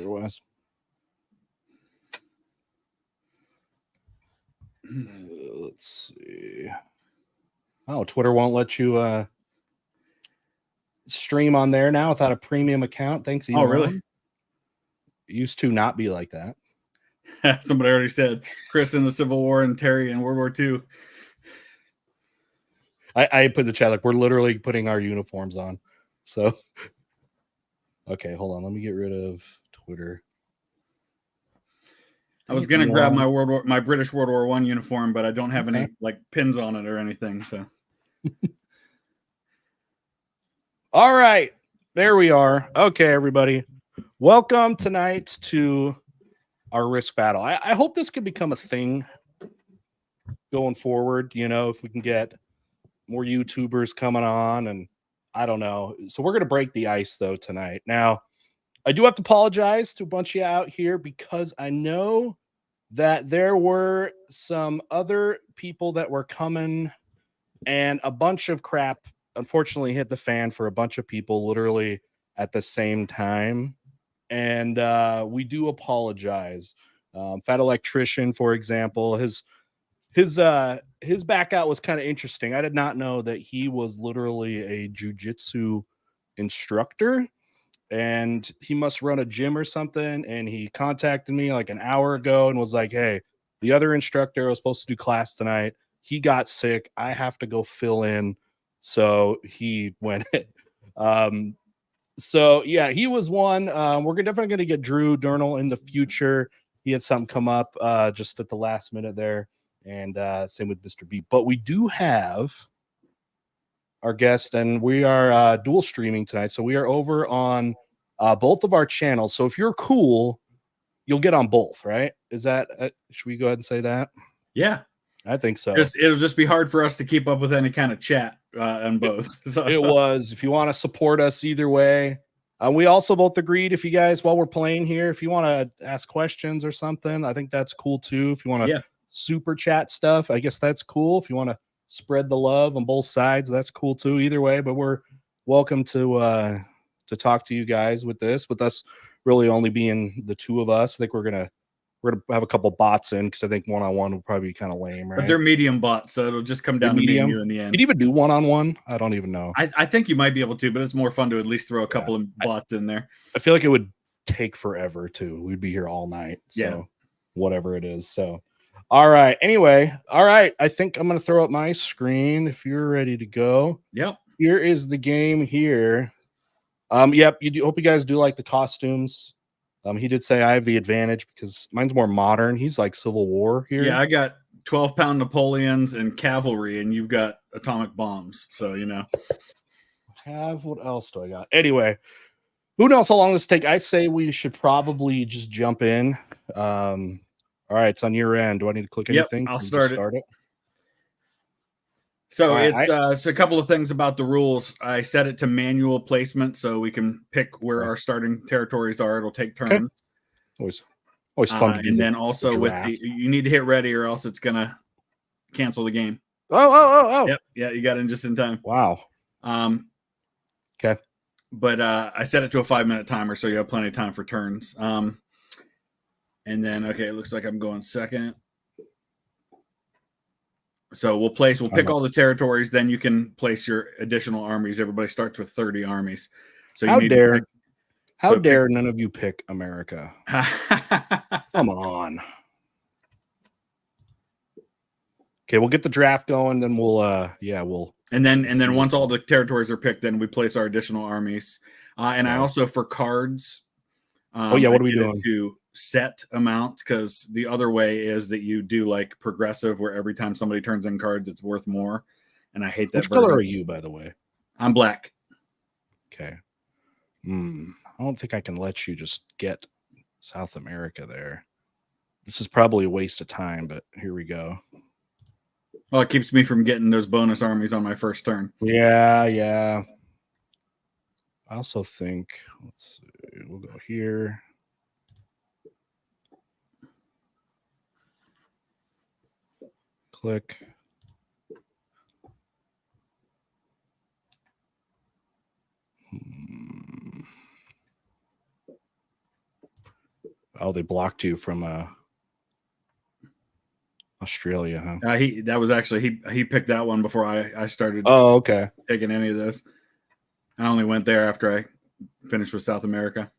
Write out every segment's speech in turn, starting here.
otherwise. Let's see. Oh, Twitter won't let you stream on there now without a premium account. Thanks, Elon. Oh, really? It used to not be like that. Somebody already said Chris in the Civil War and Terry in World War II. I put in the chat like we're literally putting our uniforms on. So, okay, hold on. Let me get rid of Twitter. I was gonna grab my British World War I uniform, but I don't have any like pins on it or anything. So, all right, there we are. Okay, everybody, welcome tonight to our Risk battle. I hope this can become a thing going forward. You know, if we can get more YouTubers coming on, and I don't know. So we're gonna break the ice though tonight. Now, I do have to apologize to a bunch of you out here because I know that there were some other people that were coming and a bunch of crap unfortunately hit the fan for a bunch of people literally at the same time. And we do apologize. Fat Electrician, for example, his back out was kind of interesting. I did not know that he was literally a jiu-jitsu instructor and he must run a gym or something. And he contacted me like an hour ago and was like, hey, the other instructor was supposed to do class tonight. He got sick. I have to go fill in. So he went. So yeah, he was one. We're definitely going to get Drew Durnall in the future. He had something come up just at the last minute there. And same with Mr. B. But we do have our guest, and we are dual streaming tonight. So we are over on both of our channels. So if you're cool, you'll get on both, right? Is that, should we go ahead and say that? Yeah, I think so. It'll just be hard for us to keep up with any kind of chat on both. So. It was, if you want to support us either way. We also both agreed if you guys, while we're playing here, if you want to ask questions or something, I think that's cool too. If you want to super chat stuff, I guess that's cool. If you want to spread the love on both sides, that's cool too. Either way, but we're welcome to talk to you guys with this, with us really only being the two of us. I think we're gonna have a couple bots in because I think one-on-one will probably be kind of lame, right? But they're medium bots, so it'll just come down to me and you in the end. Can you even do one-on-one? I don't even know. I think you might be able to, but it's more fun to at least throw a couple of bots in there. I feel like it would take forever too. We'd be here all night. So whatever it is. So all right. Anyway, all right. I think I'm gonna throw up my screen if you're ready to go. Yep. Here is the game here. Yep, hope you guys do like the costumes. He did say I have the advantage because mine's more modern. He's like Civil War here. Yeah, I got 12-pound Napoleons and cavalry, and you've got atomic bombs. So, you know. What else do I got? Anyway, who knows how long this take? I say we should probably just jump in. All right, it's on your end. Do I need to click anything? I'll start it. So it's a couple of things about the rules. I set it to manual placement so we can pick where our starting territories are. It'll take turns. Okay. Always fun to do. And then also with you need to hit ready or else it's gonna cancel the game. Oh. Yep. Yeah, you got in just in time. Wow. Okay. But I set it to a 5-minute timer, so you have plenty of time for turns. And then it looks like I'm going second. So we'll pick all the territories, then you can place your additional armies. Everybody starts with 30 armies. So how dare none of you pick America? Come on. Okay, we'll get the draft going, then we'll and then once all the territories are picked, then we place our additional armies. And I also, for cards, what are we doing? To set amount, because the other way is that you do like progressive, where every time somebody turns in cards, it's worth more. And I hate that. Which color are you, by the way? I'm black. Okay. I don't think I can let you just get South America there. This is probably a waste of time, but here we go. Well, it keeps me from getting those bonus armies on my first turn. Yeah. I also think, let's see, we'll go here. Click. Oh, they blocked you from Australia, huh? That was actually he picked that one before I started Oh, okay. taking any of those. I only went there after I finished with South America.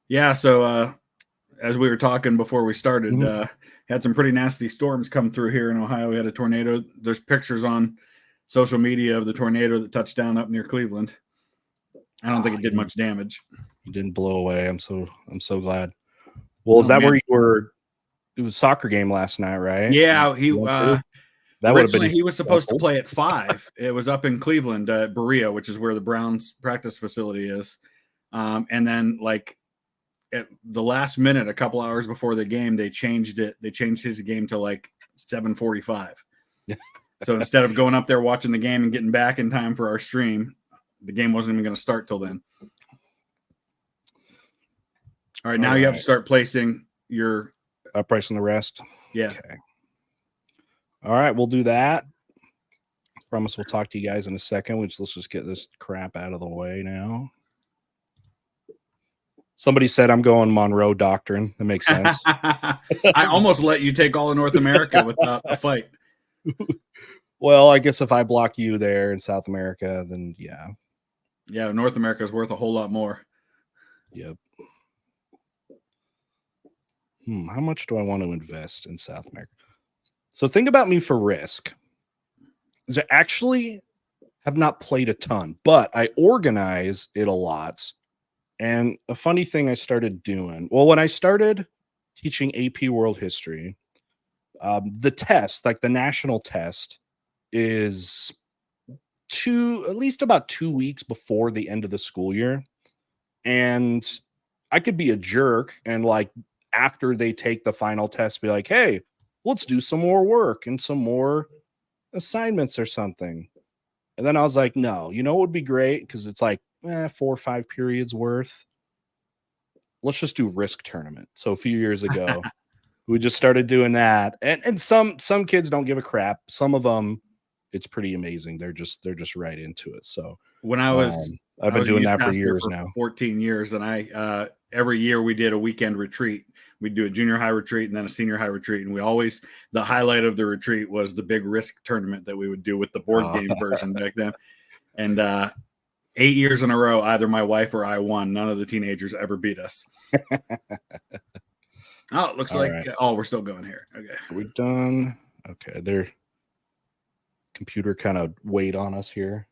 Yeah, so as we were talking before we started, had some pretty nasty storms come through here in Ohio. We had a tornado. There's pictures on social media of the tornado that touched down up near Cleveland. I don't think it did much damage. You didn't blow away. I'm so glad. Well, is that where you were? It was a soccer game last night, right? Yeah, that would have been. He was supposed to play at 5. It was up in Cleveland, Berea, which is where the Browns practice facility is. And then, like at the last minute, a couple hours before the game, they changed it. They changed his game to like 7:45. So instead of going up there watching the game and getting back in time for our stream, the game wasn't even going to start till then. All right, now you have to start placing your pricing the rest. Yeah. Okay. All right, we'll do that. Promise we'll talk to you guys in a second. Let's just get this crap out of the way now. Somebody said I'm going Monroe Doctrine. That makes sense. I almost let you take all of North America without a fight. Well, I guess if I block you there in South America, then yeah. Yeah, North America is worth a whole lot more. Yep. How much do I want to invest in South America? So think about me for risk. I actually have not played a ton, but I organize it a lot. And a funny thing I started doing, well, when I started teaching AP World History, the test, like the national test, is at least about 2 weeks before the end of the school year. And I could be a jerk and like after they take the final test, be like, hey, let's do some more work and some more assignments or something. And then I was like, no, you know what would be great? Because it's like 4 or 5 periods worth. Let's just do Risk Tournament. So a few years ago, we just started doing that. And some kids don't give a crap. Some of them, it's pretty amazing. They're just right into it. So when I've been doing that for years now. 14 years, and I every year we did a weekend retreat. We'd do a junior high retreat and then a senior high retreat, and the highlight of the retreat was the big Risk tournament that we would do with the board game version back then. And 8 years in a row, either my wife or I won. None of the teenagers ever beat us. Oh, it looks like we're still going here. Okay, are we done? Okay, their computer kind of weighed on us here.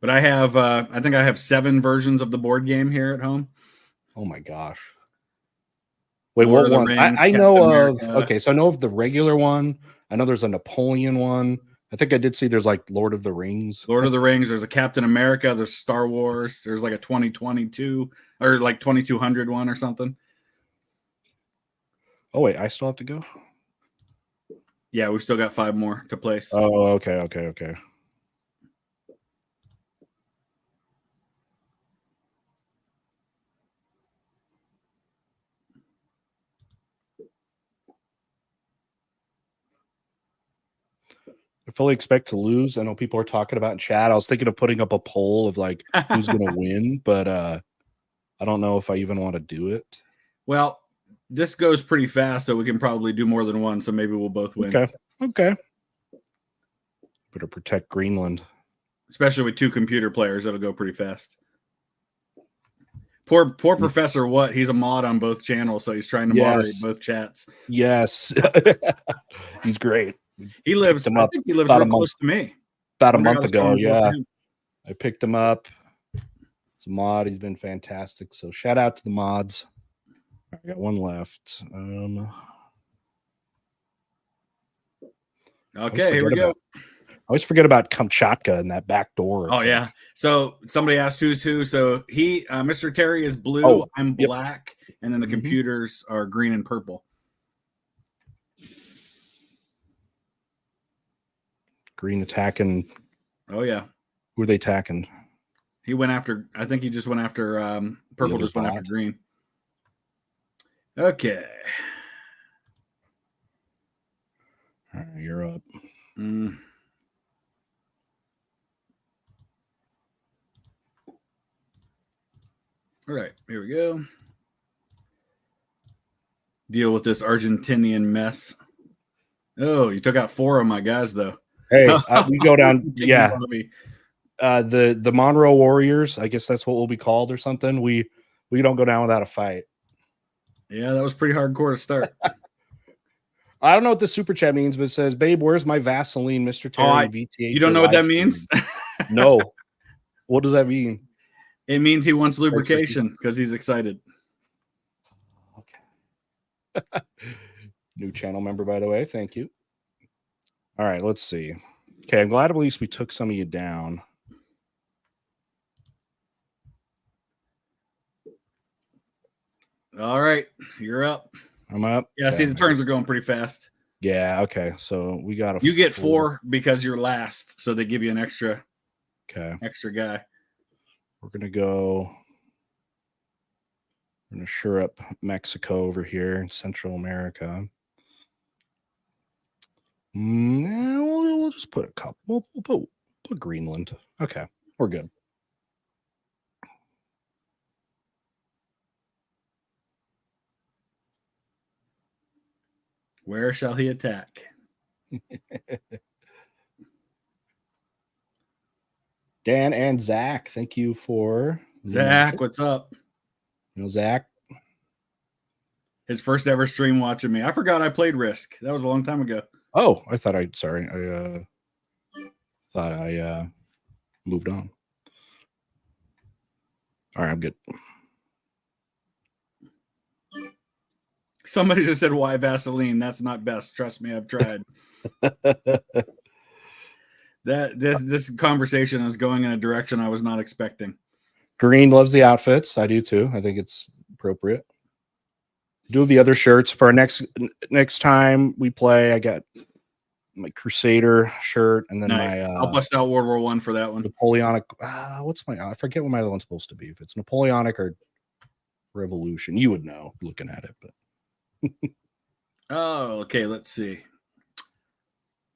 But I have, I think I have 7 versions of the board game here at home. Oh my gosh! Wait, what one? I know of. Okay, so I know of the regular one. I know there's a Napoleon one. I think I did see there's like Lord of the Rings. Lord of the Rings. There's a Captain America. There's Star Wars. There's like a 2022 or like 2200 one or something. Oh wait, I still have to go. Yeah, we've still got 5 more to place. Oh, okay. I fully expect to lose. I know people are talking about in chat. I was thinking of putting up a poll of like who's going to win, but I don't know if I even want to do it. Well, this goes pretty fast, so we can probably do more than one. So maybe we'll both win. Okay. Better protect Greenland, especially with 2 computer players. It'll go pretty fast. Poor Professor What? He's a mod on both channels, so he's trying to moderate both chats. Yes, he's great. He lives. I think he lives real close to me. About a month ago, yeah. I picked him up. It's a mod. He's been fantastic. So shout out to the mods. I got one left. Okay, here we go. I always forget about Kamchatka and that back door. Oh yeah. So somebody asked who's who. So Mr. Terry is blue. I'm black, and then the computers are green and purple. Green attacking. Oh yeah. Who are they attacking? He went after. I think he just went after. Purple just went after green. Okay. All right, you're up. All right, here we go. Deal with this Argentinian mess. Oh, you took out 4 of my guys, though. Hey, we go down. Yeah, Bobby. the Monroe Warriors. I guess that's what we'll be called or something. We don't go down without a fight. Yeah, that was pretty hardcore to start. I don't know what the super chat means, but it says, "Babe, where's my Vaseline, Mr. Terry VTH?" You don't know what that means? No. What does that mean? It means he wants lubrication because he's excited. Okay. New channel member, by the way. Thank you. All right, let's see. Okay, I'm glad at least we took some of you down. All right, you're up. I'm up. Yeah, okay. See, the turns are going pretty fast. Yeah, okay. So we got You get 4 because you're last, so they give you an extra guy. We're gonna go. We're gonna sure up Mexico over here in Central America. Yeah, we'll just put a couple. We'll put Greenland. Okay, we're good. Where shall he attack? Dan and Zach, thank you for Zach. What's up? Zach. His first ever stream watching me. I forgot I played Risk. That was a long time ago. Oh, I thought I thought I moved on. All right, I'm good. Somebody just said, "Why Vaseline? That's not best. Trust me, I've tried." This conversation is going in a direction I was not expecting. Green loves the outfits. I do too. I think it's appropriate. Do the other shirts for our next time we play. I got my Crusader shirt and then nice. my I'll bust out World War I for that one. Napoleonic. What's my? I forget what my other one's supposed to be. If it's Napoleonic or Revolution, you would know looking at it. But oh, okay. Let's see.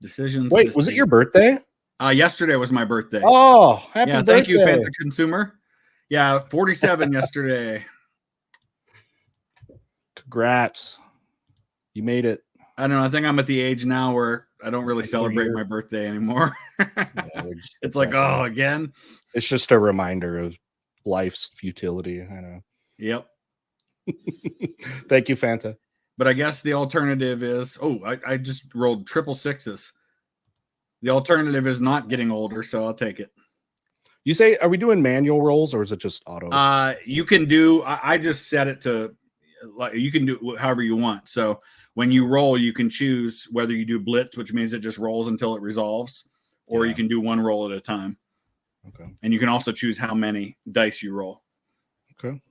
Decisions. Wait, was it your birthday? Yesterday was my birthday. Oh, happy birthday! Thank you, Panther Consumer. Yeah, 47 yesterday. Congrats. You made it. I don't know. I think I'm at the age now where I don't really celebrate my birthday anymore. It's like, oh, again. It's just a reminder of life's futility. I know. Yep. Thank you, Fanta. But I guess the alternative is, I just rolled 666s. The alternative is not getting older, so I'll take it. You say, are we doing manual rolls or is it just auto? You can do, I just set it to, like, you can do however you want. So when you roll, you can choose whether you do blitz, which means it just rolls until it resolves, or you can do one roll at a time. Okay. And you can also choose how many dice you roll. Okay.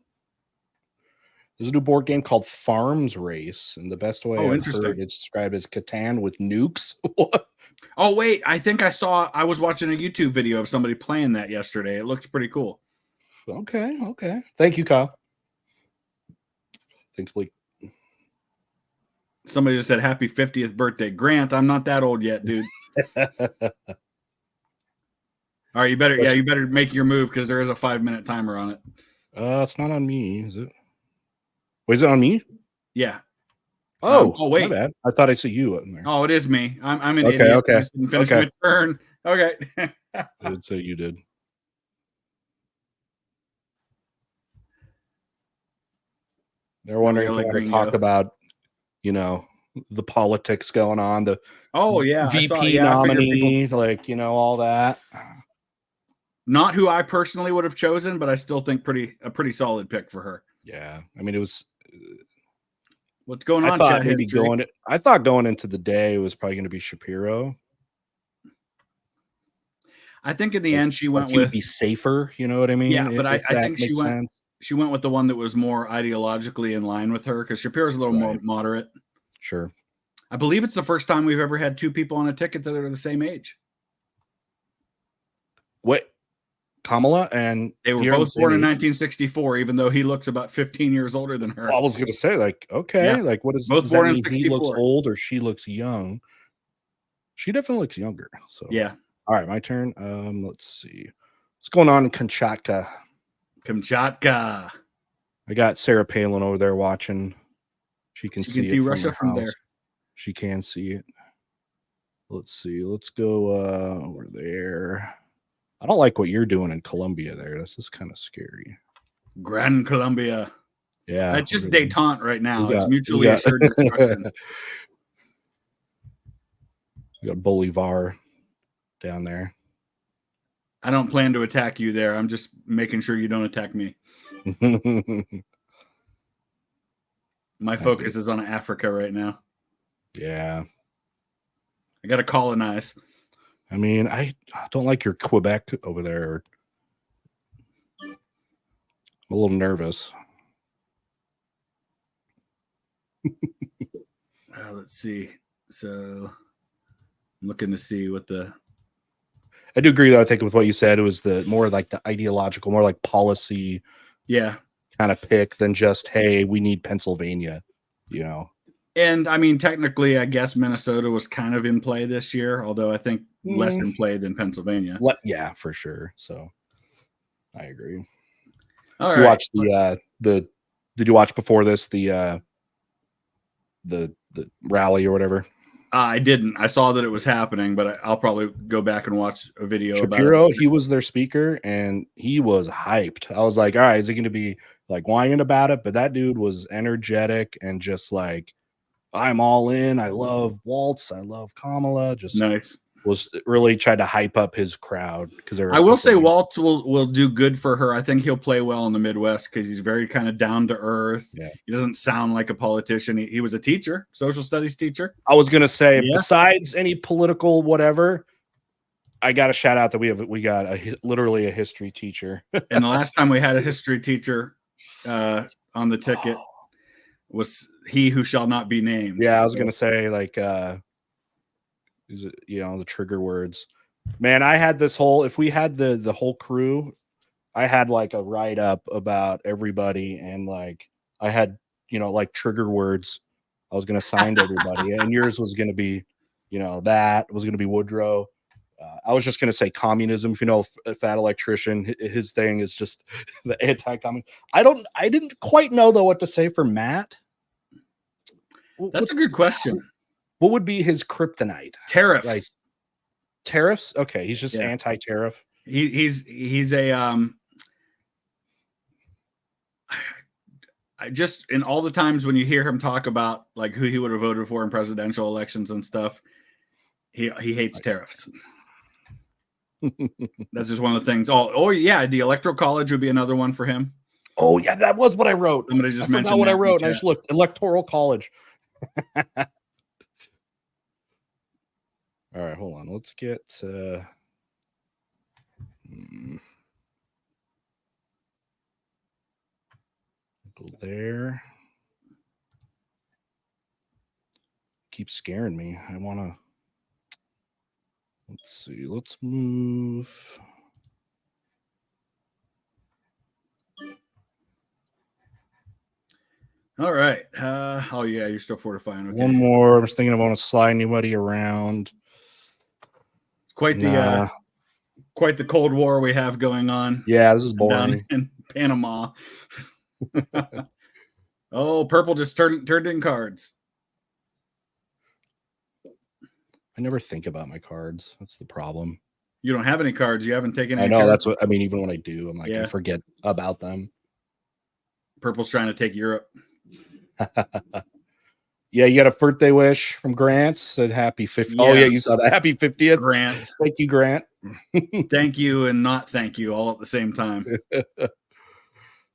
There's a new board game called Farms Race, and the best way I've heard it's described as Catan with nukes. Oh, wait. I think I was watching a YouTube video of somebody playing that yesterday. It looks pretty cool. Okay. Thank you, Kyle. Thanks, Blake. Somebody just said happy 50th birthday. Grant, I'm not that old yet, dude. All right, you better make your move because there is a 5-minute timer on it. It's not on me, is it? Wait, is it on me? Yeah. Oh, wait. My bad. I thought I saw you in there. Oh, it is me. I'm an idiot. Okay. I didn't finish my turn. Okay. I did say you did. They're wondering if we want to talk about, the politics going on, the VP nominee, all that. Not who I personally would have chosen, but I still think a pretty solid pick for her. Yeah, I mean, it was. What's going on? I thought going into the day it was probably going to be Shapiro. I think in the end she went with be safer. You know what I mean? Yeah, but I think she went with the one that was more ideologically in line with her because Shapiro's a little more moderate. Sure. I believe it's the first time we've ever had 2 people on a ticket that are the same age. What? Kamala and they were both born in 1964, even though he looks about 15 years older than her. Well, I was going to say, what is both born in 64? He looks old or she looks young? She definitely looks younger. So yeah. All right, my turn. Let's see what's going on in Kamchatka. I got Sarah Palin over there watching. She can see it Russia from there. She can see it. Let's see. Let's go over there. I don't like what you're doing in Colombia there. This is kind of scary. Gran Colombia. Yeah. That's just detente right now. It's mutually got, assured destruction. We got Bolivar down there. I don't plan to attack you there. I'm just making sure you don't attack me. My focus is on Africa right now. Yeah. I got to colonize. I mean, I don't like your Quebec over there. I'm a little nervous. Let's see. So I'm looking to see what the... I do agree, though, I think with what you said. It was the more like the ideological, more like policy kind of pick than just, hey, we need Pennsylvania, you know. And I mean, technically, I guess Minnesota was kind of in play this year, although I think less in play than Pennsylvania. Yeah, for sure. So I agree. All you right. Watched did you watch before this the rally or whatever? I didn't. I saw that it was happening, but I'll probably go back and watch a video Shapiro, about it. He was their speaker and he was hyped. I was like, all right, is he going to be like whining about it? But that dude was energetic and just like, I'm all in. I love Waltz. I love Kamala. Just nice. Was really tried to hype up his crowd because I will say Waltz will do good for her. I think he'll play well in the Midwest because he's very kind of down to earth. Yeah. He doesn't sound like a politician. He was a teacher, social studies teacher. I was gonna say, besides any political whatever, I got to shout out that we got literally a history teacher. And the last time we had a history teacher on the ticket was He Who Shall Not Be Named. Yeah, I was gonna say like is it, you know, the trigger words. Man, I had this whole, if we had the whole crew, I had like a write up about everybody, and like I had, you know, like trigger words I was going to sign to everybody, and yours was going to be, you know, that was going to be Woodrow. I was just going to say communism. If you know, a fat electrician, his thing is just the anti-communist. I didn't quite know though what to say for Matt. That's a good question. What would be his kryptonite? Tariffs. Like tariffs? Okay, he's just anti-tariff. He's a I just, in all the times when you hear him talk about like who he would have voted for in presidential elections and stuff, he hates tariffs. That's just one of the things. Oh yeah, the Electoral College would be another one for him. Oh yeah, that was what I wrote. Somebody just mentioned what I wrote, and I just looked. Electoral College. All right, hold on. Let's get go there. Keep scaring me. I want to. Let's see. Let's move. All right. Oh yeah, you're still fortifying. Okay. One more. I was thinking I want to slide anybody around. Quite the Cold War we have going on. Yeah, this is boring. Down in Panama. Oh, purple just turned in cards. I never think about my cards. That's the problem. You don't have any cards. You haven't taken any. I know cards. that's what I mean. Even when I do, I'm like, I forget about them. Purple's trying to take Europe. Yeah, you got a birthday wish from Grant. Said happy 50th. Yeah. Oh yeah, you saw that. Happy 50th, Grant. Thank you, Grant. Thank you and not thank you all at the same time.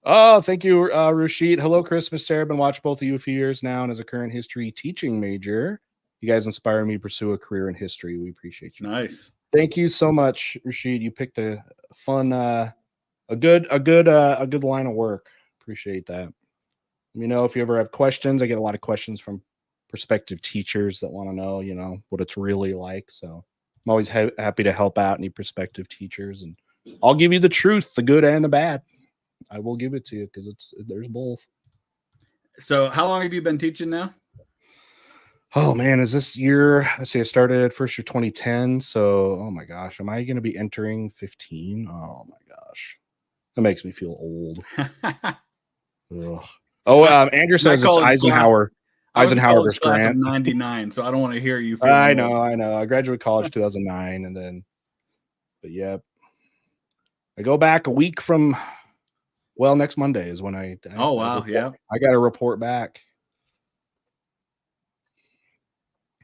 Oh, thank you, Rashid. Hello, Christmas, Sarah. I've been watching both of you a few years now, and as a current history teaching major, you guys inspire me to pursue a career in history. We appreciate you. Nice. Thank you so much, Rashid. You picked a fun, a good line of work. Appreciate that. You know, if you ever have questions, I get a lot of questions from prospective teachers that want to know, you know, what it's really like. So I'm always happy to help out any prospective teachers, and I'll give you the truth, the good and the bad. I will give it to you because there's both. So how long have you been teaching now? Oh man, is this year? Let's see, I started first year 2010. So, oh my gosh, am I going to be entering 15? Oh my gosh, that makes me feel old. Ugh. Oh, Andrew says it's college Eisenhower. I was a Eisenhower college versus class of Grant. 99, so I don't want to hear you feeling I old. know. I graduated college 2009, and then, but yeah, I go back a week from. Well, next Monday is when I Oh wow, yeah. I got to report back.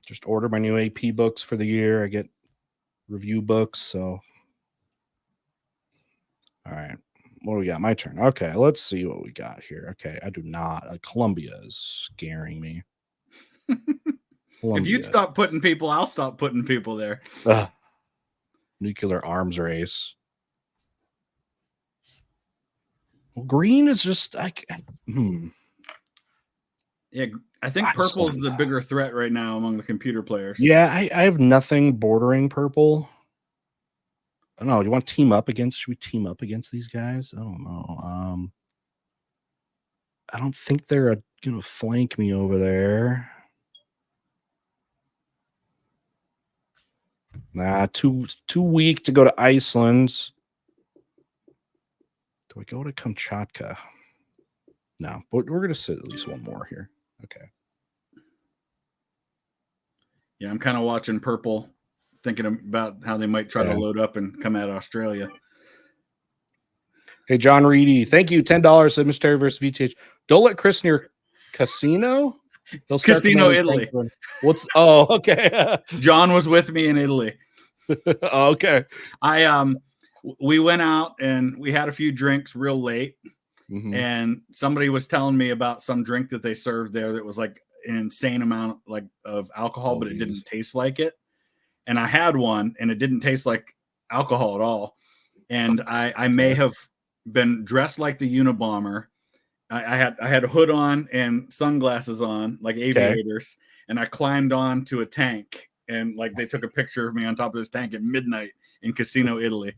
Just order my new AP books for the year. I get review books. So, all right, what do we got? My turn. Okay, let's see what we got here. Okay, I do not. Columbia is scaring me. If you'd stop putting people, I'll stop putting people there. Nuclear arms race. Well, green is just like. Yeah, I think purple is the bigger threat right now among the computer players. Yeah, I have nothing bordering purple. I don't know. Do you want to team up against? Should we team up against these guys? I don't know. I don't think they're gonna flank me over there. Nah, too weak to go to Iceland. Do I go to Kamchatka? No, but we're gonna sit at least one more here. Okay. Yeah, I'm kind of watching purple, thinking about how they might try to load up and come at Australia. Hey, John Reedy, thank you. $10 at Mystery vs. VTH. Don't let Chris near Casino. Casino, Italy. Okay. John was with me in Italy. Okay. We went out and we had a few drinks real late, and somebody was telling me about some drink that they served there that was like an insane amount of alcohol, but it didn't taste like it. And I had one, and it didn't taste like alcohol at all. And I may have been dressed like the Unabomber. I had a hood on and sunglasses on, like aviators, and I climbed on to a tank, and like they took a picture of me on top of this tank at midnight in Casino, Italy.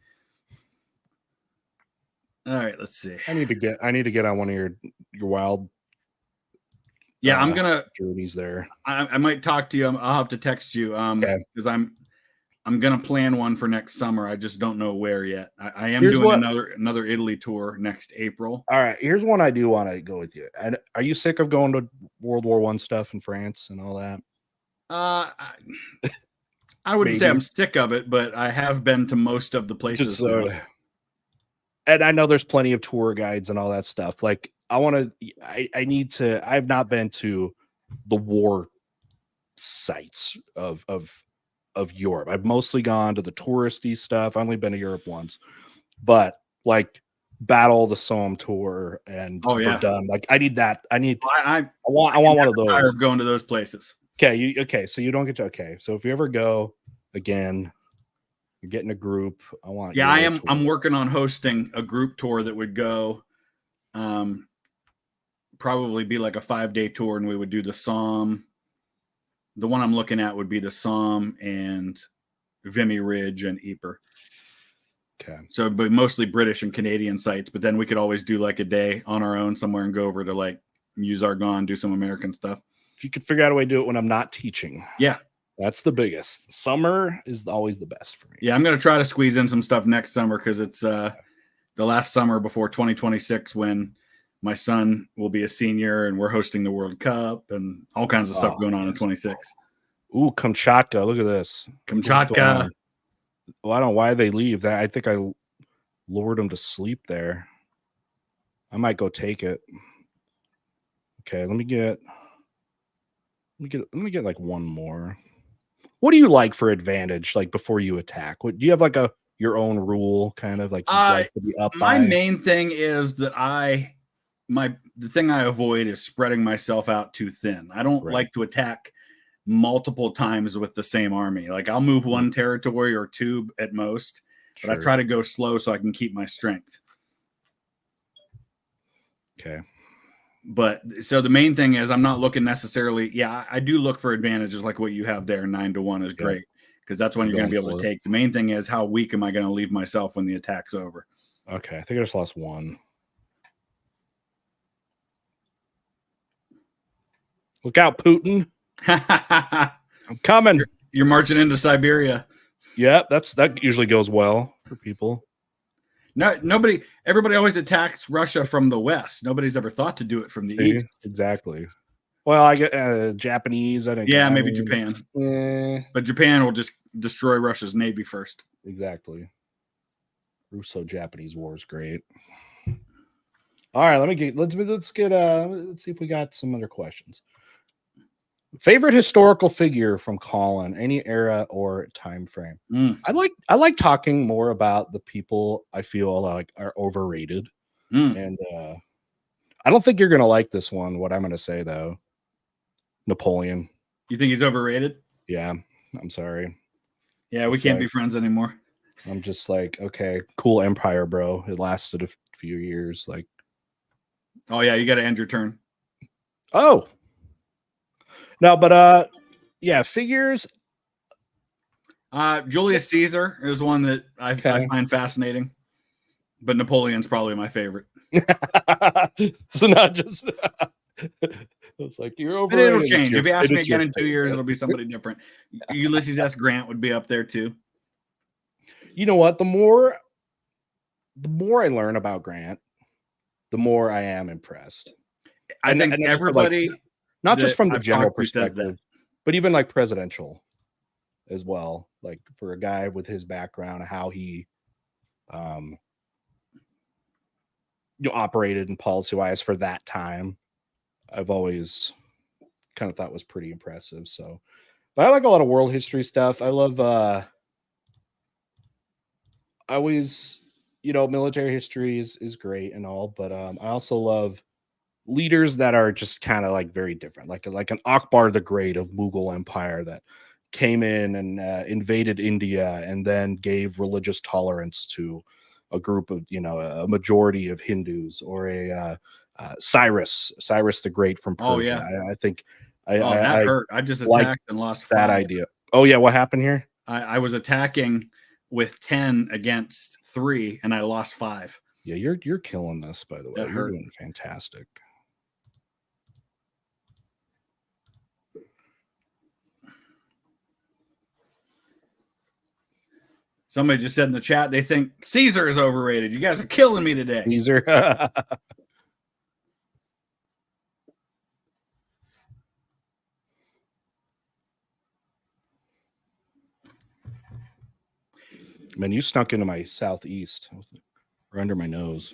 All right, let's see. I need to get on one of your wild. Yeah, I'm gonna journeys there. I might talk to you. I'll have to text you because I'm gonna plan one for next summer. I just don't know where yet. I am doing another Italy tour next April. All right, here's one I do want to go with you. And are you sick of going to World War I stuff in France and all that? I wouldn't say I'm sick of it, but I have been to most of the places. And I know there's plenty of tour guides and all that stuff. Like I need to. I've not been to the war sites of Europe. I've mostly gone to the touristy stuff. I've only been to Europe once, but like Battle of the Somme tour and Verdun. Like I need that. I want one of those. Tired of going to those places. Okay. So you don't get to. Okay. So if you ever go again, you're getting a group. I'm working on hosting a group tour that would go, probably be like a 5-day tour, and we would do the Somme. The one I'm looking at would be the Somme and Vimy Ridge and Ypres. Okay. So it'd be mostly British and Canadian sites, but then we could always do like a day on our own somewhere and go over to like Meuse-Argonne, do some American stuff. If you could figure out a way to do it when I'm not teaching. Yeah. That's the biggest. Summer is always the best for me. Yeah, I'm going to try to squeeze in some stuff next summer because it's the last summer before 2026 when my son will be a senior and we're hosting the World Cup and all kinds of stuff going on in 26. Ooh, Kamchatka. Look at this. Kamchatka. Well, I don't know why they leave. That I think I lured them to sleep there. I might go take it. Okay, let me get like one more. What do you like for advantage, like before you attack? Do you have like your own rule, kind of like you like to be up? My main thing is that the thing I avoid is spreading myself out too thin. I don't like to attack multiple times with the same army. Like I'll move one territory or two at most, but I try to go slow so I can keep my strength. Okay. But so the main thing is I'm not looking necessarily. Yeah, I do look for advantages like what you have there. 9-1 is great because that's when you're going to be able to take. The main thing is how weak am I going to leave myself when the attack's over? Okay, I think I just lost one. Look out, Putin! I'm coming. You're marching into Siberia. Yeah, that usually goes well for people. Nobody. Everybody always attacks Russia from the west. Nobody's ever thought to do it from the See? east. Exactly. Well, I get Japanese. I think. Yeah, maybe Japan. Yeah, But Japan will just destroy Russia's navy first. exactly. Russo-Japanese war is great. All right, let's see if we got some other questions. Favorite historical figure from Colin, any era or time frame. I like talking more about the people I feel like are overrated. And I don't think you're gonna like this one, what I'm gonna say though. Napoleon. You think he's overrated? Yeah, I'm sorry. Yeah, we can't be friends anymore. I'm just like, okay, cool empire, bro. It lasted a few years. Like, oh yeah, you got to end your turn. Oh, no, but yeah, figures. Julius Caesar is one that I find fascinating, but Napoleon's probably my favorite. So not just. It's like you're over. But it'll change. If you ask me again in 2 years, it'll be somebody different. Ulysses S. Grant would be up there too. You know what? The more I learn about Grant, the more I am impressed. I think everybody, like, not just from the general perspective, but even like presidential as well. Like for a guy with his background, how he operated in policy wise for that time, I've always kind of thought was pretty impressive. So, but I like a lot of world history stuff. I love I always, military history is great and all, but I also love leaders that are just kind of like very different, like an Akbar the Great of Mughal Empire that came in and invaded India and then gave religious tolerance to a group of, a majority of Hindus, or a Cyrus the Great from Persia. Oh yeah, I think that hurt. I just attacked and lost 5. That idea. Oh yeah, what happened here? I was attacking with 10 against 3, and I lost 5. Yeah, you're killing this, by the way. You're doing fantastic. Somebody just said in the chat they think Caesar is overrated. You guys are killing me today. Caesar. Man, you snuck into my southeast, or under my nose.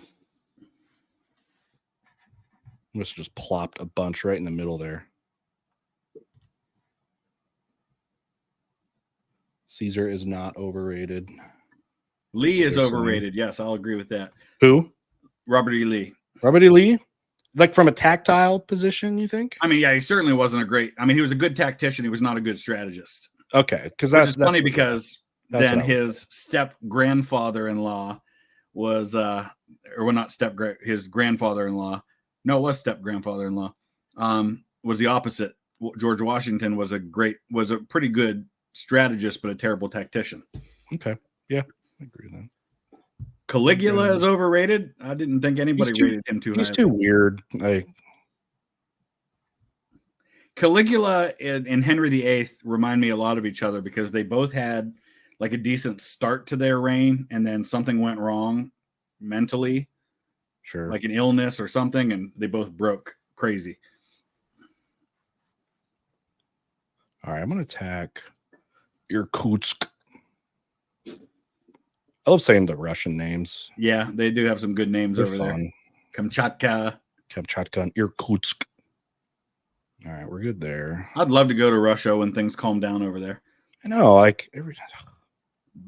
Must have just plopped a bunch right in the middle there. Caesar is not overrated. Lee is overrated. Yes, I'll agree with that. Who? Robert E. Lee. Robert E. Lee? Like from a tactile position, you think? I mean, yeah, he certainly wasn't a great. I mean, he was a good tactician. He was not a good strategist. Okay, because that's funny because then his step grandfather-in-law was, or well, not his grandfather-in-law. No, it was step grandfather-in-law. Was the opposite. George Washington was a pretty good strategist, but a terrible tactician. Okay, yeah, I agree with that. Caligula is overrated. I didn't think anybody rated him too high. He's too weird. Caligula and Henry VIII remind me a lot of each other because they both had like a decent start to their reign, and then something went wrong mentally, sure, like an illness or something, and they both broke crazy. All right, I'm gonna attack Irkutsk. I love saying the Russian names. Yeah, they do have some good names over there. Kamchatka and Irkutsk. All right, we're good there. I'd love to go to Russia when things calm down over there. I know, like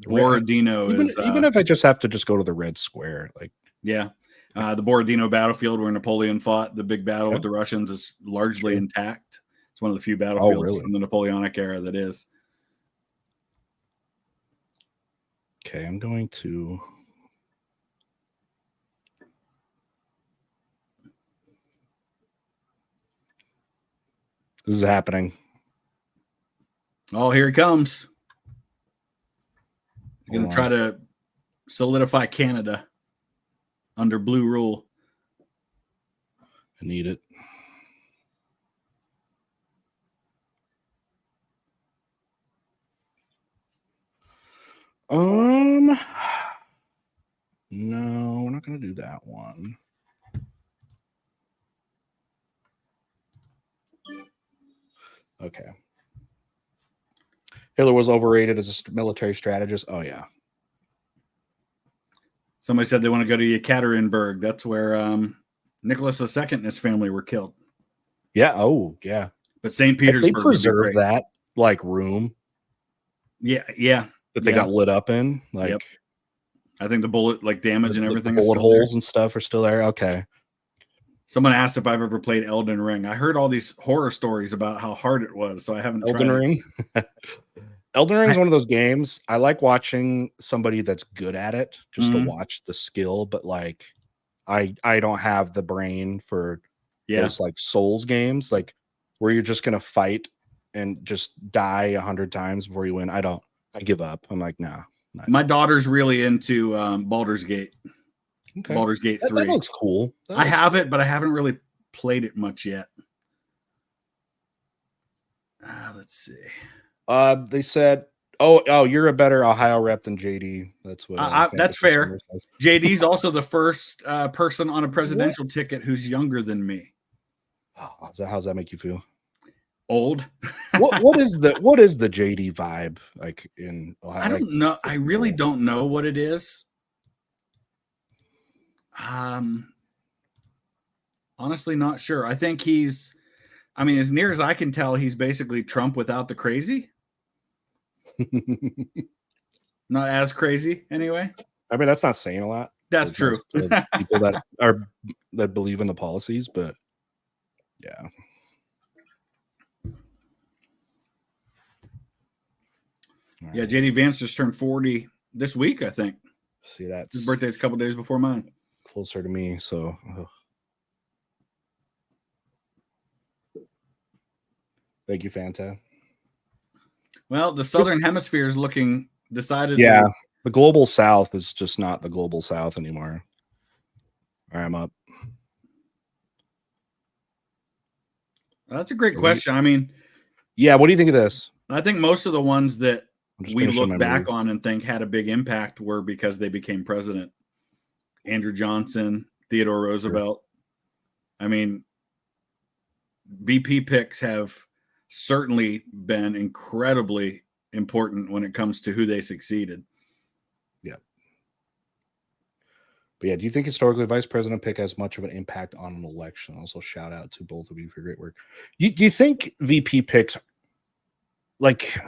Borodino is even if I just have to go to the Red Square, like yeah. The Borodino battlefield where Napoleon fought the big battle with the Russians is largely intact. It's one of the few battlefields from the Napoleonic era that is. Okay, I'm going to. This is happening. Oh, here he comes. He's going to try to solidify Canada under blue rule. I need it. No. that one. Okay. Hitler was overrated as a military strategist. Oh, yeah. Somebody said they want to go to Yekaterinburg. That's where Nicholas II and his family were killed. Yeah. Oh, yeah. But St. They Petersburg preserved that like room. Yeah. That they got lit up in. Like, yep. I think the bullet damage and everything. The bullet holes and stuff are still there. Okay. Someone asked if I've ever played Elden Ring. I heard all these horror stories about how hard it was, so I haven't tried Elden Ring. Elden Ring is one of those games. I like watching somebody that's good at it just to watch the skill, but like I don't have the brain for those like Souls games, like where you're just gonna fight and just die 100 times before you win. I give up. I'm like, nah. My daughter's really into Baldur's Gate. Okay. Baldur's Gate 3. That looks cool. I have it, but I haven't really played it much yet. Let's see. They said, "Oh, you're a better Ohio rep than JD." That's what. That's fair. JD's also the first person on a presidential ticket who's younger than me. Oh, how's that make you feel? Old. what is the JD vibe like in Ohio? I don't know. I really don't know what it is. Honestly, not sure. I think as near as I can tell, he's basically Trump without the crazy. Not as crazy, anyway. I mean, that's not saying a lot. That's true. People that believe in the policies, but yeah. Yeah, JD Vance just turned 40 this week, I think. See, that's his birthday's a couple days before mine. Closer to me, so. Thank you, Fanta. Well, the Southern Hemisphere is looking decidedly. Yeah, the global South is just not the global South anymore. All right, I'm up. That's a great question. I mean, yeah, what do you think of this? I think most of the ones that we look back on and think had a big impact were because they became president. Andrew Johnson, Theodore Roosevelt. Sure. I mean, VP picks have certainly been incredibly important when it comes to who they succeeded. Yeah. But yeah, do you think historically vice president pick has much of an impact on an election? Also, shout out to both of you for great work. Do you think VP picks, like,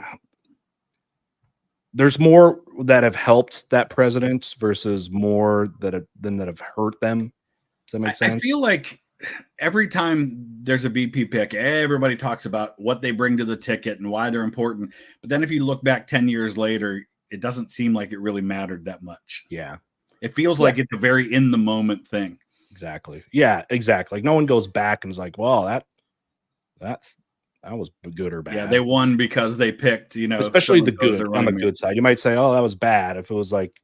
there's more that have helped that president versus more that have hurt them? Does that make sense? I feel like every time there's a VP pick, everybody talks about what they bring to the ticket and why they're important. But then if you look back 10 years later, it doesn't seem like it really mattered that much. Yeah. It feels like it's a very in the moment thing. Exactly. Yeah, exactly. Like no one goes back and is like, well, that was good or bad. Yeah, they won because they picked, especially the good on the good side. You might say, oh, that was bad. If it was like,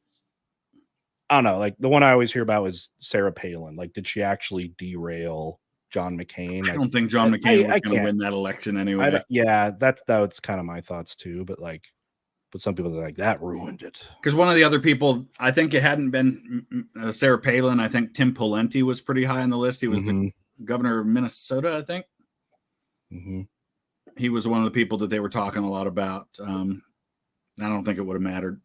I don't know, like the one I always hear about is Sarah Palin. Like, did she actually derail John McCain? I don't think John McCain was going to win that election anyway. Yeah, that's kind of my thoughts too. But some people are like, that ruined it. Because one of the other people, I think it hadn't been Sarah Palin. I think Tim Pawlenty was pretty high on the list. He was the governor of Minnesota, I think. Mm-hmm. He was one of the people that they were talking a lot about. I don't think it would have mattered.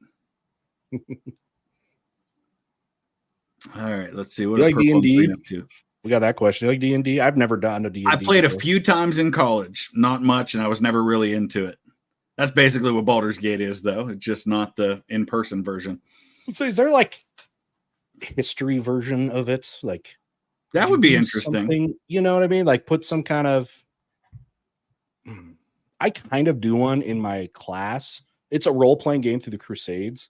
All right, let's see. What you like D&D? We got that question. You like D&D? I've never done a D&D. I played before. A few times in college, not much, and I was never really into it. That's basically what Baldur's Gate is, though. It's just not the in-person version. So is there like history version of it? Like that would be interesting. You know what I mean? Like put some kind of. I kind of do one in my class. It's a role-playing game through the Crusades,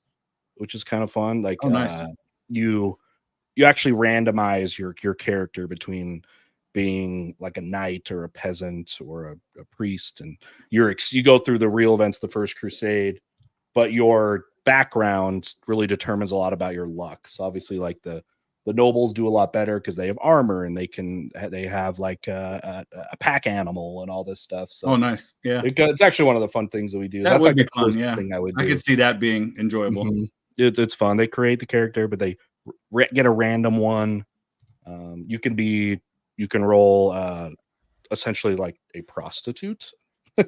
which is kind of fun. Like nice. You actually randomize your character between being like a knight or a peasant or a priest, and you go through the real events of the First Crusade, but your background really determines a lot about your luck. So obviously, like the nobles do a lot better because they have armor and they have like a pack animal and all this stuff. So nice, yeah. It's actually one of the fun things that we do. That's like the fun, yeah. Thing I could see that being enjoyable. Mm-hmm. It's fun. They create the character, but they get a random one. You can roll essentially like a prostitute.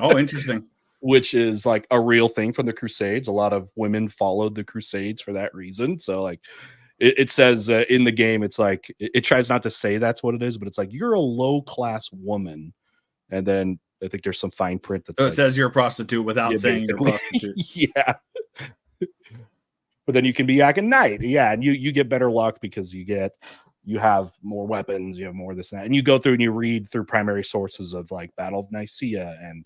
Oh, interesting. Which is like a real thing from the Crusades. A lot of women followed the Crusades for that reason. So like it says in the game, it's like it tries not to say that's what it is, but it's like you're a low class woman, and then I think there's some fine print that so it says you're a prostitute without saying you're a prostitute. Yeah. But then you can be like a knight, yeah, and you get better luck because you have more weapons, you have more this and that, and you go through and you read through primary sources of like Battle of Nicaea and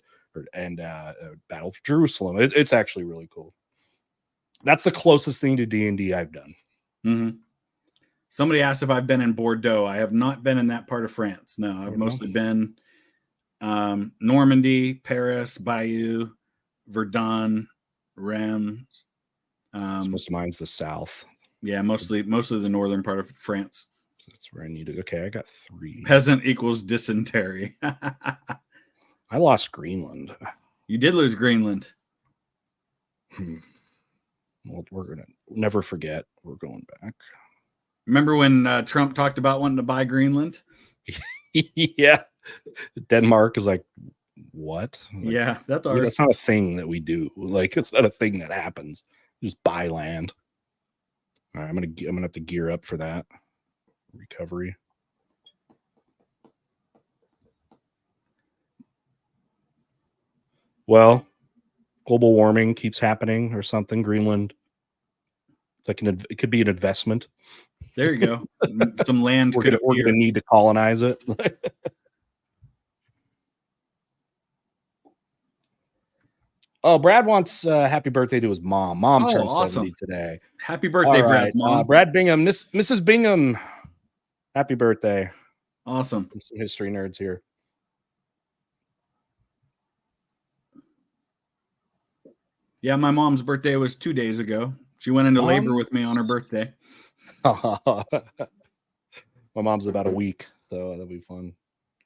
Battle of Jerusalem. It's actually really cool. That's the closest thing to D&D I've done. Mm-hmm. Somebody asked if I've been in Bordeaux. I have not been in that part of France. No, I've mostly been Normandy, Paris, Bayeux, Verdun, Reims. Most of mine's the south. Yeah, mostly the northern part of France. So that's where I need to. Okay, I got 3. Peasant equals dysentery. I lost Greenland. You did lose Greenland. Well, we're gonna never forget. We're going back. Remember when Trump talked about wanting to buy Greenland? Yeah, Denmark is like, what? Like, yeah, that's ours. That's not a thing that we do. Like, it's not a thing that happens. Just buy land. All right, I'm gonna have to gear up for that recovery. Well, global warming keeps happening or something. Greenland, it's like it could be an investment. There you go. Some land we're gonna need to colonize it. Oh, Brad wants happy birthday to his mom. Mom turned 70 today. Happy birthday, Brad's mom. Brad Bingham, Mrs. Bingham, happy birthday. Awesome. Some history nerds here. Yeah, my mom's birthday was 2 days ago. She went into labor with me on her birthday. My mom's about a week, so that'll be fun.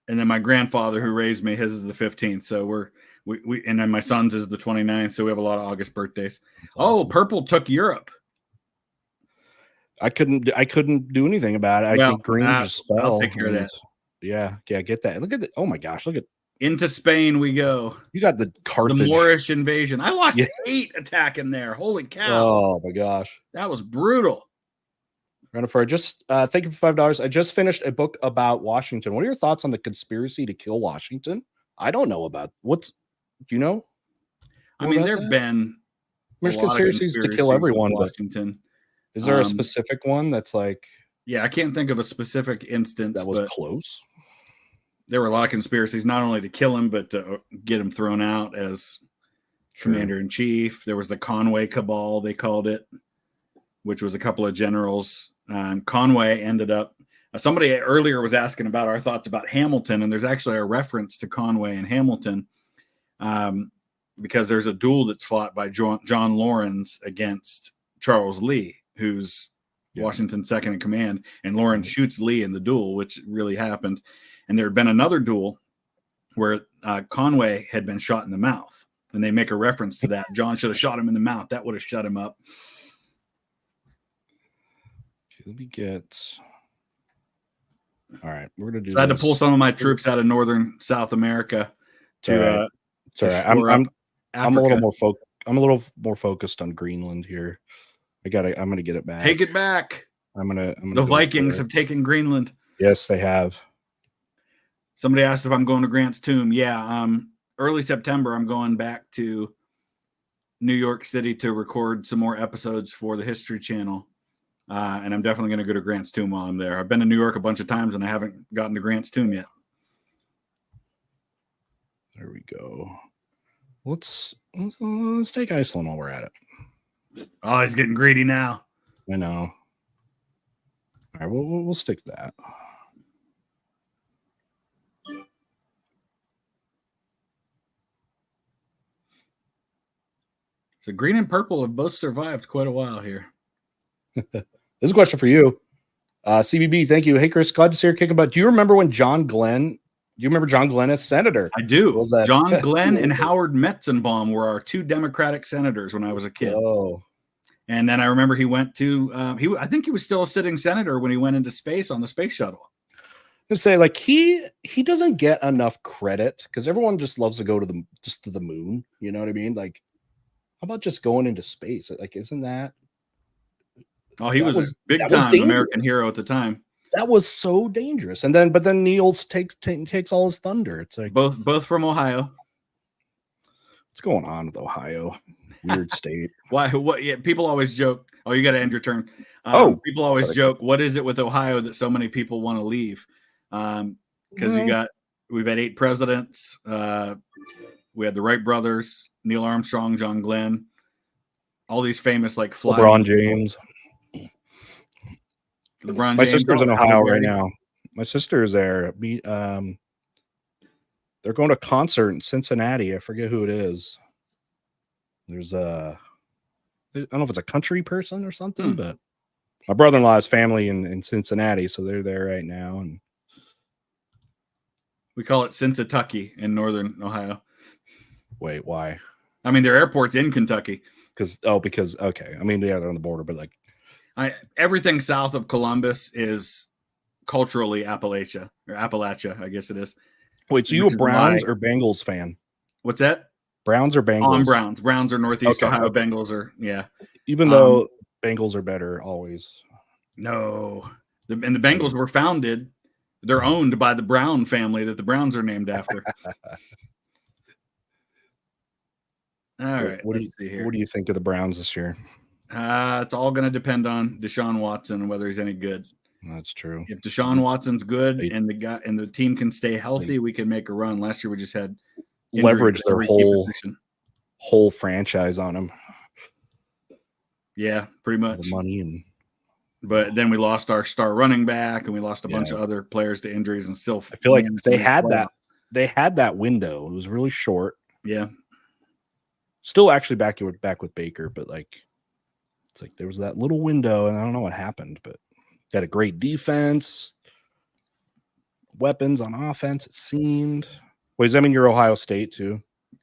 And then my grandfather who raised me, his is the 15th. So we and then my son's is the 29th. So we have a lot of August birthdays. Awesome. Purple took Europe. I couldn't do anything about it. I think green just fell. I'll take care of that. Yeah, get that. Look at it. Oh my gosh, look at into Spain we go. You got the Carthage. The Moorish invasion. I lost 8 attacking there. Holy cow. Oh my gosh. That was brutal. Jennifer, thank you for $5. I just finished a book about Washington. What are your thoughts on the conspiracy to kill Washington? I don't know about do you know? I mean, there've been conspiracies to kill everyone. Washington. Is there a specific one that's like? Yeah, I can't think of a specific instance that was close. There were a lot of conspiracies, not only to kill him, but to get him thrown out as commander-in-chief. There was the Conway Cabal, they called it, which was a couple of generals. Conway ended up. Somebody earlier was asking about our thoughts about Hamilton, and there's actually a reference to Conway and Hamilton because there's a duel that's fought by John Lawrence against Charles Lee, who's Washington's second in command, and Lawrence shoots Lee in the duel, which really happened. And there had been another duel where Conway had been shot in the mouth, and they make a reference to that. John should have shot him in the mouth. That would have shut him up. Let me get. All right, we're gonna do. So I had to pull some of my troops out of northern South America to. I'm a little more focused. I'm a little more focused on Greenland here. I'm gonna get it back. Take it back. The Vikings have taken Greenland. Yes, they have. Somebody asked if I'm going to Grant's tomb. Yeah, early September, I'm going back to New York City to record some more episodes for the History Channel. And I'm definitely going to go to Grant's tomb while I'm there. I've been to New York a bunch of times, and I haven't gotten to Grant's tomb yet. There we go. Let's take Iceland while we're at it. Oh, he's getting greedy now. I know. All right, we'll stick to that. So green and purple have both survived quite a while here. This is a question for you. CBB, thank you. Hey, Chris, glad to see your kicking butt. Do you remember when John Glenn as senator? I do. John Glenn and Howard Metzenbaum were our 2 Democratic senators when I was a kid. Oh. And then I remember he went to I think he was still a sitting senator when he went into space on the space shuttle. To say like he doesn't get enough credit because everyone just loves to go to the moon. You know what I mean? Like, how about just going into space? Like, isn't that? Oh, he was a big that was time dangerous. American hero at the time. That was so dangerous. And then, but then Niels takes all his thunder. It's like both from Ohio. What's going on with Ohio? Weird state. Why? What? Yeah, people always joke. Oh, you got to end your turn. People always joke. What is it with Ohio that so many people want to leave? Because we've had 8 presidents. We had the Wright brothers, Neil Armstrong, John Glenn, all these famous like LeBron James. My sister's in Ohio right now. My sister is there. They're going to a concert in Cincinnati. I forget who it is. There's I don't know if it's a country person or something, but my brother-in-law has family in Cincinnati, so they're there right now. And we call it Cincinnati in northern Ohio. Wait, why? I mean, their airport's in Kentucky. Because okay. I mean, yeah, they're on the border, but like everything south of Columbus is culturally Appalachia, I guess it is. Wait, so you a Browns or Bengals fan? What's that? Browns or Bengals? I'm Browns. Browns are Northeast Ohio. Okay. Bengals are, yeah. Even though Bengals are better always. No. And the Bengals were founded, they're owned by the Brown family that the Browns are named after. All right. What do you think of the Browns this year? It's all going to depend on Deshaun Watson and whether he's any good. That's true. If Deshaun Watson's good and the team can stay healthy, we can make a run. Last year we just had leverage their whole franchise on him. Yeah, pretty much. The money but then we lost our star running back and we lost a bunch of other players to injuries and still I feel like they had that window. It was really short. Yeah. Still actually back with Baker, but like it's like there was that little window and I don't know what happened, but got a great defense, weapons on offense, it seemed. Wait, does that mean you're Ohio State too?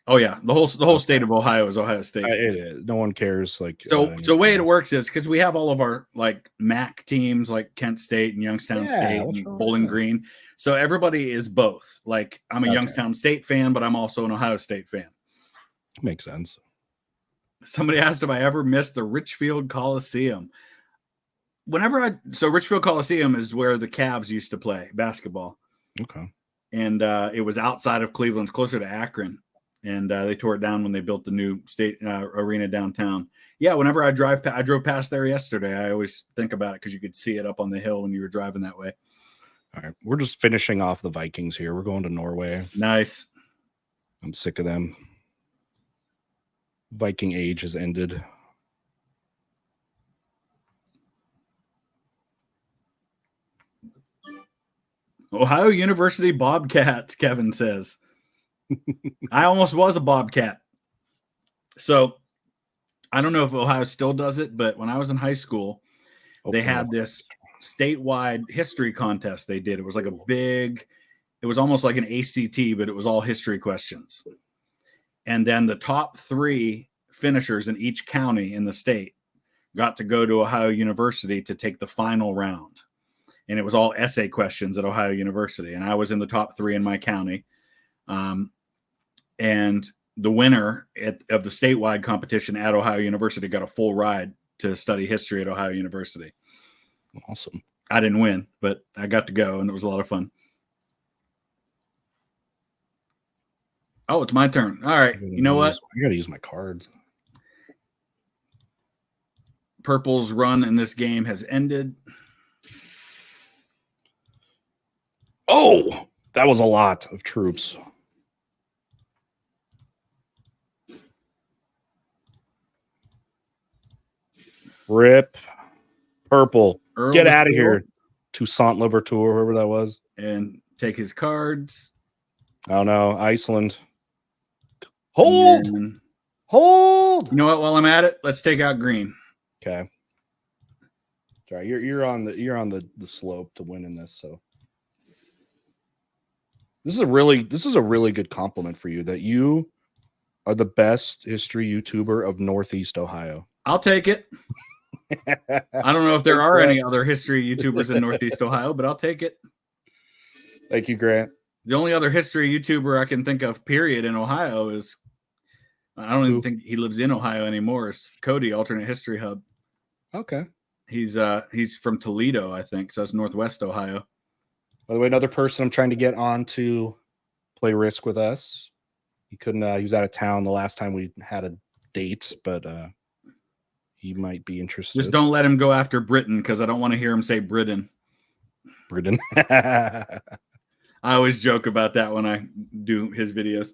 Oh yeah, the whole state of Ohio is Ohio State. It is. No one cares. Like so the way it works is because we have all of our like MAC teams like Kent State and Youngstown State and Bowling Green. So everybody is both. Like I'm a Youngstown State fan, but I'm also an Ohio State fan. Makes sense. Somebody asked if I ever missed the Richfield Coliseum. So Richfield Coliseum is where the Cavs used to play basketball. Okay. And it was outside of Cleveland, closer to Akron. And they tore it down when they built the new state arena downtown. Yeah, whenever I drove past there yesterday, I always think about it because you could see it up on the hill when you were driving that way. All right. We're just finishing off the Vikings here. We're going to Norway. Nice. I'm sick of them. Viking age has ended. Ohio University Bobcats, Kevin says. I almost was a Bobcat. So I don't know if Ohio still does it, but when I was in high school, they had this statewide history contest they did. It was like it was almost like an ACT, but it was all history questions. And then the top 3 finishers in each county in the state got to go to Ohio University to take the final round. And it was all essay questions at Ohio University. And I was in the top 3 in my county. And the winner of the statewide competition at Ohio University got a full ride to study history at Ohio University. Awesome. I didn't win, but I got to go, and it was a lot of fun. Oh, it's my turn. All right. You know what? I got to use my cards. Purple's run in this game has ended. Oh, that was a lot of troops. Rip. Purple. Get out of here. Toussaint Louverture, whoever that was. And take his cards. I don't know. Iceland. Hold. Hold. You know what? While I'm at it, let's take out green. Okay. All right. You're on the slope to winning this, so. This is a really good compliment for you that you are the best history YouTuber of Northeast Ohio. I'll take it. I don't know if there are any other history YouTubers in Northeast Ohio, but I'll take it. Thank you, Grant. The only other history YouTuber I can think of, period, in Ohio is, I don't even think he lives in Ohio anymore, is Cody, Alternate History Hub. Okay. He's from Toledo, I think, so it's Northwest Ohio. By the way, another person I'm trying to get on to play Risk with us. He couldn't. He was out of town the last time we had a date, but he might be interested. Just don't let him go after Britain, because I don't want to hear him say Britain. Britain. I always joke about that when I do his videos.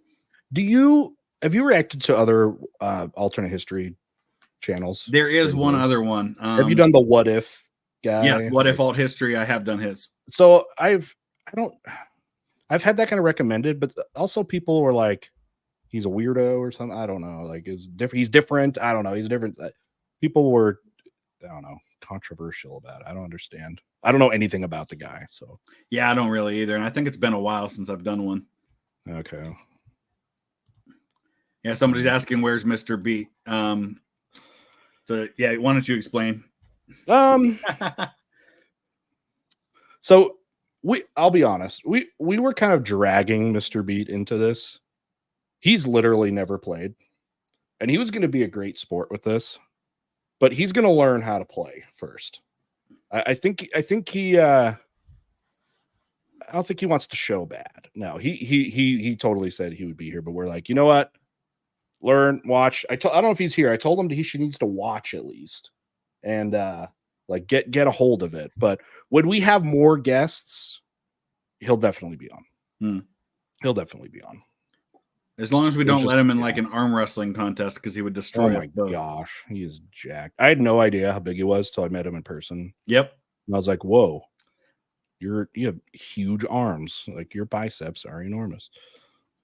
Have you reacted to other alternate history channels? There is one other one. Have you done the What If guy? Yeah, What If Alt History. I have done his. So I've had that kind of recommended, but also people were like, he's a weirdo or something. I don't know. Like, he's different. I don't know. He's different. People were, I don't know, controversial about it. I don't understand. I don't know anything about the guy. So yeah, I don't really either. And I think it's been a while since I've done one. Okay. Yeah, somebody's asking where's Mr. Beat. So yeah, why don't you explain? So I'll be honest. We were kind of dragging Mr. Beat into this. He's literally never played, and he was going to be a great sport with this, but he's going to learn how to play first. I think he I don't think he wants to show bad. No, he totally said he would be here, but we're like, you know what? Learn, watch. I don't know if he's here. I told him he needs to watch at least, and like get a hold of it. But when we have more guests, he'll definitely be on. He'll definitely be on. As long as we don't let him in like an arm wrestling contest, because he would destroy us both. Oh my gosh, he is jacked. I had no idea how big he was till I met him in person. Yep. And I was like, whoa, you have huge arms. Like, your biceps are enormous.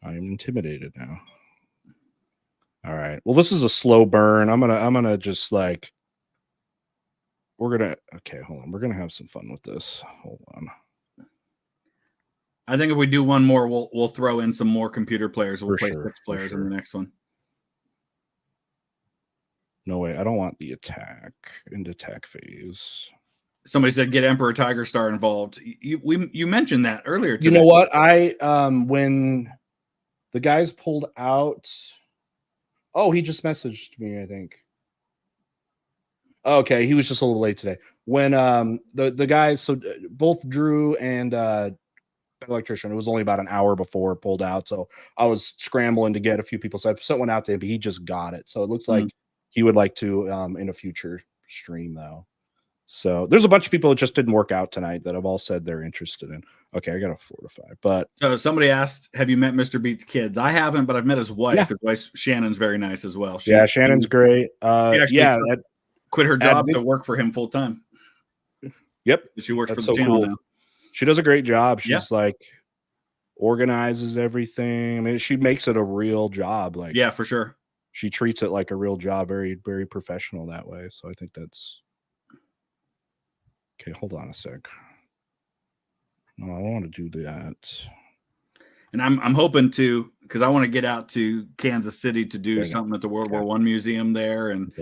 I am intimidated now. All right. Well, this is a slow burn. I'm gonna just like, okay, hold on. We're gonna have some fun with this. Hold on. I think if we do one more, we'll throw in some more computer players. We'll play 6 players in the next one. No way. I don't want the attack phase. Somebody said get Emperor Tigerstar involved. You mentioned that earlier today. You know what? When the guys pulled out, he just messaged me, I think. Okay, he was just a little late today. When the guys, so both Drew and electrician, it was only about an hour before pulled out, so I was scrambling to get a few people, so I sent one out to him, but he just got it, so it looks like he would like to in a future stream though. So there's a bunch of people that just didn't work out tonight that have all said they're interested in. Okay, I got a 4 to 5. But so somebody asked, have you met Mr. Beat's kids? I haven't, but I've met his wife. Yeah. His wife Shannon's very nice as well. Shannon's great. Quit her job to work for him full time. Yep, she works for the channel now. She does a great job. She's like organizes everything. I mean, she makes it a real job. Like, yeah, for sure. She treats it like a real job, very, very professional that way. So I think that's okay. Hold on a sec. No, I want to do that. And I'm hoping to, because I want to get out to Kansas City to do something at the World War I Museum there. And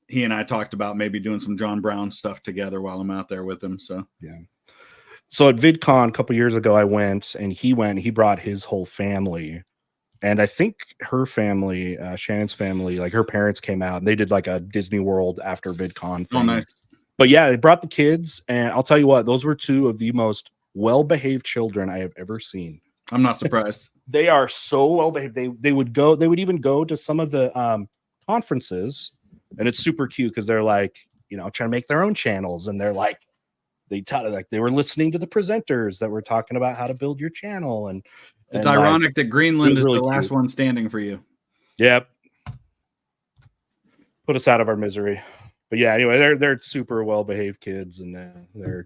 he and I talked about maybe doing some John Brown stuff together while I'm out there with him. So yeah. So at VidCon a couple years ago, I went, and he brought his whole family. And I think her family, Shannon's family, like her parents came out and they did like a Disney World after VidCon thing. Oh, nice. But yeah, they brought the kids, and I'll tell you what, those were 2 of the most well-behaved children I have ever seen. I'm not surprised. They are so well-behaved. They would even go to some of the conferences, and it's super cute because they're like, trying to make their own channels, and they're like, they were listening to the presenters that were talking about how to build your channel. And it's ironic that Greenland is really the last one standing for you. Yep. Put us out of our misery. But yeah, anyway, they're super well-behaved kids, and they're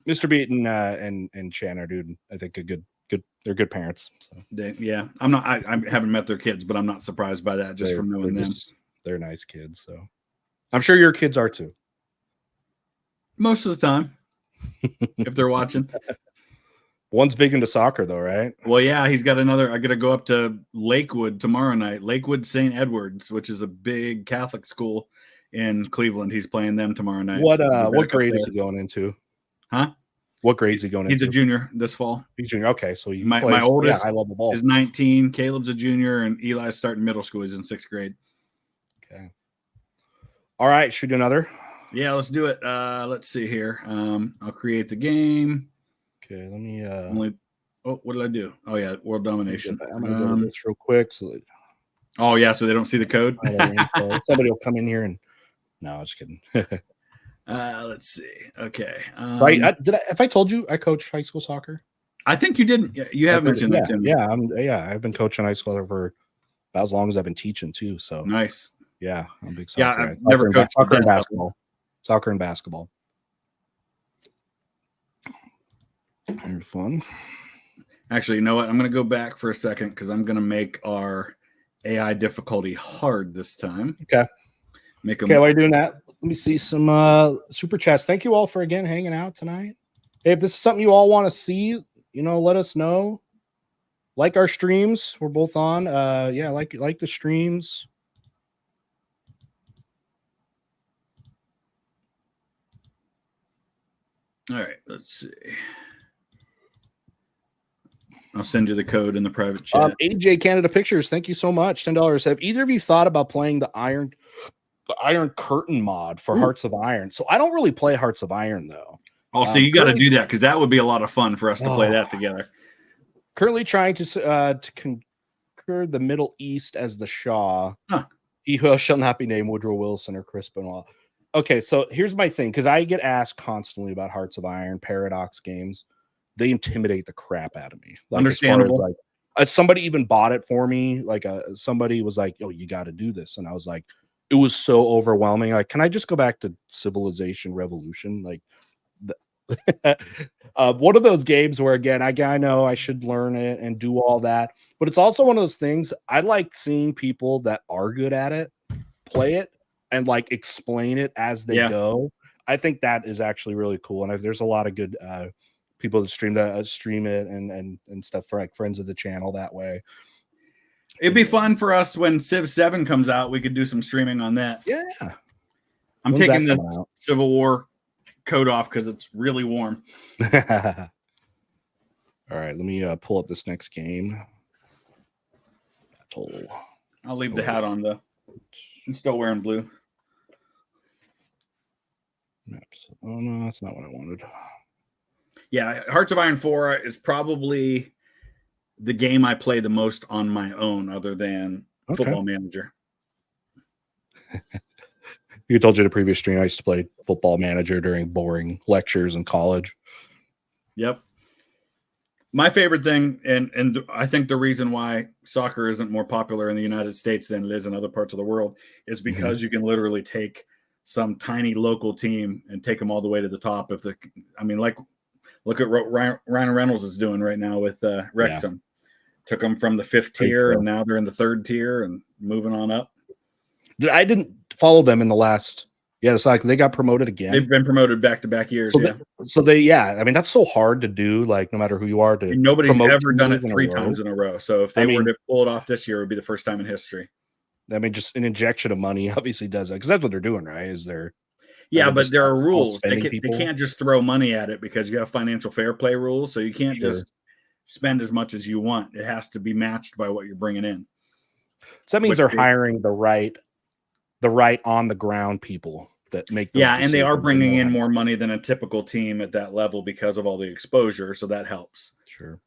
Mr. Beat and Shannon, dude, I think they're good parents. So. Yeah. I haven't met their kids, but I'm not surprised by that just from knowing them. They're nice kids, so I'm sure your kids are too. Most of the time, if they're watching. One's big into soccer, though, right? Well, yeah, he's got another. I got to go up to Lakewood tomorrow night. Lakewood St. Edwards, which is a big Catholic school in Cleveland. He's playing them tomorrow night. What So what grade is he going into? Huh? What grade is he going into? He's a junior this fall. He's junior. Okay, so you my oldest high level ball. is 19. Caleb's a junior, and Eli's starting middle school. He's in 6th grade. Okay. All right, should we do another? Yeah, let's do it. Let's see here. I'll create the game. Okay, let me. What did I do? Oh yeah, world domination. I'm gonna go to this real quick. So oh yeah, so they don't see the code. Somebody will come in here and. No, I'm just kidding. Let's see. Okay. Right? If I told you I coach high school soccer? I think you didn't. You have mentioned that to me. Yeah, I've been coaching high school for about as long as I've been teaching too. So nice. Yeah, I'm a big soccer. Yeah, I've never coached soccer and basketball. Soccer and basketball. Very fun. Actually, you know what? I'm going to go back for a second because I'm going to make our AI difficulty hard this time. Okay. Okay, while you're doing that, let me see some super chats. Thank you all for again hanging out tonight. Hey, if this is something you all want to see, let us know. Like our streams, we're both on. Yeah, like the streams. All right, let's see. I'll send you the code in the private chat. AJ Canada Pictures, thank you so much. $10. Have either of you thought about playing the Iron Curtain mod for Hearts of Iron? So I don't really play Hearts of Iron though. Oh, so you got to do that because that would be a lot of fun for us to play that together. Currently trying to conquer the Middle East as the Shah. Huh. He who shall not be named Woodrow Wilson or Chris Benoit. Okay, so here's my thing, because I get asked constantly about Hearts of Iron, Paradox games. They intimidate the crap out of me. Like, understandable. Somebody even bought it for me. Like somebody was like, "Oh, you got to do this," and I was like, it was so overwhelming. Like, can I just go back to Civilization Revolution? Like, one of those games where, again, I know I should learn it and do all that, but it's also one of those things I like seeing people that are good at it play it and like explain it as they go. I think that is actually really cool, and there's a lot of good people that stream it and stuff for like friends of the channel that way. It'd be fun for us when Civ 7 comes out. We could do some streaming on that. Yeah, I'm taking the Civil War coat off because it's really warm. All right, let me pull up this next game. I'll leave the hat on though. I'm still wearing blue. Maps. Oh no, that's not what I wanted. Yeah, Hearts of Iron 4 is probably the game I play the most on my own, other than Football Manager. You told you the previous stream I used to play Football Manager during boring lectures in college. Yep. My favorite thing, and I think the reason why soccer isn't more popular in the United States than it is in other parts of the world is because you can literally take some tiny local team and take them all the way to the top. Look at what Ryan Reynolds is doing right now with Wrexham. Yeah. Took them from the 5th tier, and now they're in the 3rd tier and moving on up. I didn't follow them in the last. Yeah, it's like they got promoted again. They've been promoted back-to-back years. I mean, that's so hard to do. Like, no matter who you are, nobody's ever done it 3 times in a row. So if they were to pull it off this year, it would be the first time in history. I mean, just an injection of money obviously does that because that's what they're doing, right? Yeah, but there are rules. They can't just throw money at it because you have financial fair play rules. So you can't just spend as much as you want. It has to be matched by what you're bringing in. So that means they're hiring the right on the ground people that make. And they are bringing in more money than a typical team at that level because of all the exposure. So that helps. Sure.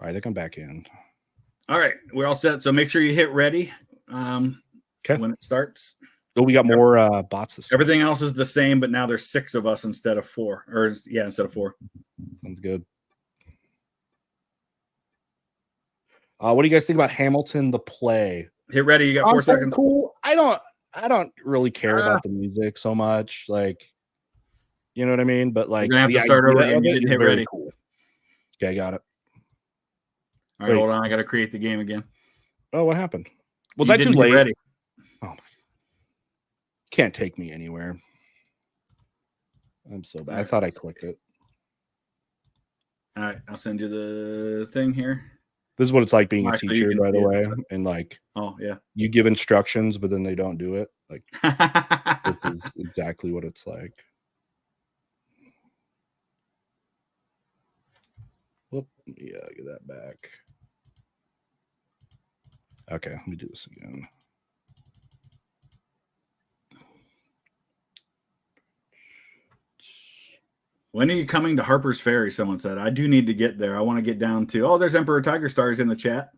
All right, they come back in. All right, we're all set. So make sure you hit ready when it starts. Oh, we got more bots this time. Everything else is the same, but now there's 6 of us instead of 4. Instead of 4. Sounds good. What do you guys think about Hamilton the play? Hit ready. You got 4 seconds. Cool. I don't really care about the music so much. Like, you know what I mean? But like, you're gonna have to start over again. You didn't hit ready. Cool. Okay, I got it. All right, hold on. I got to create the game again. Oh, what happened? Was I too late? Ready. Oh, can't take me anywhere. I'm so bad. I thought I clicked it. All right, I'll send you the thing here. This is what it's like being a Actually, you teacher, can by the see it, way. so- And like, Oh yeah. you give instructions, but then they don't do it. Like, this is exactly what it's like. Whoop. Yeah, get that back. Okay, let me do this again. When are you coming to Harper's Ferry? Someone said. I do need to get there. I want to get down to. Oh, there's Emperor Tigerstar in the chat.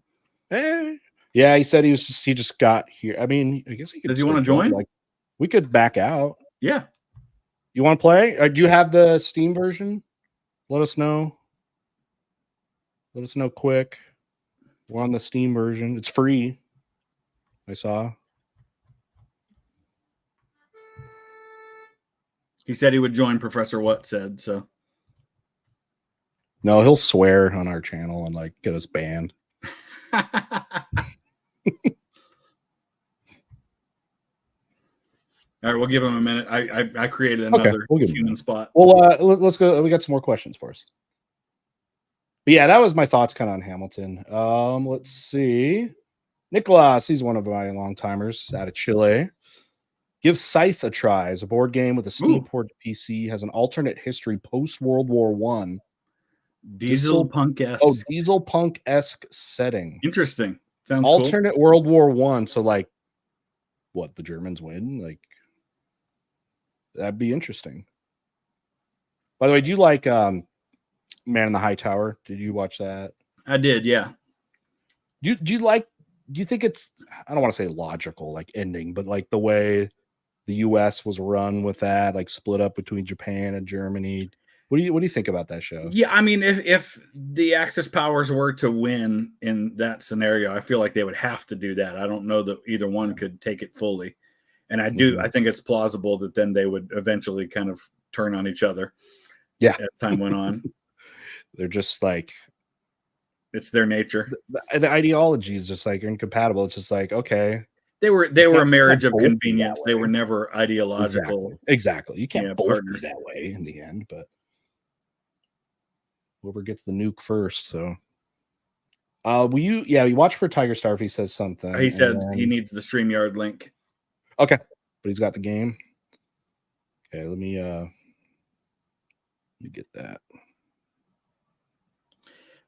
Hey. Yeah, he said he just got here. I mean, I guess he could. Does he want to join? Like, we could back out. Yeah. You want to play? Do you have the Steam version? Let us know. Let us know quick. We're on the Steam version. It's free. I saw. He said he would join. Professor What said so. No, he'll swear on our channel and like get us banned. All right, we'll give him a minute. I created another human spot. Well, let's go. We got some more questions for us. But yeah, that was my thoughts kind of on Hamilton. Let's see. Nicolas, he's one of my long timers out of Chile. Give Scythe a try. As a board game with a Steam port to PC, has an alternate history post World War One. Diesel punk-esque. Oh, diesel punk-esque setting. Interesting. Sounds alternate cool. World War One. So like, what, the Germans win? Like, that'd be interesting. By the way, do you like Man in the High Tower? Did you watch that? I did, yeah. Do you think it's, I don't want to say logical, like ending, but like the way the US was run with that, like split up between Japan and Germany? What do you think about that show? Yeah, I mean, if the Axis powers were to win in that scenario, I feel like they would have to do that. I don't know that either one could take it fully. And I think it's plausible that then they would eventually kind of turn on each other. Yeah. As time went on. They're just like, it's their nature. The ideology is just like incompatible. It's just like, okay. They were a marriage of convenience. They were never ideological. Exactly. You can't both be that way in the end, but whoever gets the nuke first. So you watch for Tigerstar if he says something. He said he needs the StreamYard link. Okay. But he's got the game. Okay, let me get that.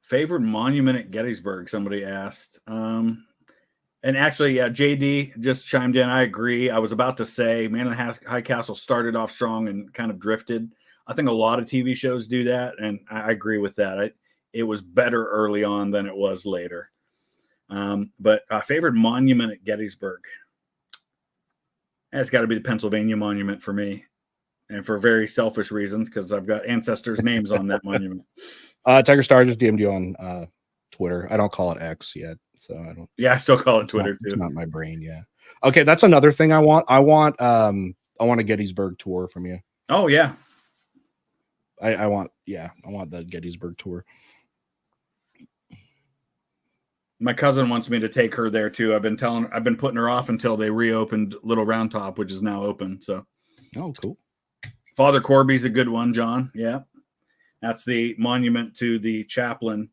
Favorite monument at Gettysburg, somebody asked. And actually, yeah, JD just chimed in. I agree. I was about to say Man in the High Castle started off strong and kind of drifted. I think a lot of TV shows do that, and I agree with that. It was better early on than it was later. But favorite monument at Gettysburg? It's got to be the Pennsylvania Monument for me, and for very selfish reasons, because I've got ancestors' names on that monument. Tigerstar just DM'd you on Twitter. I don't call it X yet, so I don't. Yeah, I still call it Twitter too. It's not my brain. Yeah. Okay, that's another thing I want. I want a Gettysburg tour from you. Oh yeah. I want the Gettysburg tour. My cousin wants me to take her there too. I've been putting her off until they reopened Little Round Top, which is now open. So, oh, cool. Father Corby's a good one, John. Yeah, that's the monument to the chaplain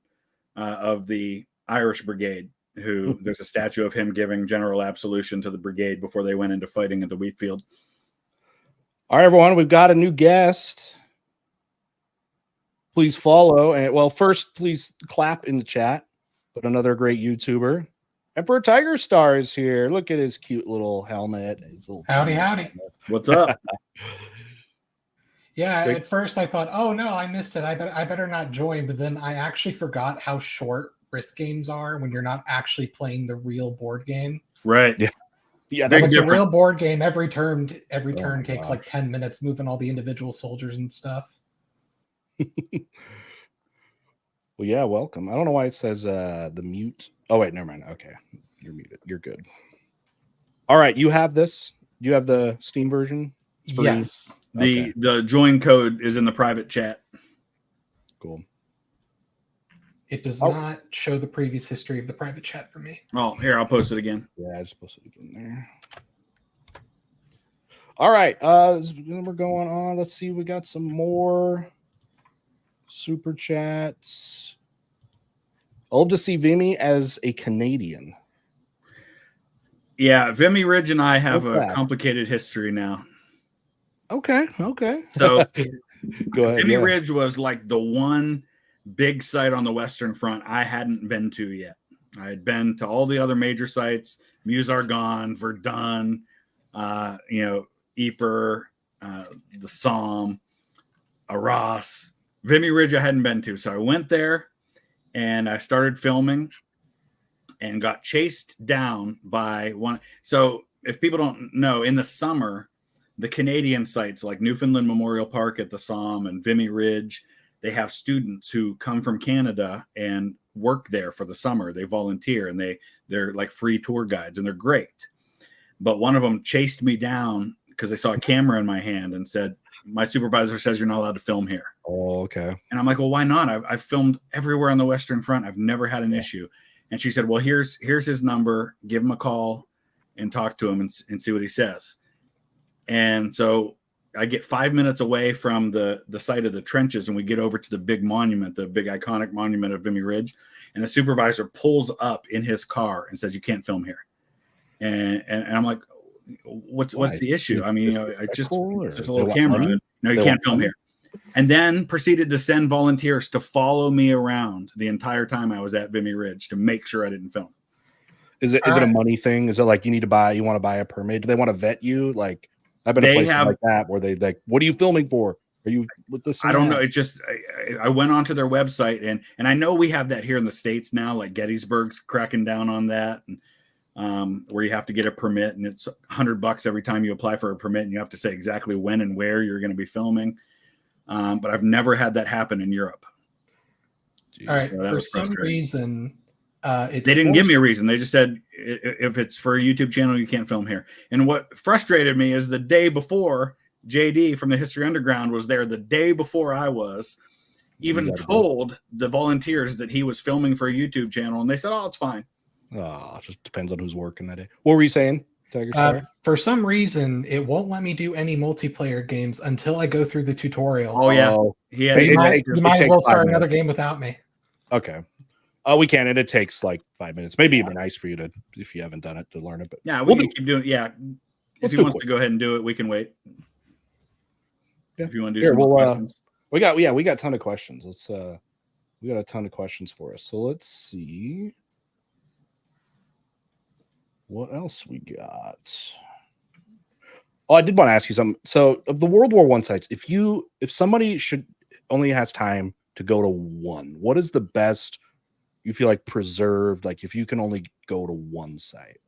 of the Irish Brigade. Who there's a statue of him giving general absolution to the brigade before they went into fighting at the wheat field. All right, everyone, we've got a new guest. Please follow, and well, first, please clap in the chat. But another great YouTuber, Emperor Tigerstar, is here. Look at his cute little helmet. His little howdy. helmet. What's up? Yeah, at first I thought, oh no, I missed it. I better not join. But then I actually forgot how short Risk games are when you're not actually playing the real board game. Right. Yeah. Yeah, that's a real board game. Every turn takes like 10 minutes moving all the individual soldiers and stuff. Well, yeah, welcome. I don't know why it says the mute. Oh, wait, never mind. Okay, you're muted. You're good. All right, you have this. You have the Steam version? Yes. The join code is in the private chat. Cool. It does not show the previous history of the private chat for me. Oh, here, I'll post it again. Yeah, I just posted it again there. All right, we're going on. Let's see. We got some more super chats. I love to see Vimy as a Canadian. Yeah, Vimy Ridge and I have What's a that? complicated history now. Okay. So Go ahead. Vimy Yeah. Ridge was like the one big site on the Western Front I hadn't been to yet. I had been to all the other major sites, Meuse-Argonne, Verdun, Ypres, the Somme, Arras. Vimy Ridge I hadn't been to. So I went there and I started filming and got chased down by one. So if people don't know, in the summer, the Canadian sites like Newfoundland Memorial Park at the Somme and Vimy Ridge, they have students who come from Canada and work there for the summer. They volunteer and they're like free tour guides and they're great. But one of them chased me down because they saw a camera in my hand and said, "My supervisor says you're not allowed to film here." Oh, okay. And I'm like, "Well, why not? I've filmed everywhere on the Western Front. I've never had an issue." And she said, "Well, here's his number. Give him a call and talk to him and see what he says." And so I get 5 minutes away from the site of the trenches, and we get over to the big monument, the big iconic monument of Vimy Ridge. And the supervisor pulls up in his car and says, "You can't film here." And I'm like, "What's the issue? I mean, it's just a little camera. No, you can't film here." And then proceeded to send volunteers to follow me around the entire time I was at Vimy Ridge to make sure I didn't film. Is it a money thing? Is it like you want to buy a permit? Do they want to vet you? Like I've been to places like that where they like, what are you filming for? Are you with this? I don't know. It just I went onto their website and I know we have that here in the States now, like Gettysburg's cracking down on that, and where you have to get a permit and it's $100 every time you apply for a permit and you have to say exactly when and where you're going to be filming. But I've never had that happen in Europe. Jeez. All right. So for some reason, they didn't give me a reason. They just said, if it's for a YouTube channel, you can't film here. And what frustrated me is the day before, JD from the History Underground was there the day before I was, even told the volunteers that he was filming for a YouTube channel. And they said, "Oh, it's fine." Oh, it just depends on who's working that day. What were you saying, Tigerstar? For some reason, it won't let me do any multiplayer games until I go through the tutorial. Oh, yeah. So you might as well start another game without me. Okay. We can, and it takes like 5 minutes. Maybe it'd be nice for you to, if you haven't done it, to learn it. But yeah, we can keep doing it. Yeah. If he wants to go ahead and do it, we can wait. Yeah. If you want to do some questions. We got a ton of questions. We got a ton of questions for us. So let's see what else we got. Oh, I did want to ask you something. So of the World War I sites, if somebody only has time to go to one, what is the best you feel like preserved? Like if you can only go to one site.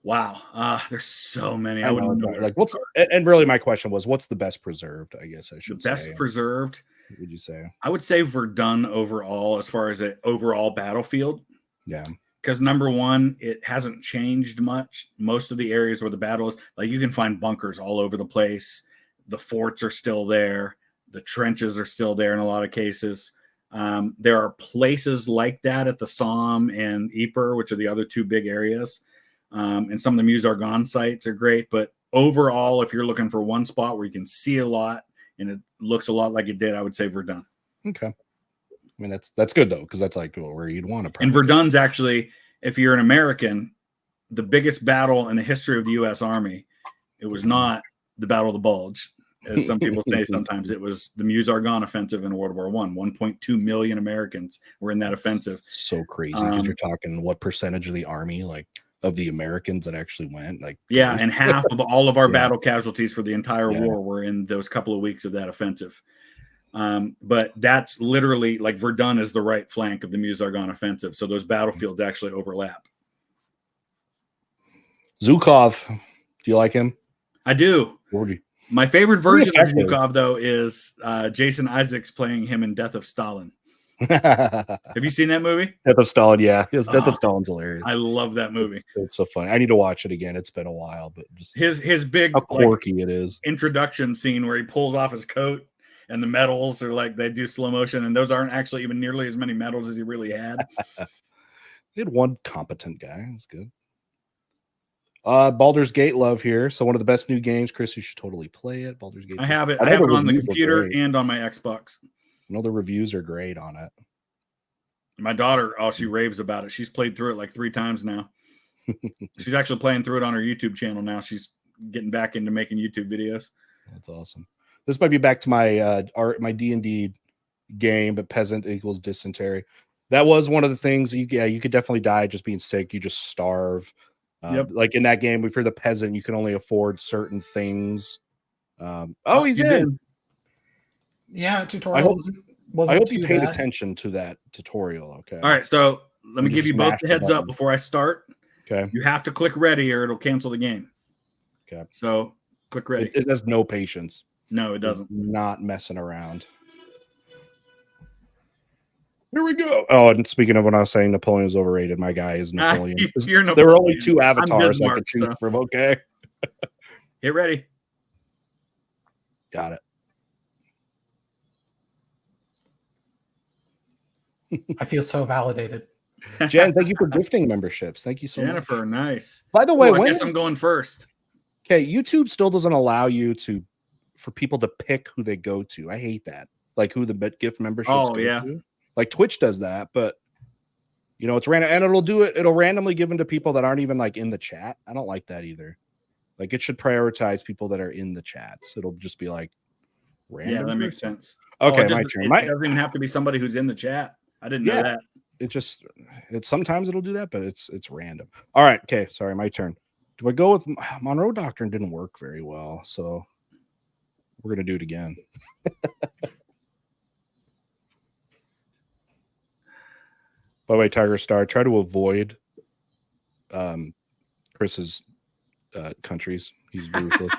Wow. There's so many. I wouldn't know. Like and really my question was, what's the best preserved? I guess I should say. Best preserved. What would you say? I would say Verdun overall, as far as an overall battlefield. Yeah. Because number one, it hasn't changed much. Most of the areas where the battle is, like you can find bunkers all over the place. The forts are still there. The trenches are still there in a lot of cases. There are places like that at the Somme and Ypres, which are the other two big areas. And some of the Meuse-Argonne sites are great. But overall, if you're looking for one spot where you can see a lot and it looks a lot like it did, I would say Verdun. Okay. I mean, that's good, though, because that's like where you'd want to. And Verdun's actually, if you're an American, the biggest battle in the history of the U.S. Army. It was not the Battle of the Bulge, as some people say sometimes. It was the Meuse-Argonne offensive in World War I. 1.2 million Americans were in that offensive. So crazy, because you're talking what percentage of the Army, like, of the Americans that actually went? Like, yeah, and half of all of our battle casualties for the entire war were in those couple of weeks of that offensive. But that's literally like Verdun is the right flank of the Meuse-Argonne offensive. So those battlefields actually overlap. Zhukov, do you like him? I do. My favorite version of Zhukov, though, is Jason Isaacs playing him in Death of Stalin. Have you seen that movie? Death of Stalin, yeah. Death of Stalin's hilarious. I love that movie. It's so funny. I need to watch it again. It's been a while, but just his big how quirky it is. Introduction scene where he pulls off his coat and the medals are like they do slow motion, and those aren't actually even nearly as many medals as he really had. He had one competent guy. It was good. Baldur's Gate love here. So one of the best new games, Chris. You should totally play it. Baldur's Gate. I have it. I have it on the computer and on my Xbox. I know the reviews are great on it. My daughter, she raves about it. She's played through it like 3 times now. She's actually playing through it on her YouTube channel now. She's getting back into making YouTube videos. That's awesome. This might be back to my my D&D game, but peasant equals dysentery. That was one of the things. You could definitely die just being sick. You just starve. Yep. Like in that game, if you're the peasant, you can only afford certain things. He's in. Yeah, tutorial I hope you paid attention to that tutorial. Okay. All right. So let me give you both the heads button up before I start. Okay. You have to click ready or it'll cancel the game. Okay. So click ready. It has no patience. No, it doesn't. It's not messing around. Here we go. Oh, and speaking of when I was saying Napoleon is overrated, my guy is Napoleon. You're Napoleon. There were only 2 avatars I Bismarck, could choose from. Okay. Get ready. Got it. I feel so validated. Jen, thank you for gifting memberships. Thank you so much. Jennifer, nice. By the way, I guess I'm going first. Okay, YouTube still doesn't allow you for people to pick who they go to. I hate that. Like who the gift memberships go to. Like Twitch does that, but it's random, and it'll randomly give them to people that aren't even like in the chat. I don't like that either. Like it should prioritize people that are in the chats. It'll just be like random. Yeah, that makes sense. Okay, my turn. It doesn't even have to be somebody who's in the chat. I didn't know that. It sometimes it'll do that, but it's random. All right, okay, sorry, my turn. Do I go with Monroe Doctrine? Didn't work very well, so we're gonna do it again. By the way, Tigerstar, try to avoid Chris's countries. He's ruthless.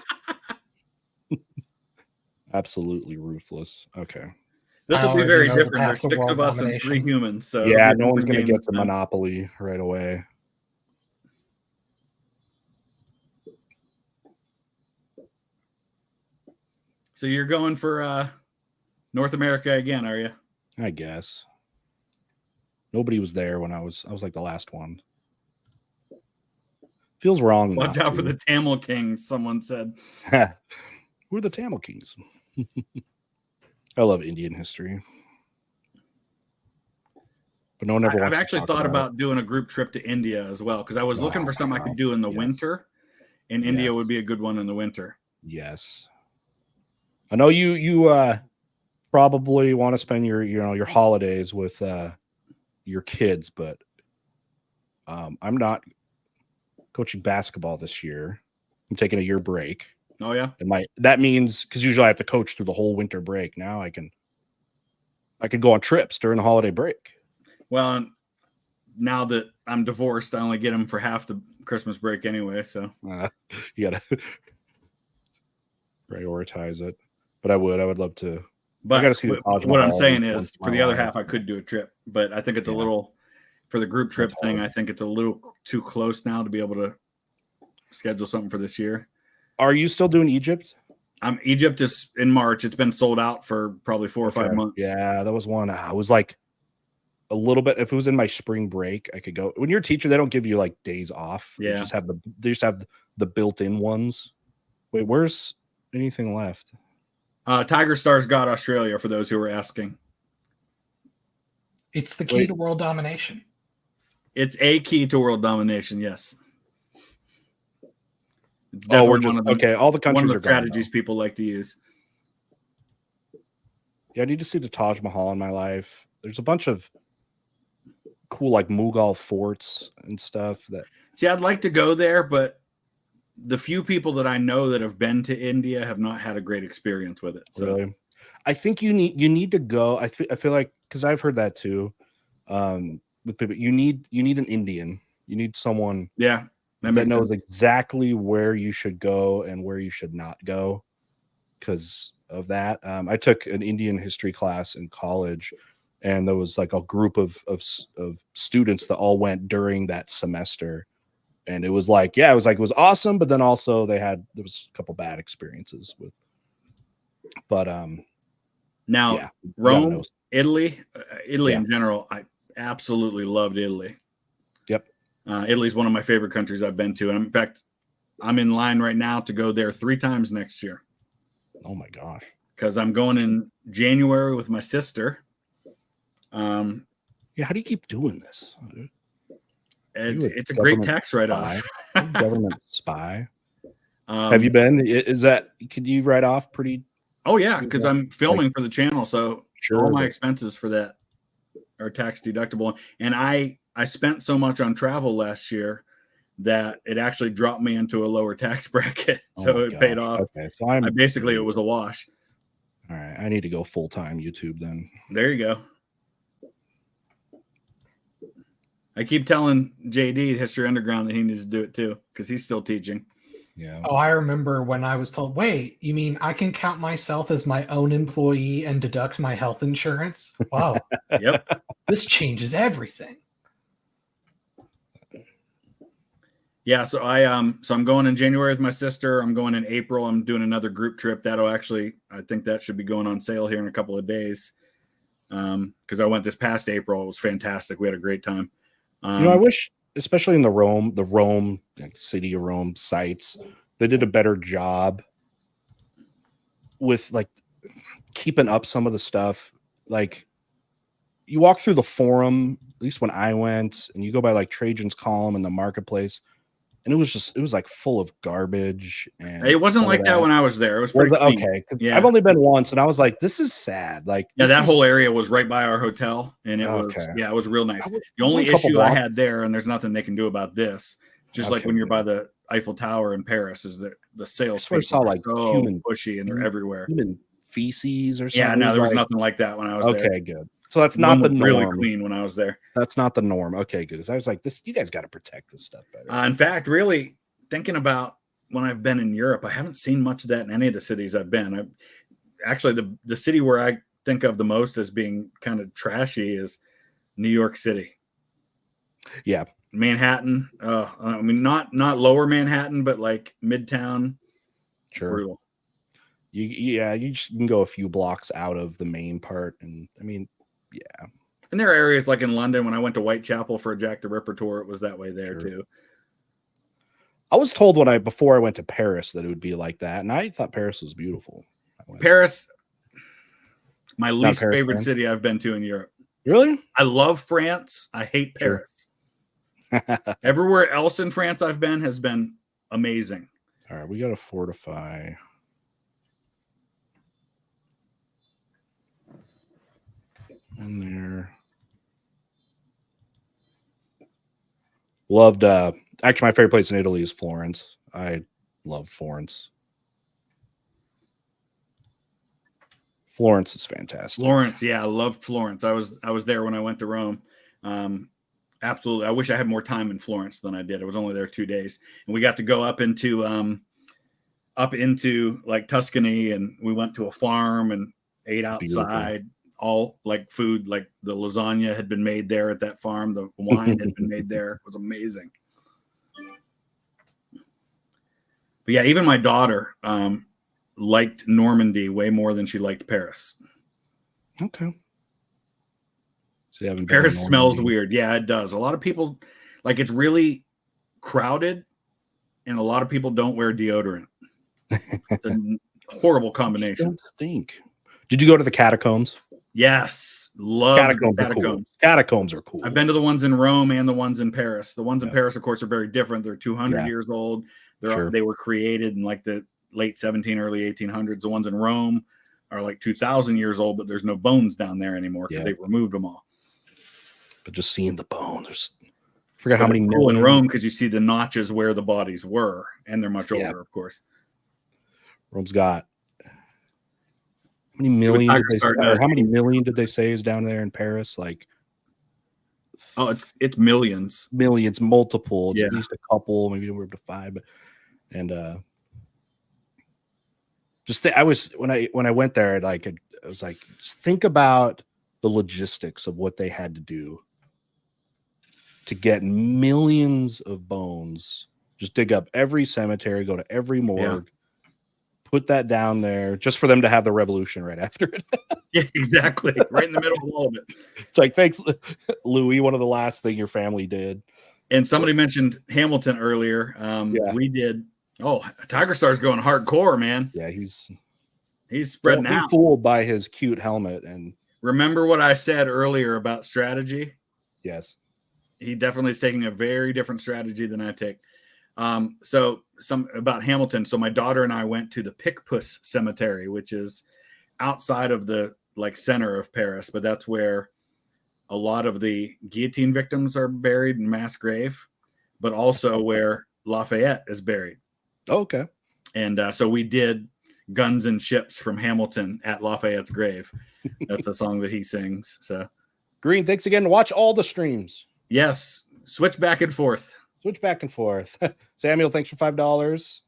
Absolutely ruthless. Okay. This will be very different. There's 6 of us and 3 humans. So yeah, no one's going to get the monopoly right away. So you're going for North America again, are you? I guess. Nobody was there when I was like the last one. Feels wrong. Watch out for the Tamil Kings, someone said. Who are the Tamil Kings? I love Indian history. But no one ever wants I've actually thought about doing a group trip to India as well, because I was looking for something I could do in the winter, and India would be a good one in the winter. Yes. I know you probably want to spend your holidays with your kids, but I'm not coaching basketball this year. I'm taking a year break. Oh yeah. And that means, because usually I have to coach through the whole winter break. Now I can go on trips during the holiday break. Well, now that I'm divorced, I only get them for half the Christmas break anyway. So you gotta prioritize it. But I would love to. But I gotta see the Taj what I'm Mahal saying is, for the other half, I could do a trip, but I think it's a little, for the group trip thing, I think it's a little too close now to be able to schedule something for this year. Are you still doing Egypt? Egypt is in March. It's been sold out for probably 4 or 5 months. Yeah, that was one. I was like a little bit. If it was in my spring break, I could go. When you're a teacher, they don't give you like days off. Yeah. They just have the built-in ones. Wait, where's anything left? Tigerstar's got Australia, for those who were asking. It's the key to world domination. It's a key to world domination, yes. It's definitely all the countries one of the are strategies people like to use. Yeah, I need to see the Taj Mahal in my life. There's a bunch of cool like Mughal forts and stuff that. See, I'd like to go there, but the few people that I know that have been to India have not had a great experience with it. So. Really, I think you need to go. I feel like, because I've heard that too. With people, you need an Indian. You need someone. Yeah. That knows exactly where you should go and where you should not go because of that. I took an Indian history class in college, and there was like a group of students that all went during that semester. And it was like, it was awesome. But then also there was a couple bad experiences with, but now Rome, Italy in general, I absolutely loved Italy. Yep. Italy is one of my favorite countries I've been to. And in fact, I'm in line right now to go there 3 times next year. Oh my gosh. because I'm going in January with my sister. Yeah, how do you keep doing this? It's a great tax write-off. Government spy. Have you been? Is that, could you write off pretty? Oh yeah, because I'm filming for the channel, so Sure, all my expenses for that are tax deductible. And I spent so much on travel last year that it actually dropped me into a lower tax bracket, so it paid off. Okay, so I'm basically it was a wash. All right, I need to go full-time YouTube then. There you go. I keep telling JD History Underground that he needs to do it too, because he's still teaching. Yeah. Oh, I remember when I was told, wait, you mean I can count myself as my own employee and deduct my health insurance? Wow. Yep. This changes everything. Yeah, so I'm going in January with my sister. I'm going in April. I'm doing another group trip. That'll actually, I think that should be going on sale here in a couple of days. Because I went this past April. It was fantastic. We had a great time. I wish, especially in the Rome like, city of Rome sites, they did a better job with like keeping up some of the stuff. Like you walk through the forum, at least when I went, and you go by like Trajan's Column and the marketplace, and it was like full of garbage. And it wasn't like that when I was there. It was pretty clean. Okay. Yeah. I've only been once, and I was like, this is sad. Like, yeah, that whole area was right by our hotel, and it was it was real nice. The only issue I had there, and there's nothing they can do about this, just like when you're by the Eiffel Tower in Paris, is that the sales people are like so human pushy and they're everywhere. Human feces or something. Yeah, no, there was nothing like that when I was there. Okay, good. So that's not the norm. Really clean when I was there. That's not the norm. Okay, good. I was like, this, you guys got to protect this stuff better. In fact, really thinking about when I've been in Europe, I haven't seen much of that in any of the cities I've been. Actually, the city where I think of the most as being kind of trashy is New York City. Yeah, Manhattan. I mean, not lower Manhattan, but like Midtown. Sure. Brutal. You just can go a few blocks out of the main part, and I mean, yeah. And there are areas like in London when I went to Whitechapel for a Jack the Ripper tour, it was that way there too. I was told before I went to Paris that it would be like that, and I thought Paris was beautiful. Paris, my least favorite city I've been to in Europe. Really? I love France. I hate Paris. Everywhere else in France I've been has been amazing. All right, we got to fortify. In there. Loved actually my favorite place in Italy is Florence. I love Florence. Florence is fantastic. Florence, yeah, I loved Florence. I was there when I went to Rome. Absolutely. I wish I had more time in Florence than I did. I was only there 2 days. And we got to go up into like Tuscany, and we went to a farm and ate outside. Beautiful. All like food, like the lasagna had been made there at that farm. The wine had been made there. It was amazing. But yeah, even my daughter liked Normandy way more than she liked Paris. Okay. So Paris smells weird. Yeah, it does. A lot of people, like, it's really crowded, and a lot of people don't wear deodorant. It's a horrible combination. Stink. Did you go to the catacombs? Yes, love catacombs. Cool. Catacombs are cool. I've been to the ones in Rome and the ones in Paris. The ones in Paris, of course, are very different. They're 200 years old. They were created in like the late 1700s, early 1800s. The ones in Rome are like 2,000 years old, but there's no bones down there anymore because they've removed them all. But just seeing the bones, I forget how many million in Rome, because you see the notches where the bodies were, and they're much older, of course. Rome's got how many million? How many million did they say is down there in Paris? Like, oh, it's millions, multiple. It's at least a couple, maybe we're up to 5. But, and when I went there, like I was like, just think about the logistics of what they had to do to get millions of bones. Just dig up every cemetery, go to every morgue. Put that down there just for them to have the revolution right after it. Yeah, exactly. Right in the middle of all of it. It's like, thanks, Louis. One of the last thing your family did. And somebody mentioned Hamilton earlier. We did. Oh, Tigerstar's going hardcore, man. Yeah, he's He's spreading Don't be out. fooled by his cute helmet. And Remember what I said earlier about strategy? yes, He definitely is taking a very different strategy than I take. So some about Hamilton. So my daughter and I went to the Picpus Cemetery, which is outside of the like center of Paris, but that's where a lot of the guillotine victims are buried in mass grave, but also where Lafayette is buried. okay. And so we did Guns and Ships from Hamilton at Lafayette's grave. That's a song that he sings. So Green, thanks again. Watch all the streams. yes, switch back and forth. Switch back and forth. Samuel, thanks for $5.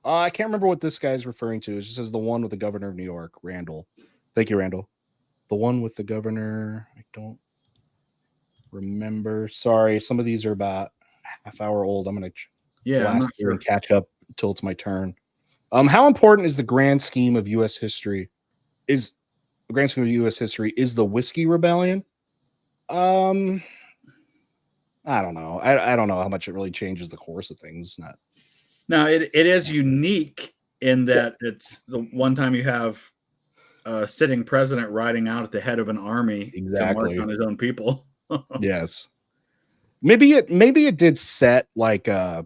I can't remember what this guy's referring to. It just says the one with the governor of New York, Randall. Thank you, Randall. The one with the governor. I don't remember. Sorry, some of these are about half hour old. I'm gonna I'm not sure. and catch up until it's my turn. How important is the grand scheme of U.S. history? Is the grand scheme of U.S. history is the Whiskey Rebellion? I don't know. I don't know how much it really changes the course of things. Not. Now it is unique in that it's the one time you have a sitting president riding out at the head of an army to march on his own people. Yes. Maybe it did set like a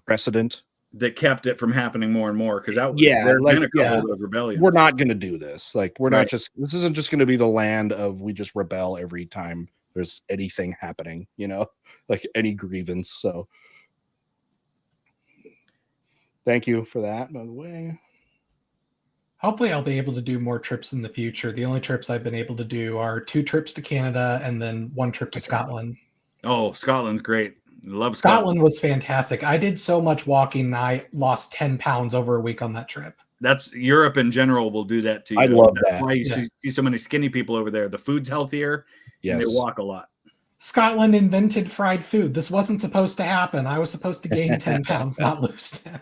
precedent that kept it from happening more and more because that there's been a couple of rebellions. We're not going to do this. Like we're not just. This isn't just going to be the land of we just rebel every time there's anything happening. Like any grievance. So thank you for that. By the way. Hopefully I'll be able to do more trips in the future. The only trips I've been able to do are 2 trips to Canada and then 1 trip to Scotland. Oh, Scotland's great. Love Scotland was fantastic. I did so much walking. I lost 10 pounds over a week on that trip. That's Europe in general will do that to you. I love That's that. why you see so many skinny people over there. The food's healthier and they walk a lot. Scotland invented fried food. This wasn't supposed to happen. I was supposed to gain 10 pounds, not lose 10.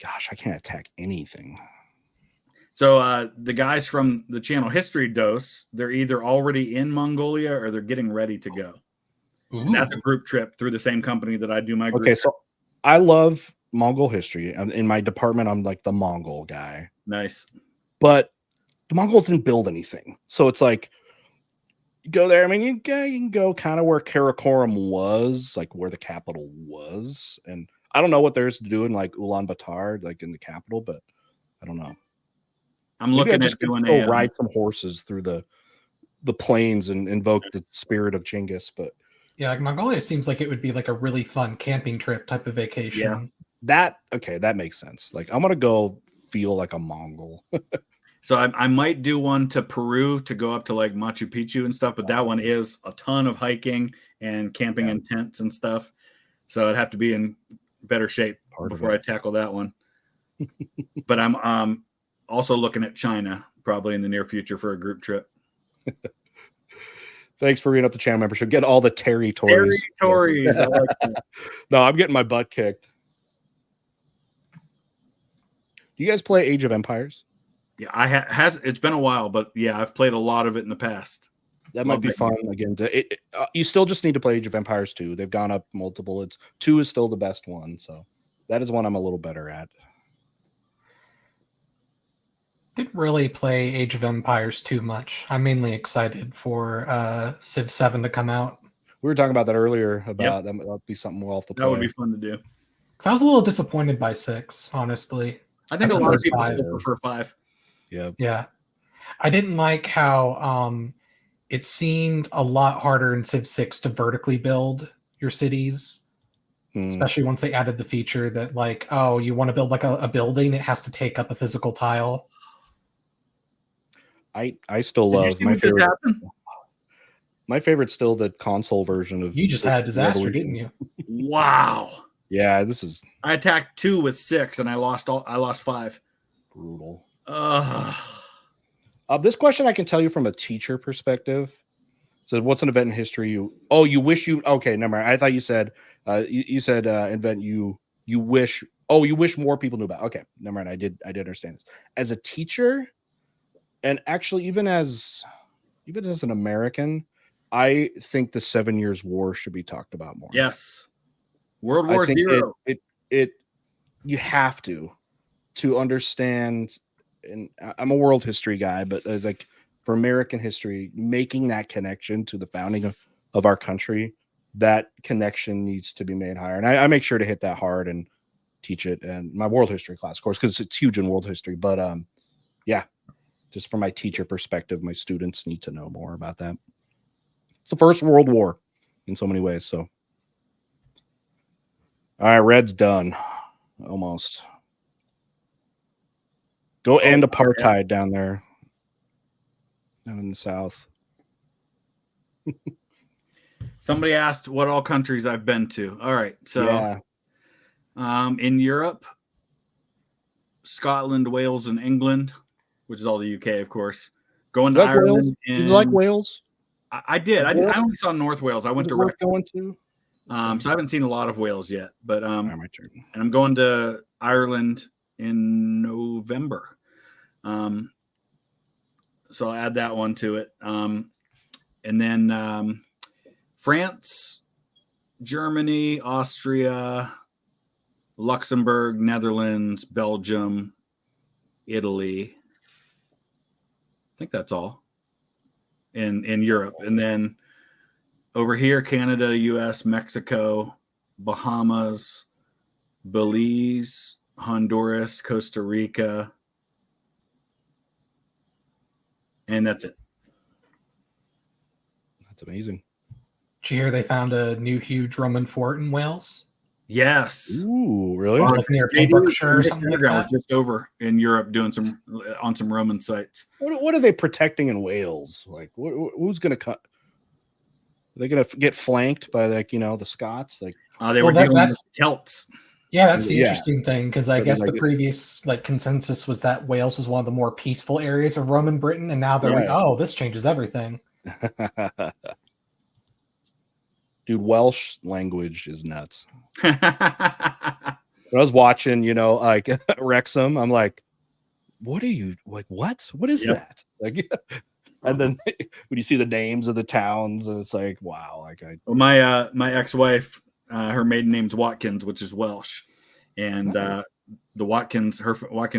Gosh, I can't attack anything. So the guys from the channel History Dose, they're either already in Mongolia or they're getting ready to go. And that's a group trip through the same company that I do my group. Okay, so I love Mongol history. In my department, I'm like the Mongol guy. Nice. But the Mongols didn't build anything. So it's like you go there. I mean, you can go kind of where Karakoram was, like where the capital was. And I don't know what there's to do in like Ulaanbaatar, like in the capital, but I don't know. I'm looking at doing a ride some horses through the plains and invoke the spirit of Genghis. But yeah, like Mongolia seems like it would be like a really fun camping trip type of vacation. Yeah, that makes sense. Like I'm gonna go feel like a Mongol. So I might do one to Peru to go up to like Machu Picchu and stuff, but that one is a ton of hiking and camping in tents and stuff. So I'd have to be in better shape before I tackle that one. But I'm also looking at China probably in the near future for a group trip. Thanks for reading up the channel membership. Get all the territories. Territories. I like that. No, I'm getting my butt kicked. Do you guys play Age of Empires? Yeah, it's been a while, but yeah, I've played a lot of it in the past. That might be fun again. You still just need to play Age of Empires 2. They've gone up multiple. 2 is still the best one, so that is one I'm a little better at. Didn't really play Age of Empires too much. I'm mainly excited for Civ 7 to come out. We were talking about that earlier. About that would be something we'll have to play. That would be fun to do. Because I was a little disappointed by 6, honestly. I think a lot of people still prefer 5. Yeah. I didn't like how it seemed a lot harder in Civ 6 to vertically build your cities, especially once they added the feature that like, oh, you want to build like a building, it has to take up a physical tile. I still love my favorite. My favorite's still the console version of. You just had a disaster, didn't you? Wow. Yeah, I attacked 2 with 6 and I lost 5. Brutal. This question I can tell you from a teacher perspective. So, what's an event in history you wish you? Okay, never mind. I thought you said you said event you wish. Oh, you wish more people knew about. Okay, never mind. I did understand this as a teacher, and actually even as an American, I think the 7 Years' War should be talked about more. Yes, World War Zero. It you have to. to understand, and I'm a world history guy, but there's like for American history, making that connection to the founding of our country, that connection needs to be made higher. And I make sure to hit that hard and teach it in my world history class, of course, because it's huge in world history. But yeah, just from my teacher perspective, my students need to know more about that. It's the first World War in so many ways. So, all right, red's done almost. Go end apartheid down there, down in the South. Somebody asked what all countries I've been to. All right, so yeah. In Europe, Scotland, Wales, and England, which is all the UK, of course. Going to Ireland. You like Wales? I did. I only saw North Wales. I went to Wrexham. Going to. So I haven't seen a lot of Wales yet, but my turn. And I'm going to Ireland in November. So I'll add that one to it. And then France, Germany, Austria, Luxembourg, Netherlands, Belgium, Italy. I think that's all in Europe. And then over here, Canada, US, Mexico, Bahamas, Belize, Honduras, Costa Rica. And that's it. That's amazing. Did you hear they found a new huge Roman fort in Wales? Yes. Ooh, really? It was like near Pembrokeshire or something like that. Just over in Europe doing some Roman sites. What are they protecting in Wales? Like, who's going to cut? Are they going to get flanked by the Scots? Like, they were dealing with Celts. Yeah, that's the interesting thing, because I guess like the previous consensus was that Wales was one of the more peaceful areas of Roman Britain, and now they're this changes everything. Dude, Welsh language is nuts. When I was watching, like Wrexham, I'm like, what are you like? What is that? Like, and then when you see the names of the towns, and it's like, wow. Like, my ex-wife, her maiden name's Watkins, which is Welsh, and the Watkins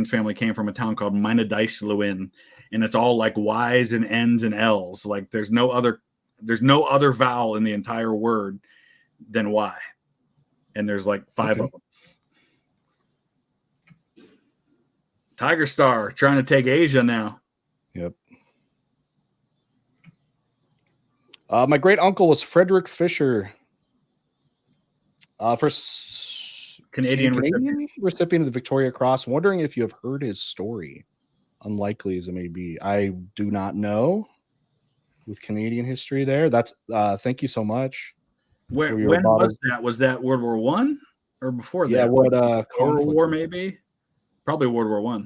family came from a town called Mynedicelewin, and it's all like Y's and N's and L's. Like there's no other vowel in the entire word than Y, and there's like 5 of them. Tigerstar trying to take Asia now. Yep. My great uncle was Frederick Fisher. First Canadian recipient of the Victoria Cross. Wondering if you have heard his story. Unlikely as it may be. I do not know. With Canadian history there. That's thank you so much. When was that? Was that World War I or before that? Yeah, what World War maybe? Probably World War I.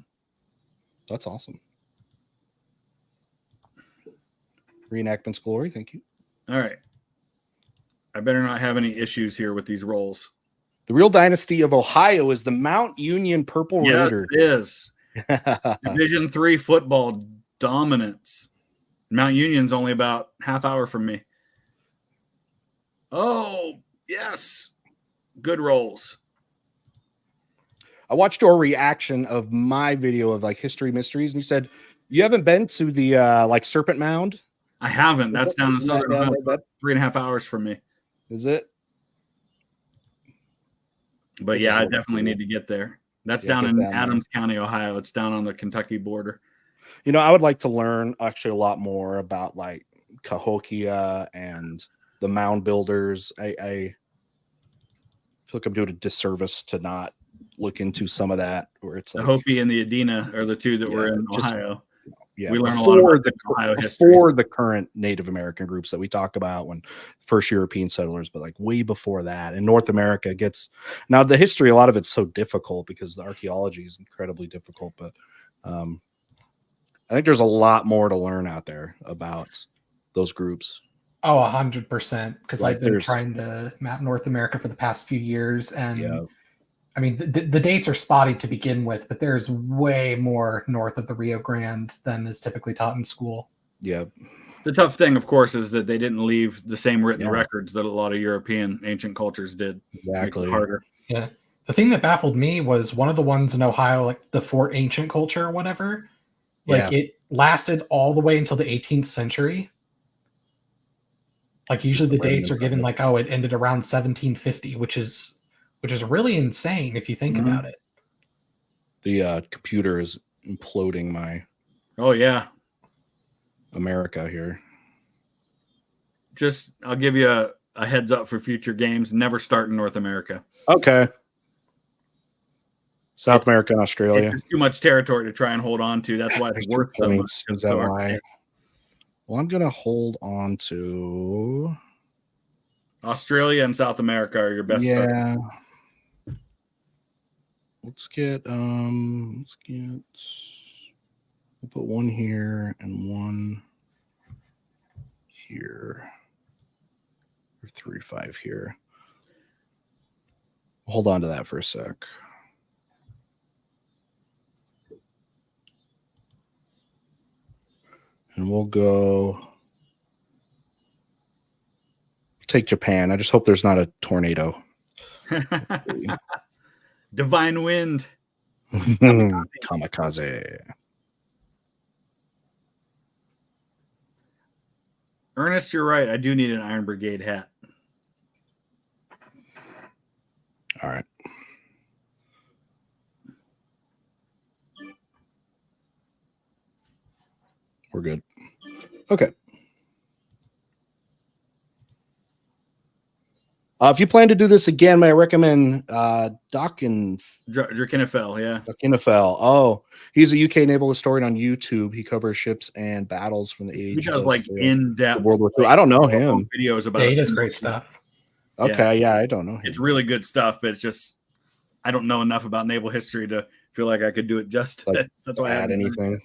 That's awesome. Reenactments glory, thank you. All right. I better not have any issues here with these rolls. The real dynasty of Ohio is the Mount Union Purple Raider. Yes, it is. Division III football dominance. Mount Union's only about half hour from me. Oh, yes. Good rolls. I watched your reaction of my video of like history mysteries, and you said you haven't been to the like Serpent Mound. I haven't. That's down in Southern Ohio, about 3.5 hours from me. Is it? But yeah, I definitely need to get there. That's down in Adams County, Ohio. It's down on the Kentucky border. I would like to learn actually a lot more about like Cahokia and the mound builders. I feel like I'm doing a disservice to not look into some of that. Where it's like the Hopi and the Adena are the two that were in Ohio. Yeah, we learn a lot about Ohio history before the current Native American groups that we talk about when first European settlers, but like way before that. And North America gets now the history. A lot of it's so difficult because the archaeology is incredibly difficult, but I think there's a lot more to learn out there about those groups. Oh, 100%. Because I've been trying to map North America for the past few years, and I mean the dates are spotty to begin with, but there's way more north of the Rio Grande than is typically taught in school. Yeah. The tough thing, of course, is that they didn't leave the same written records that a lot of European ancient cultures did. Exactly. Makes it harder. Yeah. The thing that baffled me was one of the ones in Ohio, like the Fort Ancient Culture or whatever. Like Yeah. it lasted all the way until the 18th century. Like usually the dates are given like, oh, it ended around 1750, which is really insane if you think about it. The computer is imploding my Oh yeah. America here. Just I'll give you a heads up for future games. Never start in North America. Okay. South America and Australia. It's just too much territory to try and hold on to. That's why it's worth so much. Is that why? Well, I'm gonna hold on to Australia and South America are your best. Yeah. Let's get we'll put one here and one here. Or 3-5 here. Hold on to that for a sec. And we'll go take Japan. I just hope there's not a tornado. Divine wind. Kamikaze. Ernest, you're right. I do need an Iron Brigade hat. All right. We're good. Okay. If you plan to do this again, may I recommend Drakenfell, yeah. Drakenfell. Oh, he's a UK naval historian on YouTube. He covers ships and battles from the age. He does like in-depth World War II. I don't know him. Videos about. Yeah, he does great stuff. Okay, yeah, I don't know him. It's really good stuff, but it's just I don't know enough about naval history to feel like I could do it justice. Like, that's why I add anything.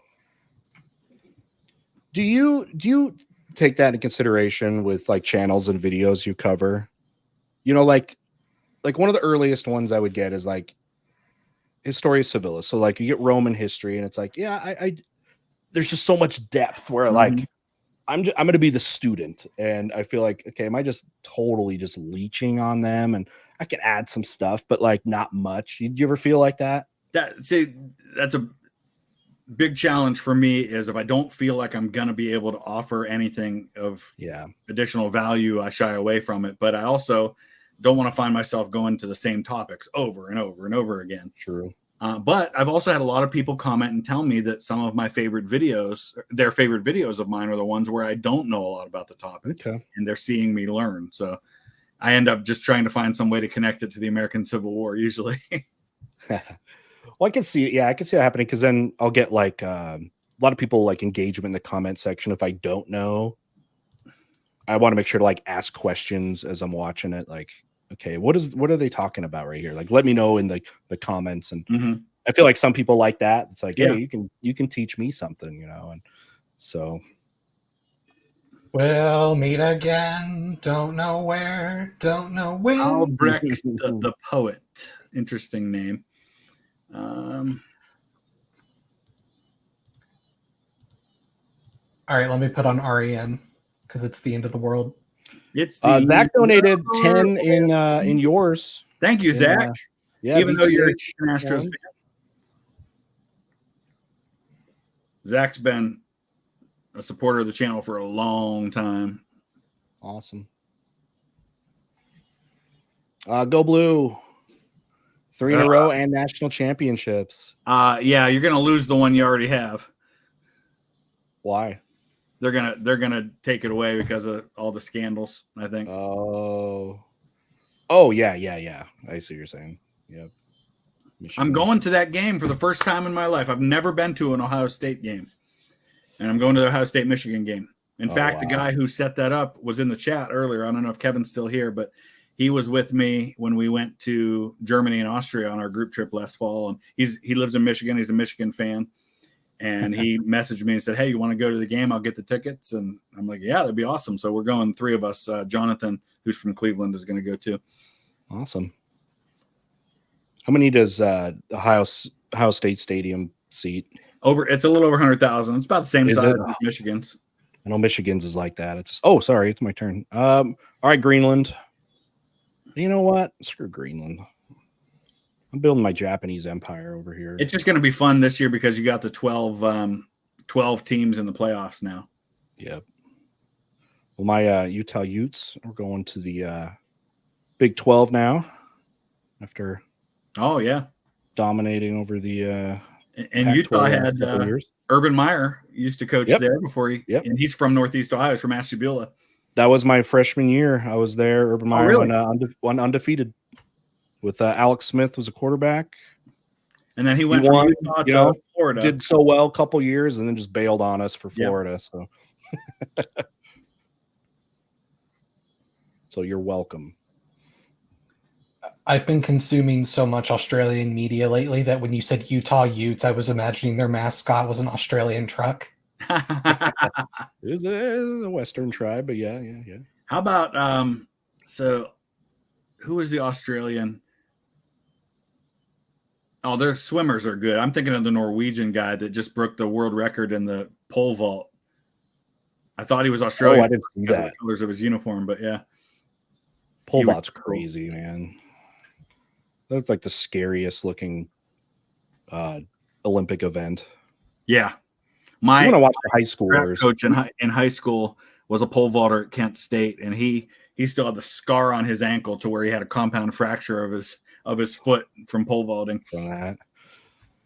Do you take that into consideration with like channels and videos you cover? You know, like one of the earliest ones I would get is like Historia Civilis. So like you get Roman history, and it's like, yeah, I there's just so much depth where like I'm going to be the student, and I feel like, okay, am I just totally just leeching on them, and I can add some stuff, but like not much. Do you ever feel like that? That's a big challenge for me is if I don't feel like I'm going to be able to offer anything of additional value, I shy away from it. But I also don't want to find myself going to the same topics over and over and over again. True. But I've also had a lot of people comment and tell me that some of my favorite videos, their favorite videos of mine, are the ones where I don't know a lot about the topic, and they're seeing me learn. So I end up just trying to find some way to connect it to the American Civil War usually. Well, I can see it. Yeah, I can see it happening, because then I'll get like a lot of people like engagement in the comment section. If I don't know, I want to make sure to like ask questions as I'm watching it. Like, okay, what are they talking about right here? Like, let me know in the comments. And I feel like some people like that. It's like, hey, you can teach me something, you know. And so we'll meet again. Don't know where. Don't know when. Albrecht the poet. Interesting name. All right, let me put on REM because it's the end of the world. It's Zach donated 10 in yours. Thank you, Zach. Yeah, even though you're an Astros fan. Zach's been a supporter of the channel for a long time. Awesome. Go Blue. 3 in a row and national championships. Yeah, you're gonna lose the one you already have. Why? They're gonna take it away because of all the scandals, I think. Oh yeah. I see what you're saying. Yep. I'm going to that game for the first time in my life. I've never been to an Ohio State game, and I'm going to the Ohio State Michigan game. In fact, the guy who set that up was in the chat earlier. I don't know if Kevin's still here, but he was with me when we went to Germany and Austria on our group trip last fall. And he lives in Michigan. He's a Michigan fan. And he messaged me and said, hey, you want to go to the game? I'll get the tickets. And I'm like, yeah, that'd be awesome. So we're going, 3 of us. Jonathan, who's from Cleveland, is going to go too. Awesome. How many does Ohio State Stadium seat? It's a little over 100,000. It's about the same size as Michigan's. I know Michigan's is like that. It's sorry, it's my turn. All right, Greenland. You know what? Screw Greenland. I'm building my Japanese empire over here. It's just going to be fun this year because you got the 12 teams in the playoffs now. Yep. Well, my Utah Utes are going to the Big 12 now after dominating over the and Utah had years. Urban Meyer used to coach there before and he's from Northeast Ohio. He's from Ashtabula. That was my freshman year. I was there. Urban Meyer went undefeated with Alex Smith was a quarterback. And then he went from Utah to Florida. Did so well a couple years and then just bailed on us for Florida. So so you're welcome. I've been consuming so much Australian media lately that when you said Utah Utes, I was imagining their mascot was an Australian truck. It's a Western tribe, but yeah. How about so who is the Australian? Oh, their swimmers are good. I'm thinking of the Norwegian guy that just broke the world record in the pole vault. I thought he was Australian. I didn't see that. Of the colors of his uniform, but yeah. Pole vault's crazy, man. That's like the scariest looking Olympic event. Yeah. I want to watch the high schoolers. Coach in high school was a pole vaulter at Kent State, and he still had the scar on his ankle to where he had a compound fracture of his foot from pole vaulting. From that.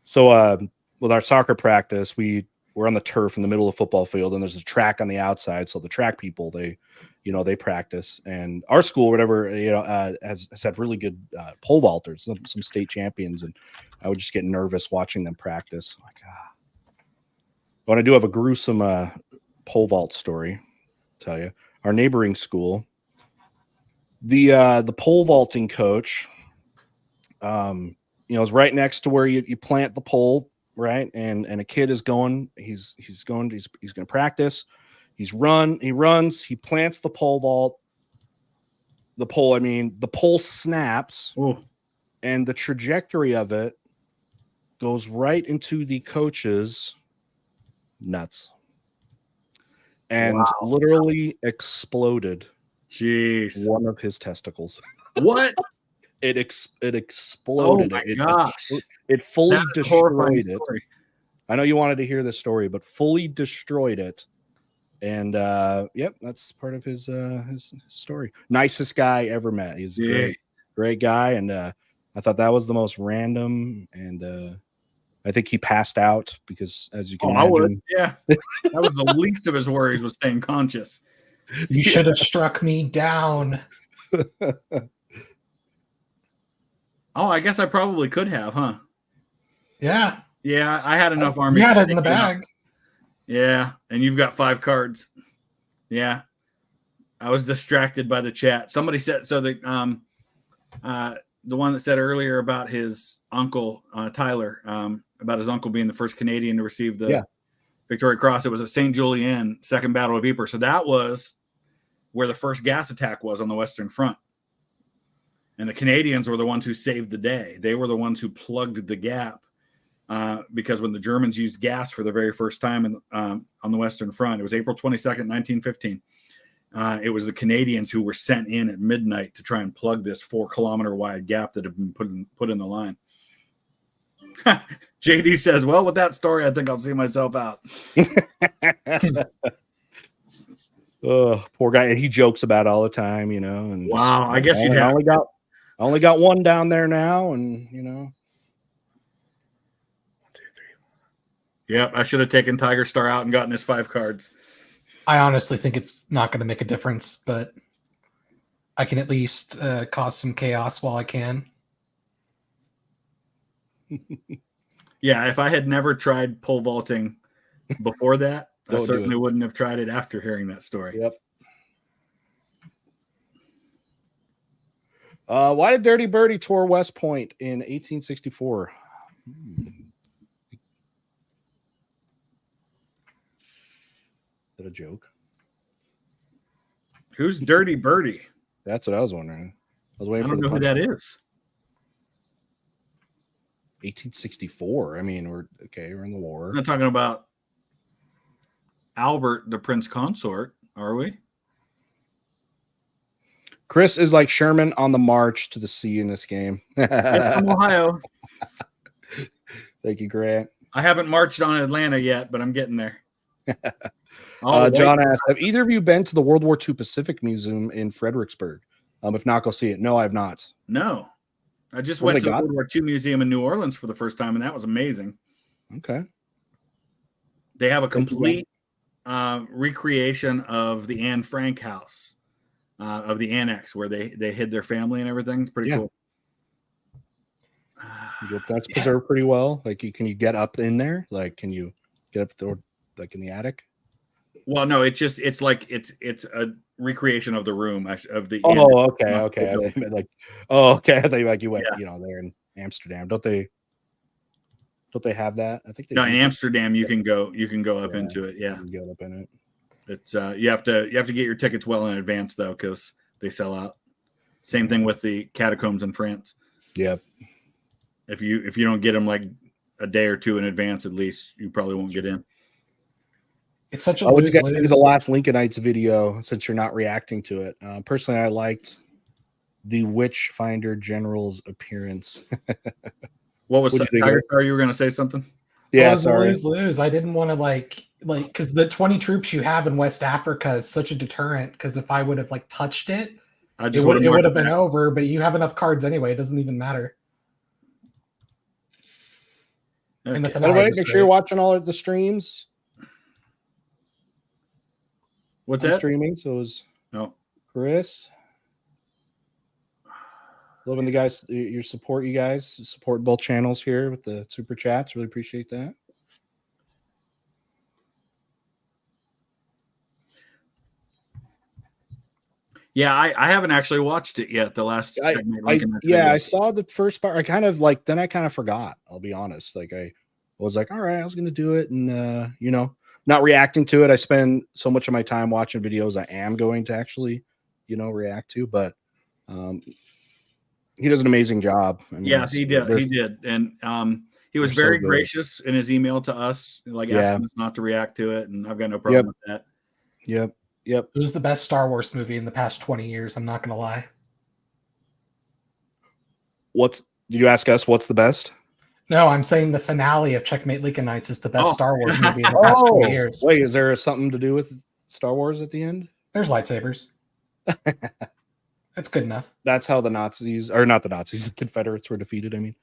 So with our soccer practice, we're on the turf in the middle of the football field, and there's a track on the outside. So the track people, they practice, and our school, whatever, has had really good pole vaulters, some state champions, and I would just get nervous watching them practice. Like, But I do have a gruesome pole vault story. I'll tell you, our neighboring school, the pole vaulting coach, is right next to where you plant the pole, right, and a kid is going. He's going to practice. He runs, he plants the pole vault. The pole snaps. Ooh. And the trajectory of it goes right into the coach's nuts. And literally exploded. Jeez. One of his testicles. What? It exploded. Oh my gosh. It fully destroyed it. I know you wanted to hear this story, but fully destroyed it. And that's part of his story. Nicest guy ever met. He's a great guy, and I thought that was the most random. And I think he passed out because, as you can imagine, I would. Yeah, that was the least of his worries, was staying conscious. You should have struck me down. Oh, I guess I probably could have, huh? Yeah. Yeah, I had enough army. You had it in the bag. Yeah, and you've got 5 cards. Yeah, I was distracted by the chat. Somebody said so. The one that said earlier about his uncle Tyler, about his uncle being the first Canadian to receive the Victoria Cross. It was at St. Julien, Second Battle of Ypres. So that was where the first gas attack was on the Western Front. And the Canadians were the ones who saved the day. They were the ones who plugged the gap. Because when the Germans used gas for the very first time on the Western Front, it was April 22nd, 1915. It was the Canadians who were sent in at midnight to try and plug this 4-kilometer wide gap that had been put in the line. JD says, well, with that story, I think I'll see myself out. Oh, poor guy. And he jokes about it all the time, And wow, I guess I only got one down there now, and Yep, I should have taken Tigerstar out and gotten his 5 cards. I honestly think it's not going to make a difference, but I can at least cause some chaos while I can. Yeah, if I had never tried pole vaulting before that, I certainly wouldn't have tried it after hearing that story. Yep. Why did Dirty Birdie tour West Point in 1864? A joke. Who's Dirty Birdie? That's what I was wondering. I was waiting for the who that is. 1864. I mean, we're in the war. We're not talking about Albert, the Prince Consort, are we? Chris is like Sherman on the march to the sea in this game. Yep, from Ohio. Thank you, Grant. I haven't marched on Atlanta yet, but I'm getting there. John asked, have either of you been to the World War II Pacific Museum in Fredericksburg? If not, go see it. No, I have not. No. I just What went do to they the got? World War II Museum in New Orleans for the first time, and that was amazing. Okay. They have a Thank you, complete recreation of the Anne Frank house, of the annex where they hid their family and everything. It's pretty Yeah. cool. That's preserved pretty well. Like, can you get up in there? Like, can you get up there, like in the attic? Well, no, it's a recreation of the room of the. Oh, okay. I thought you meant like, I thought you went, there in Amsterdam. Don't they have that? I think they No, do. in Amsterdam you can go up into it. Yeah, you can get up in it. It's you have to get your tickets well in advance though, because they sell out. Same thing with the catacombs in France. Yeah. If you don't get them like a day or two in advance, at least you probably won't get in. It's such a What you guys lose-lose. think of the last Lincolnites video? Since you're not reacting to it, personally, I liked the Witchfinder General's appearance. What was What'd that? you think, Are you were going to say something? Yeah, Well, it was sorry. a lose-lose. I didn't want to like because the 20 troops you have in West Africa is such a deterrent. Because if I would have like touched it, it would have been over. But you have enough cards anyway. It doesn't even matter. Okay. And the By the finale way, was make sure great. you're watching all of the streams. What's I'm that? streaming, so is No. Chris. Loving the guys, your support. You guys support both channels here with the super chats. Really appreciate that. Yeah, I haven't actually watched it yet. The last I saw the first part. I kind of forgot. I'll be honest. Like I was like, all right, I was gonna do it, and not reacting to it. I spend so much of my time watching videos I am going to actually, react to. But he does an amazing job. I mean, yes, he did. He did, and he was very gracious in his email to us, like asking us not to react to it, and I've got no problem with that. Yep. Who's the best Star Wars movie in the past 20 years? I'm not gonna lie. Did you ask us what's the best? No, I'm saying the finale of Checkmate Lincolnites is the best Star Wars movie in the past 20 years. Wait, is there something to do with Star Wars at the end? There's lightsabers. That's good enough. That's how the Nazis, or not the Nazis, the Confederates were defeated. I mean,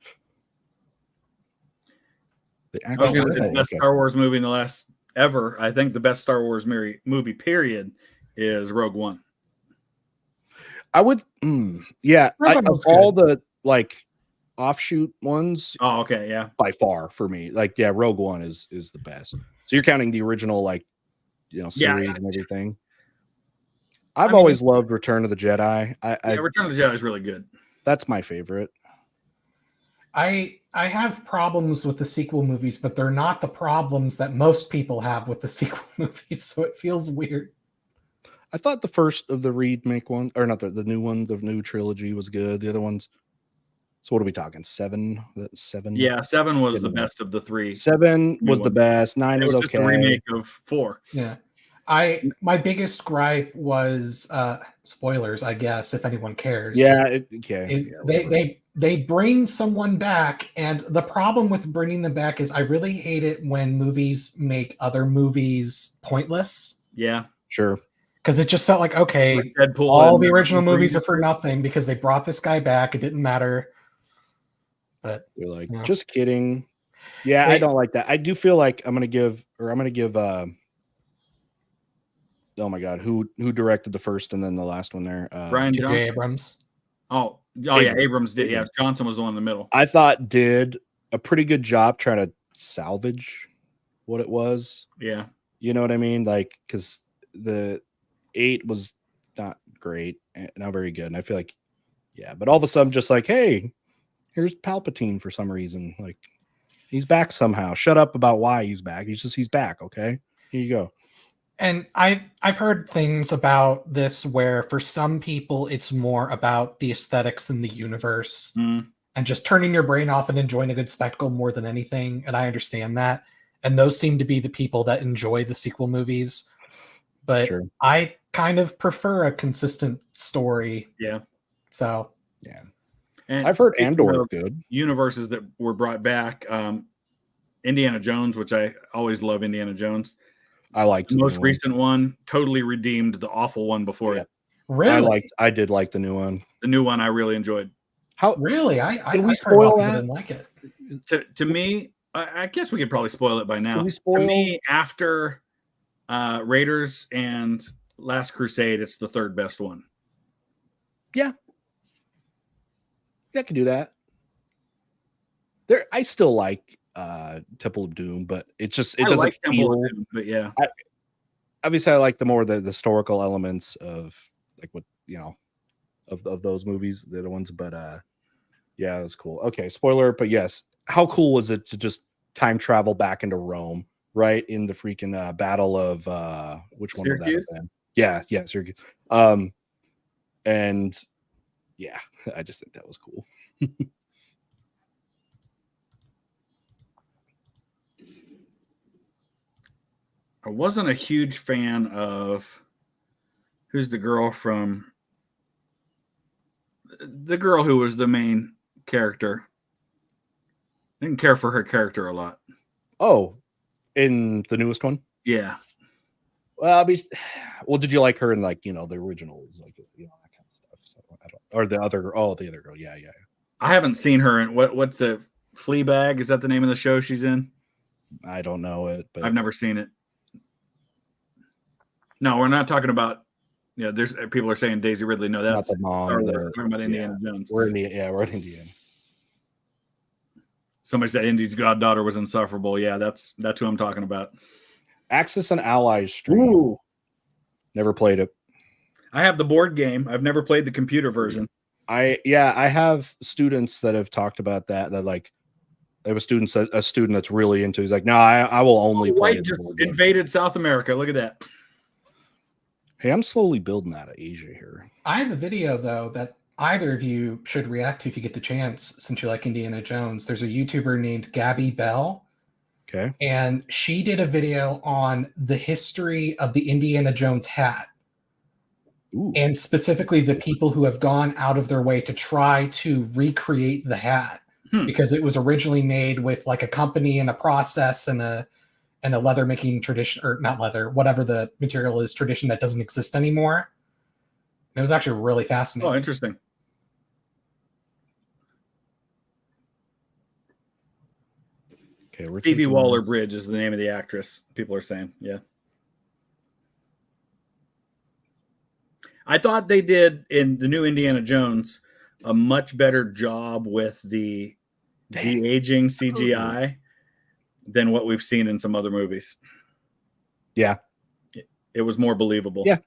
the best Star Wars movie in the last ever. I think the best Star Wars movie period is Rogue One. I would, of all the like offshoot ones. Oh, okay, yeah, by far for me. Like, yeah, Rogue One is the best. So you're counting the original, like, series and everything. I've always loved Return of the Jedi. Return of the Jedi is really good. That's my favorite. I have problems with the sequel movies, but they're not the problems that most people have with the sequel movies, so it feels weird. I thought the first of the remake one, or not the new one, the new trilogy was good. The other ones. So what are we talking? 7? 7? Yeah, 7 was the best of the 3. 7 was the best. 9 was okay. Just a remake of 4. Yeah. My biggest gripe was spoilers, I guess, if anyone cares. Yeah, they bring someone back, and the problem with bringing them back is I really hate it when movies make other movies pointless. Yeah, sure. Because it just felt like, okay, like Deadpool, all the original movies are for nothing because they brought this guy back. It didn't matter. But they're like, just kidding. Yeah, I don't like that. I do feel like I'm gonna give oh my god, who directed the first and then the last one there? Brian J. Abrams. Oh yeah, Abrams did. Yeah, Johnson was the one in the middle. I thought did a pretty good job trying to salvage what it was. Yeah, you know what I mean? Like, because the 8 was not great and not very good, and I feel like, but all of a sudden, just like, hey, here's Palpatine for some reason. Like, he's back somehow. Shut up about why he's back. He's back. Okay, here you go. And I've heard things about this where for some people it's more about the aesthetics in the universe and just turning your brain off and enjoying a good spectacle more than anything. And I understand that. And those seem to be the people that enjoy the sequel movies. but Sure. I kind of prefer a consistent story. Yeah. So Yeah. And I've heard speaking Andor is of good. universes that were brought back, Indiana Jones, which I always love Indiana Jones. I liked The the most new one. recent one totally redeemed the awful one before Yeah. it. really, I did like the new one. The new one I really enjoyed. How really, I Can we I've heard a lot spoil of people that? didn't like it. To me, I guess we could probably spoil it by now. Can we To spoil? me, after Raiders and Last Crusade, it's the third best one. Yeah, I could do that. I still like Temple of Doom, but it I doesn't like Temple feel. of Doom, but yeah, Obviously, I like the historical elements of like what of those movies, the other ones. But yeah, it was cool. Okay, spoiler, but yes, how cool was it to just time travel back into Rome, right in the freaking battle of which one would that have Syracuse? been? Yeah, Syracuse. And yeah, I just think that was cool. I wasn't a huge fan of who's the girl who was the main character. Didn't care for her character a lot. Oh, in the newest one? Yeah. Well, did you like her in like the originals, like that kind of stuff? So I don't, or the other girl, yeah. I haven't seen her in what's the Fleabag? Is that the name of the show she's in? I don't know it, but I've never seen it. No, we're not talking about. There's people are saying Daisy Ridley. No, not that's the mom. Star Wars. We're talking about Indiana Jones. We're in Indiana. Somebody said Indy's goddaughter was insufferable. Yeah, that's who I'm talking about. Axis and Allies stream. Ooh. Never played it. I have the board game. I've never played the computer version. I have students that have talked about that like I have a student that's really into. He's like, no, I will only play White just invaded South America. Look at that. Hey, I'm slowly building out of Asia here. I have a video though that either of you should react to if you get the chance, since you like Indiana Jones. There's a YouTuber named Gabby Bell. Okay. And she did a video on the history of the Indiana Jones hat. Ooh. And specifically the people who have gone out of their way to try to recreate the hat. Because it was originally made with like a company and a process and a leather making tradition, or not leather, whatever the material is, tradition that doesn't exist anymore. It was actually really fascinating. Oh, interesting. Okay, Phoebe Waller-Bridge is the name of the actress. People are saying, yeah. I thought they did in the new Indiana Jones a much better job with the de-aging CGI than what we've seen in some other movies. Yeah. It was more believable. Yeah.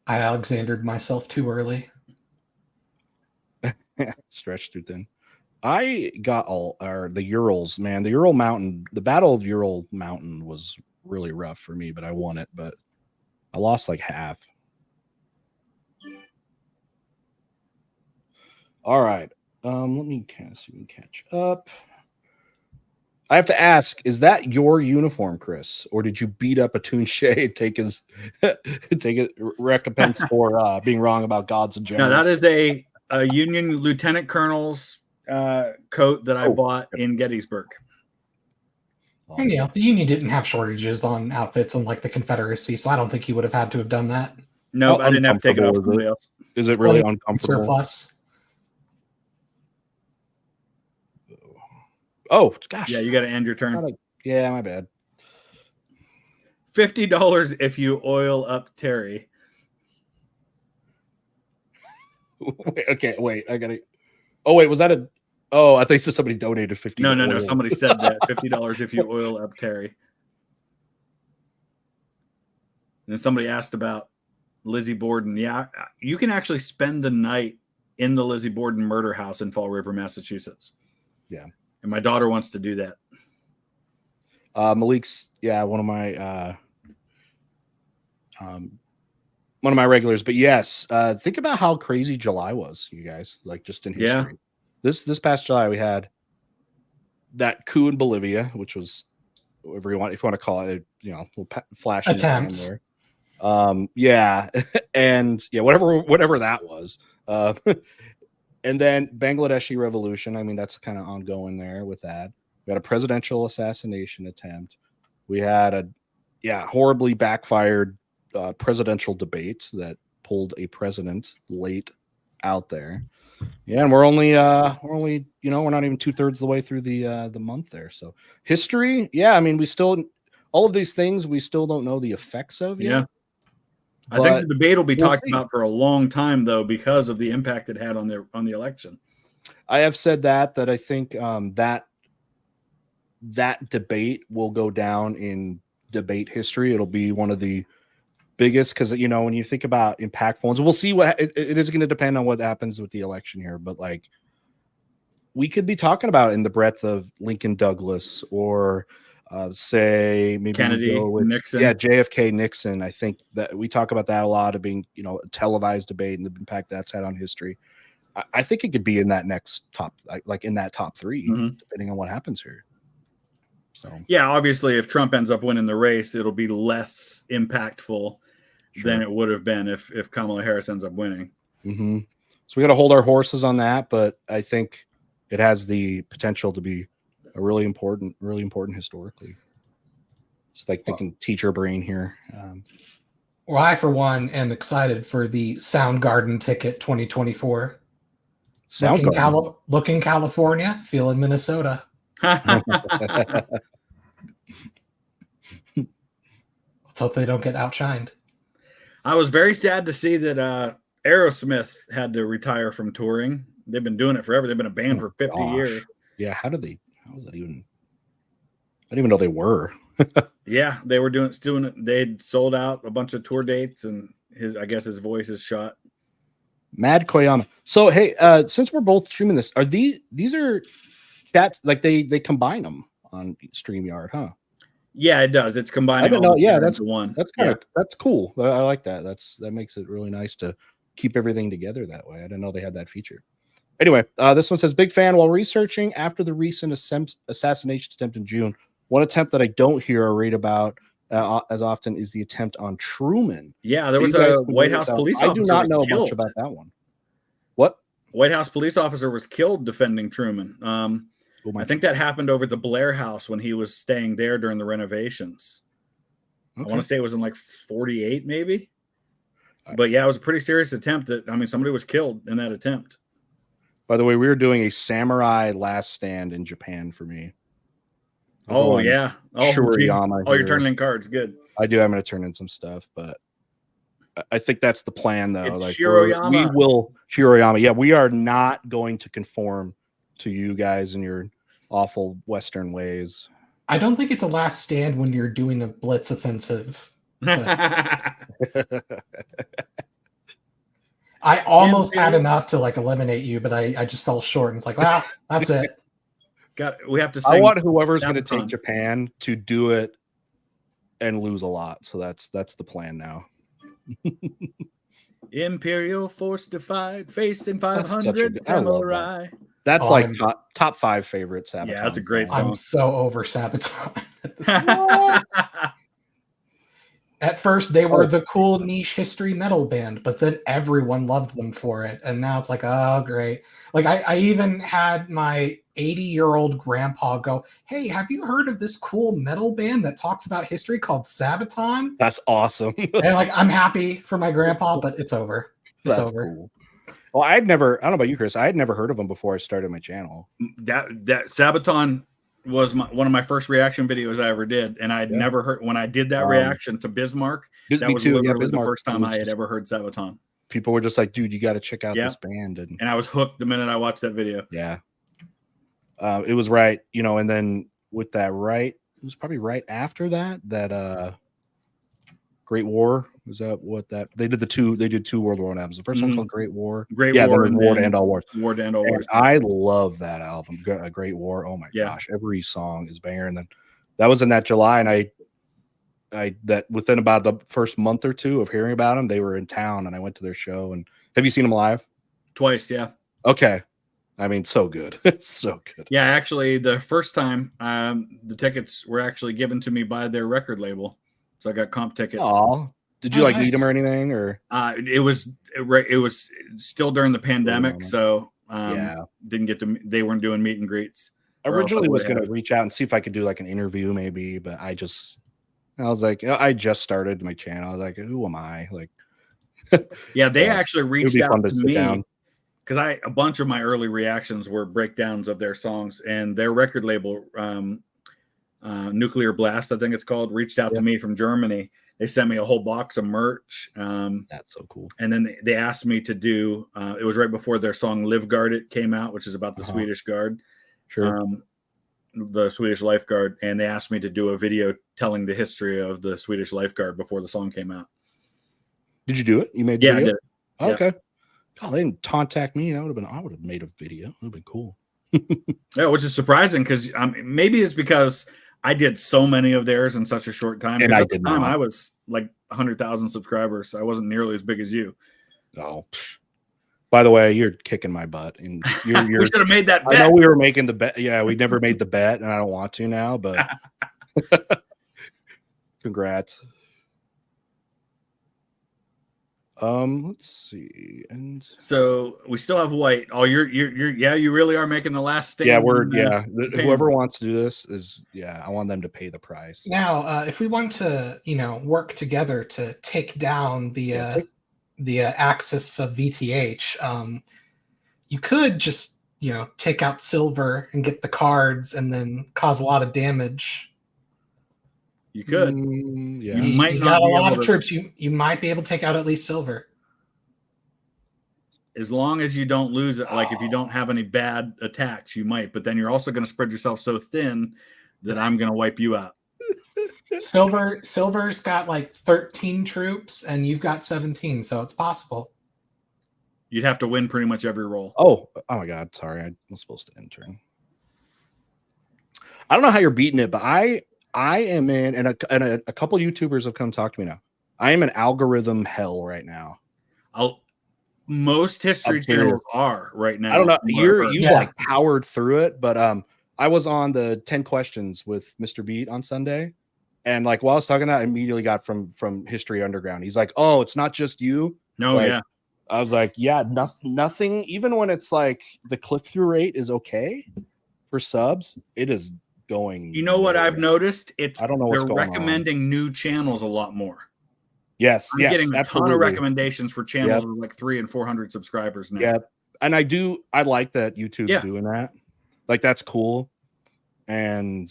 I Alexandered myself too early. Stretched too thin. I got the Urals, man. The Ural Mountain, the Battle of Ural Mountain was really rough for me, but I won it, but I lost like half. All right. Let me catch up. I have to ask, is that your uniform, Chris? Or did you beat up a Toonshay and take his recompense for being wrong about Gods and Gems? No, that is a Union Lieutenant Colonel's coat that I bought in Gettysburg. Awesome. And yeah, the Union didn't have shortages on outfits unlike the Confederacy, so I don't think he would have had to have done that. No, I didn't have to take it off somebody else. Is it really uncomfortable? Surplus. Oh gosh! Yeah, you got to end your turn. Yeah, my bad. $50 if you oil up Terry. Wait. I gotta. Oh wait, was that a? Oh, I think somebody donated $50. No. Somebody said that $50 if you oil up Terry. And somebody asked about Lizzie Borden. Yeah, you can actually spend the night in the Lizzie Borden murder house in Fall River, Massachusetts. Yeah. And my daughter wants to do that. Malik's, one of my regulars. But yes, think about how crazy July was, you guys. Like just in history. Yeah. This past July we had that coup in Bolivia, which was whatever you want, if you want to call it, little flash in the pan Attempt. there. Yeah, and yeah, whatever that was. And then Bangladeshi Revolution. I mean, that's kind of ongoing there with that. We had a presidential assassination attempt. We had a horribly backfired presidential debate that pulled a president late out there. Yeah, and we're only we're not even 2/3 of the way through the month there. So history, yeah, I mean, we still all of these things we still don't know the effects of yet. Yeah. I think the debate will be talked about for a long time, though, because of the impact it had on the election. I have said that I think that debate will go down in debate history. It'll be one of the biggest because when you think about impactful ones, we'll see what it is going to depend on what happens with the election here. But like, we could be talking about in the breadth of Lincoln Douglas or say maybe Kennedy, Nixon. Yeah, JFK, Nixon. I think that we talk about that a lot of being, a televised debate and the impact that's had on history. I think it could be in that next top, like in that top 3, depending on what happens here. So yeah, obviously, if Trump ends up winning the race, it'll be less impactful than it would have been if Kamala Harris ends up winning. Mm-hmm. So we got to hold our horses on that, but I think it has the potential to be a really important historically. Just like thinking teacher brain here. Well, I, for one, am excited for the Soundgarden ticket 2024. Looking California, feeling Minnesota. Let's hope they don't get outshined. I was very sad to see that Aerosmith had to retire from touring. They've been doing it forever. They've been a band for 50 years. Yeah, how was that even? I didn't even know they were. Yeah, they were doing it. They'd sold out a bunch of tour dates, and his voice is shot. Mad Koyama. So hey, since we're both streaming this, are these are chats like they combine them on StreamYard, huh? Yeah, it does. It's combining. I don't know. Yeah, that's one. That's kind of that's cool. I like that. That makes it really nice to keep everything together that way. I didn't know they had that feature. Anyway, this one says, big fan. While researching after the recent assassination attempt in June, one attempt that I don't hear or read about as often is the attempt on Truman. Yeah, there was a White House police officer. I do not know much about that one. What? White House police officer was killed defending Truman. I think that happened over at the Blair House when he was staying there during the renovations. Okay. I want to say it was in like 48, maybe. But yeah, it was a pretty serious attempt. Somebody was killed in that attempt. By the way, we were doing a samurai last stand in Japan for me. Oh, yeah. Shuriyama. Oh, you're turning in cards. Good. I do. I'm going to turn in some stuff, but I think that's the plan, though. It's like Shiroyama. We will Shiroyama. Yeah, we are not going to conform to you guys and your awful Western ways. I don't think it's a last stand when you're doing a blitz offensive. I almost had enough to like eliminate you, but I just fell short. And it's like, wow, that's it. We have to sing. I want whoever's going to take Japan to do it and lose a lot. So that's the plan now. Imperial force defied, facing 500 samurai. That's like top 5 favorites. Sabaton. Yeah, that's a great song. I'm so over Sabaton. At first, they were the cool niche history metal band, but then everyone loved them for it. And now it's like, oh, great. Like, I even had my 80-year-old grandpa go, hey, have you heard of this cool metal band that talks about history called Sabaton? That's awesome. And like, I'm happy for my grandpa, but it's over. It's over. Cool. Well, I don't know about you, Chris. I had never heard of them before I started my channel. That Sabaton was one of my first reaction videos I ever did, and I'd never heard when I did that reaction to Bismarck. That was literally the first time I had ever heard Sabaton. People were just like, "Dude, you got to check out this band," and I was hooked the minute I watched that video. Yeah, it was right, and then with that, it was probably right after that Great War. Was that what that they did? They did 2 World War albums. The first one called Great War. War, then War to End All Wars. War to End All Wars. I love that album, Great War. Oh my gosh, every song is banger. And then that was in that July, and I that within about the first month or 2 of hearing about them, they were in town, and I went to their show. And have you seen them live? Twice, yeah. Okay, I mean, so good. So good. Yeah, actually, the first time the tickets were actually given to me by their record label, so I got comp tickets. Aw. Did you Oh, like meet nice. him or anything? Or It was still during the pandemic, moment. so Yeah. didn't get to. They weren't doing meet and greets. I or else I originally was would going to have. reach out and see if I could do like an interview maybe, but I was like, I just started my channel. I was like, who am I? Like, Yeah, they Yeah, actually it would reached be fun out to to sit me down. because a bunch of my early reactions were breakdowns of their songs, and their record label, Nuclear Blast, I think it's called, reached out Yeah. to me from Germany. They sent me a whole box of merch. That's so cool. And then they asked me to do, it was right before their song Live Guarded came out, which is about the Swedish Guard, Sure. the Swedish Lifeguard. And they asked me to do a video telling the history of the Swedish Lifeguard before the song came out. Did you do it? You made the Yeah, video? I did. Oh, Yeah. okay. God, they didn't contact me. I would have made a video. It would have been cool. Yeah, which is surprising because maybe it's because I did so many of theirs in such a short time. And Because I at the did time not. I was like 100,000 subscribers. So I wasn't nearly as big as you. Oh, psh. By the way, you're kicking my butt, and We you're. should have made that I bet. know we were making the bet. Yeah, we never made the bet, and I don't want to now. But congrats. Let's see, and So we still have White. Oh, you're yeah, you really are making the last stand. yeah, in, whoever wants to do this is I want them to pay the price. Now, if we want to, work together to take down the axis of VTH, you could just take out Silver and get the cards, and then cause a lot of damage. You could. Yeah, You might You not got a be lot able of to- troops. You might be able to take out at least Silver. As long as you don't lose it, like if you don't have any bad attacks, you might. But then you're also going to spread yourself so thin that I'm going to wipe you out. Silver's got like 13 troops, and you've got 17, so it's possible. You'd have to win pretty much every roll. Oh my God! Sorry, I was supposed to enter. I don't know how you're beating it, but I am in, and a couple YouTubers have come talk to me now. I am in algorithm hell right now. Most history channels are right now. I don't know. You Yeah. like powered through it, but I was on the 10 questions with Mr. Beat on Sunday, and like while I was talking that, I immediately got from History Underground. He's like, "Oh, it's not just you." No, Like, yeah. I was like, "Yeah, nothing. Even when it's like the click-through rate is okay for subs, it is going." You know what I've nowhere. noticed? I don't know what's they're going on. recommending new channels a lot more. Yes, I'm yes, getting a ton absolutely. of recommendations for channels Yep. with like 300 and 400 subscribers now. Yeah, and I like that YouTube's Yeah. doing that. Like that's cool, and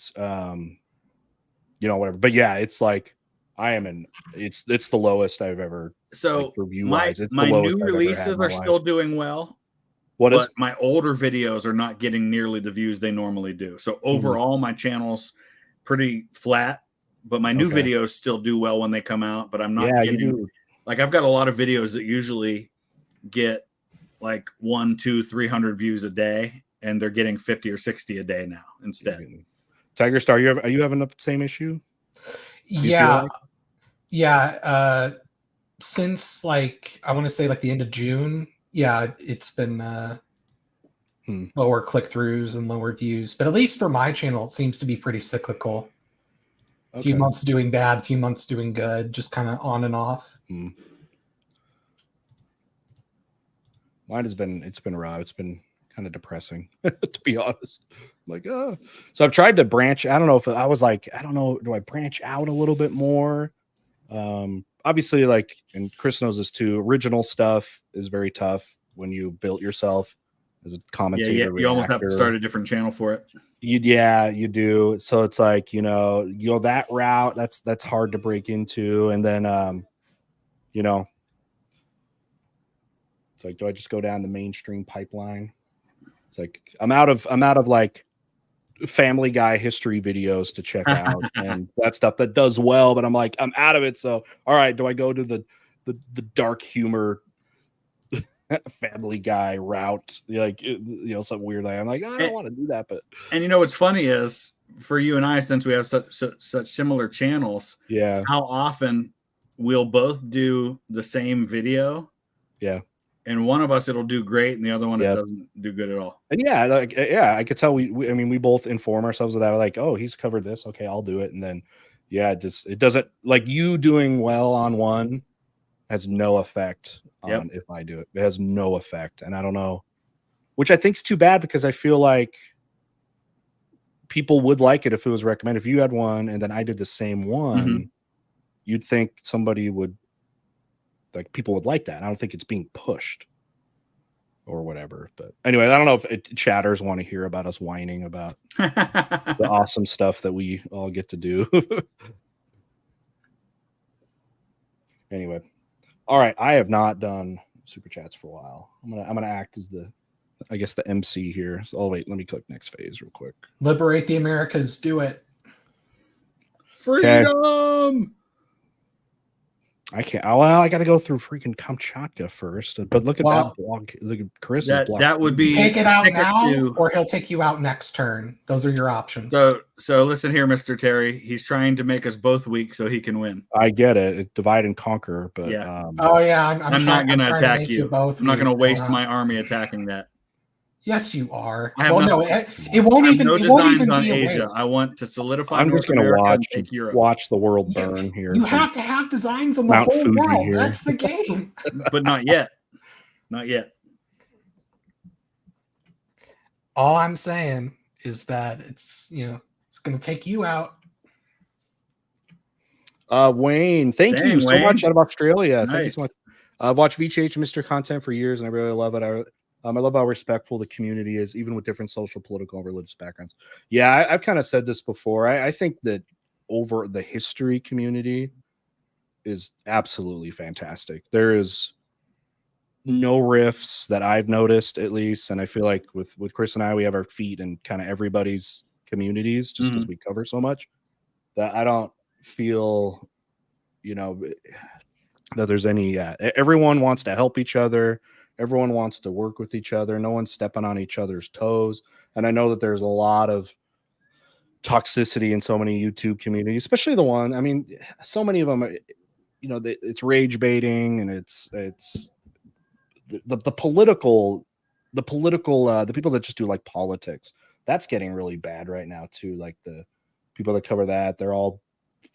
whatever. But yeah, it's like I am in. It's the lowest I've ever. So like, review my wise, it's the my lowest new I've ever had in releases my are life. still doing well. What but is? my older videos are not getting nearly the views they normally do. So overall, my channel's pretty flat, but my new Okay. videos still do well when they come out. But I'm not Yeah, you getting do. like I've got a lot of videos that usually get like 100, 200, 300 views a day, and they're getting 50 or 60 a day now instead. Tigerstar, are you having the same issue? Yeah, yeah. Since like I want to say like the end of June, yeah, it's been lower click-throughs and lower views. But at least for my channel, it seems to be pretty cyclical. A few months doing bad, a few months doing good, just kind of on and off. Mine has been rough. It's been kind of depressing, to be honest. I'm like, oh. So I've tried to branch. I don't know if I was like, I don't know, do I branch out a little bit more? Obviously, like, and Chris knows this too, original stuff is very tough when you built yourself as a commentator. Yeah, you almost have to start a different channel for it. You do. So it's like, you go that route. That's hard to break into. And then, it's like, do I just go down the mainstream pipeline? It's like, I'm out of like Family Guy history videos to check out and that stuff that does well, but I'm like, I'm out of it. So, all right, do I go to the dark humor Family Guy route? Like, something weird. Like, I'm like, I don't want to do that. But what's funny is for you and I, since we have such similar channels, yeah, how often we'll both do the same video, and one of us it'll do great, and the other one Yep. it doesn't do good at all. And yeah, I could tell we both inform ourselves of that. Like, oh, he's covered this. Okay, I'll do it. And then, it doesn't, like, you doing well on one has no effect on if I do it. It has no effect. And I don't know, which I think is too bad, because I feel like people would like it if it was recommended. If you had one and then I did the same one, you'd think somebody would, like, people would like that. I don't think it's being pushed or whatever. But anyway, I don't know if chatters want to hear about us whining about the awesome stuff that we all get to do. Anyway, all right. I have not done super chats for a while. I'm gonna act as the MC here. So, wait, let me click next phase real quick. Liberate the Americas. Do it. Freedom. I can't. Well, I got to go through freaking Kamchatka first. But look at that blog. Look at Chris. That would be take it out now, or he'll take you out next turn. Those are your options. So listen here, Mr. Terry. He's trying to make us both weak so he can win. I get it. Divide and conquer. But yeah. I'm not going to attack you. Both I'm not going to waste my army attacking that. Yes, you are. It won't even. No it won't even on be Asia. I want to solidify. I'm just going to watch the world burn here. You have to have designs on the Mount whole Fuji world. here. That's the game. But not yet. Not yet. All I'm saying is that it's going to take you out. Wayne, thank you so much out of Australia. Nice. Thank you so much. I've watched VHH and Mr. Content for years, and I really love it. I love how respectful the community is, even with different social, political, and religious backgrounds. Yeah, I've kind of said this before. I think that over the history community is absolutely fantastic. There is no rifts that I've noticed, at least, and I feel like with Chris and I, we have our feet in kind of everybody's communities just because we cover so much that I don't feel, that there's any. Everyone wants to help each other. Everyone wants to work with each other. No one's stepping on each other's toes. And I know that there's a lot of toxicity in so many YouTube communities, especially the one. I mean, so many of them, it's rage baiting, and it's the political, the people that just do like politics. That's getting really bad right now too. Like the people that cover that, they're all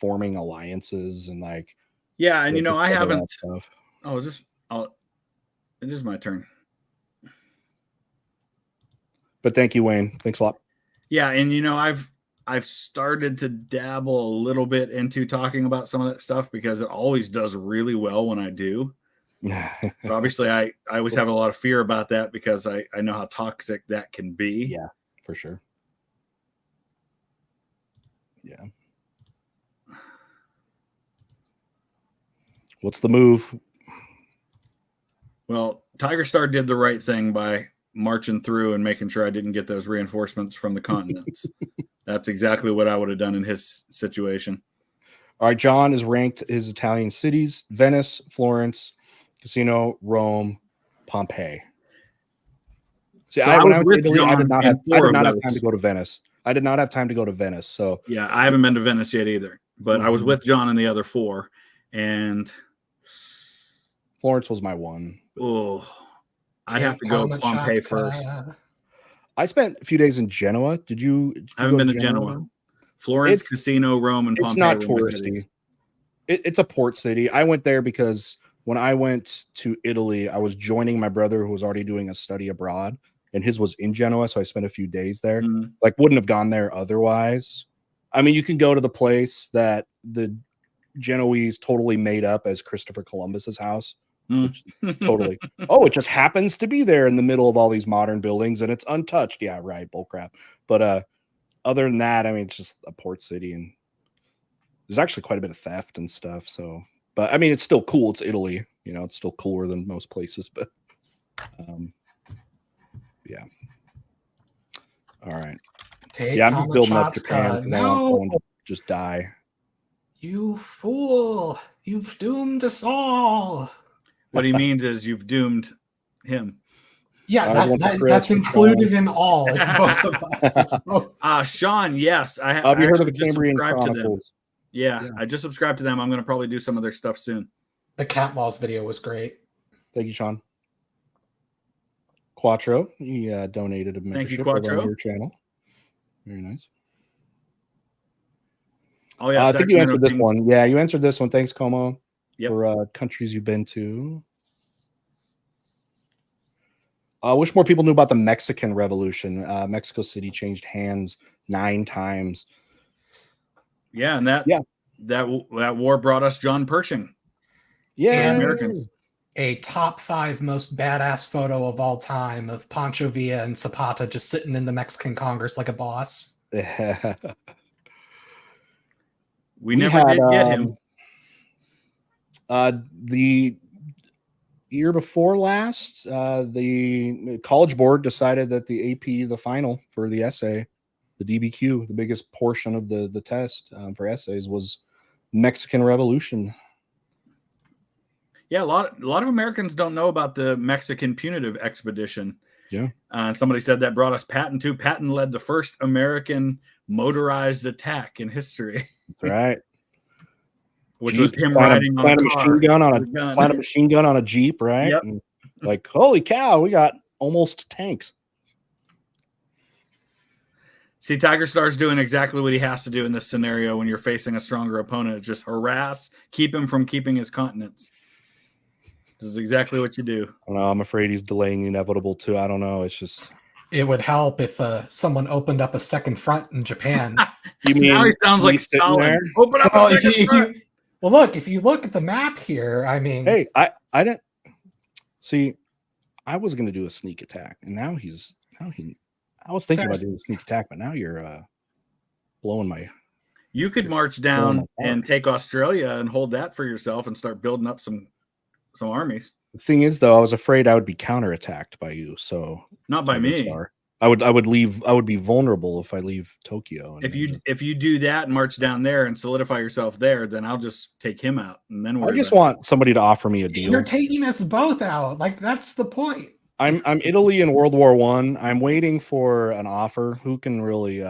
forming alliances and like. Yeah, and I haven't. Stuff. Oh, is this? It is my turn. But thank you, Wayne. Thanks a lot. Yeah, and I've started to dabble a little bit into talking about some of that stuff because it always does really well when I do. But obviously, I always have a lot of fear about that because I know how toxic that can be. Yeah, for sure. Yeah. What's the move? Well, Tigerstar did the right thing by marching through and making sure I didn't get those reinforcements from the continents. That's exactly what I would have done in his situation. All right, John has ranked his Italian cities: Venice, Florence, Cassino, Rome, Pompeii. See, so when I was in Italy, I did not have time to go to Venice. I did not have time to go to Venice. So yeah, I haven't been to Venice yet either. But I was with John and the other four, and Florence was my one. Oh, I have to go Pompeii first. I spent a few days in Genoa. Did you? I haven't been to Genoa. Florence, Cassino, Rome, and Pompeii. It's not touristy. It's a port city. I went there because when I went to Italy, I was joining my brother who was already doing a study abroad, and his was in Genoa, so I spent a few days there. Like, wouldn't have gone there otherwise. I mean, you can go to the place that the Genoese totally made up as Christopher Columbus's house. Totally. Oh, it just happens to be there in the middle of all these modern buildings and it's untouched. Yeah, right. Bullcrap. But other than that, I mean, it's just a port city and there's actually quite a bit of theft and stuff. So, but I mean, it's still cool. It's Italy. It's still cooler than most places. But yeah. All right. I'm just building up Japan. No, just die. You fool! You've doomed us all. What he means is you've doomed him. Yeah, that's included in all. It's both of us. Sean, yes. Have you heard of the Cambrian Chronicles? Yeah, I just subscribed to them. I'm going to probably do some of their stuff soon. The Cat Laws video was great. Thank you, Sean. Quattro, he donated a Thank you, membership over Quattro. on your channel. Very nice. Oh yeah, I think you Sacramento answered this Kings. one. Yeah, you answered this one. Thanks, Como, Yep. for countries you've been to. I wish more people knew about the Mexican Revolution. Mexico City changed hands 9 times. Yeah, and that war brought us John Pershing. Yeah, Americans. A top 5 most badass photo of all time of Pancho Villa and Zapata just sitting in the Mexican Congress like a boss. We never did get him. The year before last, the College Board decided that the AP, the final for the essay, the DBQ, the biggest portion of the test for essays, was Mexican Revolution. Yeah, a lot of Americans don't know about the Mexican punitive expedition. Yeah. Somebody said that brought us Patton too. Patton led the first American motorized attack in history. That's right. Which Jeep, was him riding on a machine gun on plant a machine gun on a Jeep, right? Yep. And like, holy cow, we got almost tanks. See, Tigerstar's doing exactly what he has to do in this scenario when you're facing a stronger opponent. Just harass, keep him from keeping his continents. This is exactly what you do. I don't know, I'm afraid he's delaying the inevitable too. I don't know. It's just, it would help if someone opened up a second front in Japan. You mean now he sounds like Stalin. Open up well, a second front. Well, look, if you look at the map here, I mean, hey, I didn't see. I was going to do a sneak attack, and now I was thinking about doing a sneak attack, but now you're blowing my. You could march down and take Australia and hold that for yourself and start building up some armies. The thing is, though, I was afraid I would be counterattacked by you, so not by me. I would leave. I would be vulnerable if I leave Tokyo. If you do that and march down there and solidify yourself there, then I'll just take him out, and then I just want somebody to offer me a deal. You're taking us both out. Like, that's the point. I'm Italy in World War I. I'm waiting for an offer. Who can really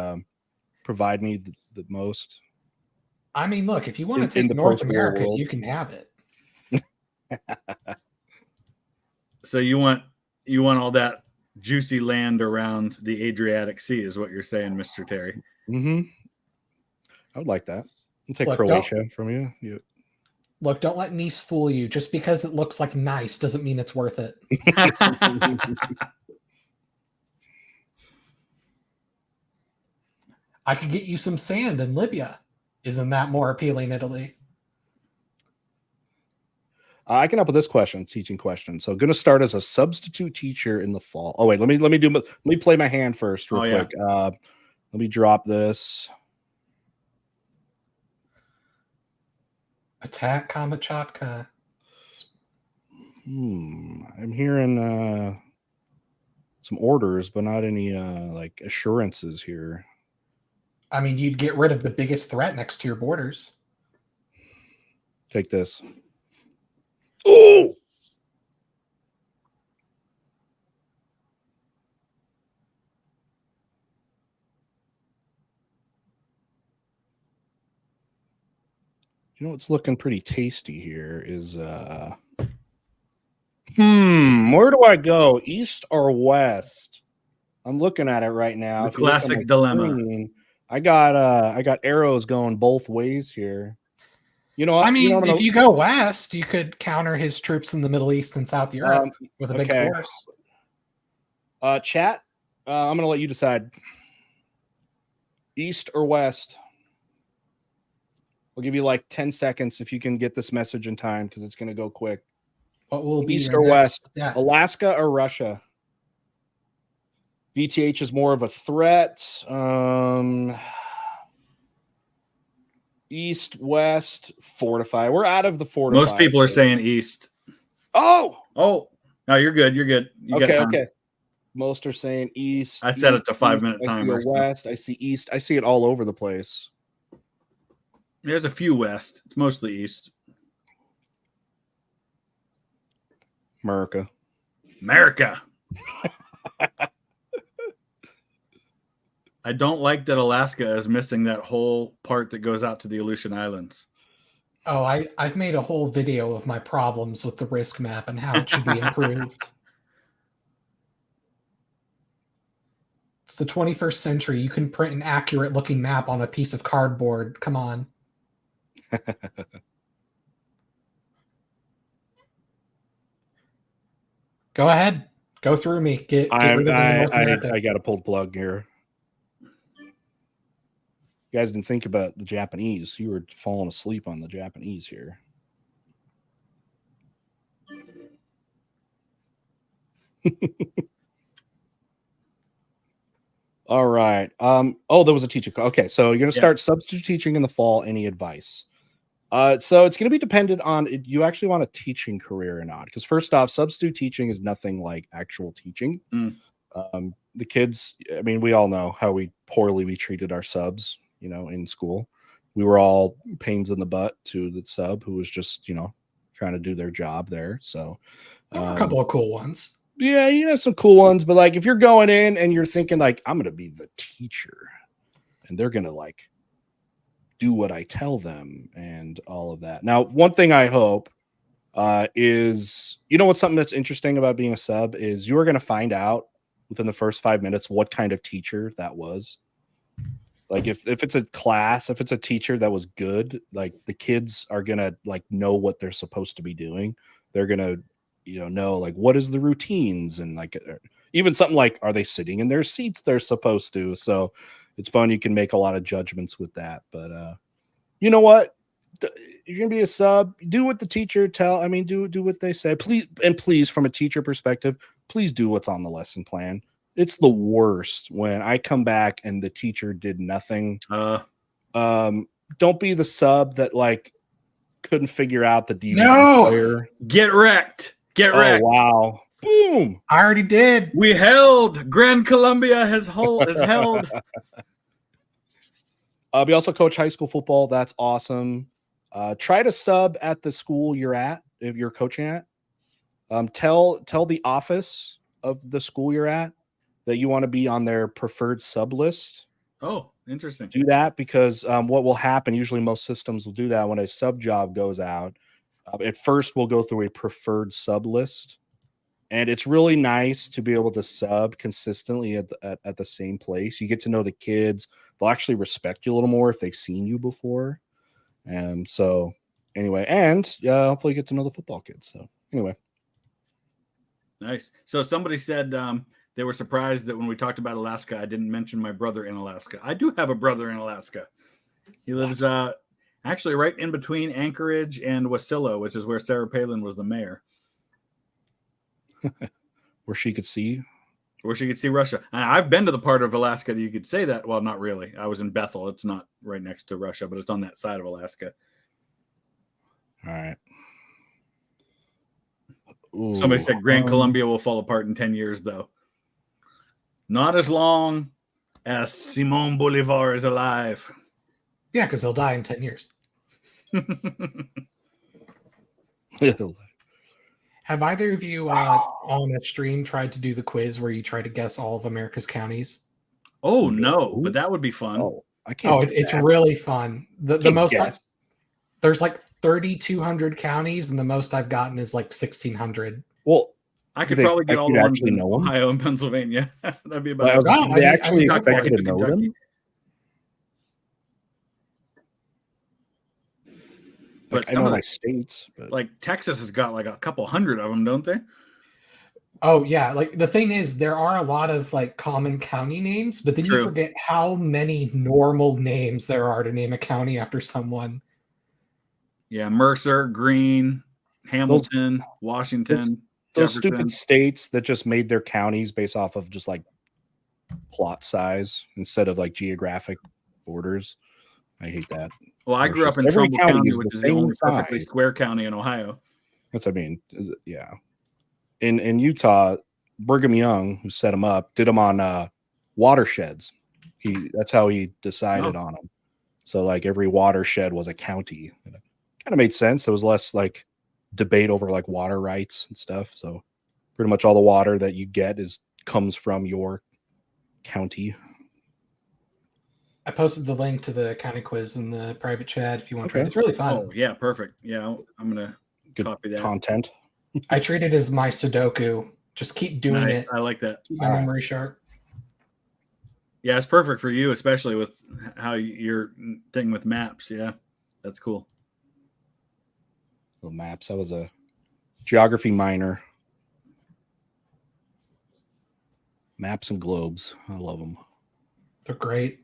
provide me the most? I mean, look, if you want to take North America, you can have it. So you want all that juicy land around the Adriatic Sea is what you're saying, Mr. Terry. Mm-hmm. I would like that. I'll take Croatia from you. Look, don't let Nice fool you. Just because it looks like nice doesn't mean it's worth it. I could get you some sand in Libya. Isn't that more appealing, Italy? I can help with this teaching question. So, going to start as a substitute teacher in the fall. Oh wait, let me play my hand first, real quick. Let me drop this. Attack Kamchatka. I'm hearing some orders, but not any like assurances here. I mean, you'd get rid of the biggest threat next to your borders. Take this. Oh! You know what's looking pretty tasty here is where do I go? East or west? I'm looking at it right now. The classic dilemma. Screen, I got arrows going both ways here. You know, I mean, if you go west, you could counter his troops in the Middle East and South Europe with a big force. Chat, I'm going to let you decide. East or west? I'll give you like 10 seconds if you can get this message in time because it's going to go quick. What will be East or west? Yeah. Alaska or Russia? VTH is more of a threat. East, west, fortify. We're out of the fortify. Most people are saying east. Oh, no, you're good. You're good. Okay. Most are saying east. I set it to 5-minute timer. West. I see east. I see it all over the place. There's a few west. It's mostly east. America. I don't like that Alaska is missing that whole part that goes out to the Aleutian Islands. Oh, I've made a whole video of my problems with the risk map and how it should be improved. It's the 21st century. You can print an accurate looking map on a piece of cardboard. Come on. Go ahead. Go through me. Get rid of the North America. I got to pull the plug here. You guys didn't think about the Japanese. You were falling asleep on the Japanese here. All right. Oh, there was a teacher. Okay, so you're gonna start substitute teaching in the fall. Any advice? So it's gonna be dependent on if you actually want a teaching career or not. Because first off, substitute teaching is nothing like actual teaching. The kids, I mean, we all know how poorly we treated our subs, in school. We were all pains in the butt to the sub who was just, trying to do their job there. So a couple of cool ones. Yeah, you have some cool ones, but like if you're going in and you're thinking like I'm gonna be the teacher and they're gonna like do what I tell them and all of that. Now, one thing I hope is what's something that's interesting about being a sub is you are gonna find out within the first 5 minutes what kind of teacher that was. Like if it's a class, if it's a teacher that was good, like the kids are gonna like know what they're supposed to be doing. They're gonna know like what is the routines and like even something like are they sitting in their seats they're supposed to. So it's fun. You can make a lot of judgments with that. But you know what? You're gonna be a sub. Do what the teacher do what they say. Please, from a teacher perspective, please do what's on the lesson plan. It's the worst when I come back and the teacher did nothing. Don't be the sub that like couldn't figure out the DVD player. Get wrecked. Get wrecked. Oh, wow. Boom. I already did. We held. Grand Columbia is held. We also coach high school football. That's awesome. Try to sub at the school you're at, if you're coaching at. Tell the office of the school you're at that you want to be on their preferred sub list. Oh, interesting. Do that because what will happen, usually most systems will do that when a sub job goes out. At first, we'll go through a preferred sub list, and it's really nice to be able to sub consistently at the same place. You get to know the kids; they'll actually respect you a little more if they've seen you before. And so, anyway, and hopefully, get to know the football kids. So, anyway, nice. So, somebody said they were surprised that when we talked about Alaska, I didn't mention my brother in Alaska. I do have a brother in Alaska. He lives actually right in between Anchorage and Wasilla, which is where Sarah Palin was the mayor. Where she could see Russia. And I've been to the part of Alaska that you could say that. Well, not really. I was in Bethel. It's not right next to Russia, but it's on that side of Alaska. All right. Ooh, somebody said Grand Columbia will fall apart in 10 years, though. Not as long as Simon Bolivar is alive. Yeah, because he'll die in 10 years. Have either of you on a stream tried to do the quiz where you try to guess all of America's counties? Oh, no, but that would be fun. Oh, I can't. It's really fun. The most there's like 3,200 counties, and the most I've gotten is like 1,600. Well, I could probably get all the ones in Ohio and Pennsylvania. That'd be about it. They actually expect you to know them. But I know my states, but like Texas has got like a couple hundred of them, don't they? Oh yeah, like the thing is, there are a lot of like common county names, but then you forget how many normal names there are to name a county after someone. Yeah, Mercer, Greene, Hamilton, Washington. Those stupid states that just made their counties based off of just like plot size instead of like geographic borders. I hate that. Well, I grew up in Trumbull County, which is the only perfectly square county in Ohio. That's, yeah. In Utah, Brigham Young, who set him up, did them on watersheds. That's how he decided on them. So like every watershed was a county. It kind of made sense. There was less like debate over like water rights and stuff. So pretty much all the water that you get comes from your county. I posted the link to the county quiz in the private chat if you want to try it. It's really fun. Oh, yeah, perfect. Yeah, I'm going to copy that. Content. I treat it as my Sudoku. Just keep doing it. I like that. Keep my memory sharp. Yeah, it's perfect for you, especially with how your thing with maps. Yeah, that's cool. Little maps. I was a geography minor. Maps and globes. I love them. They're great.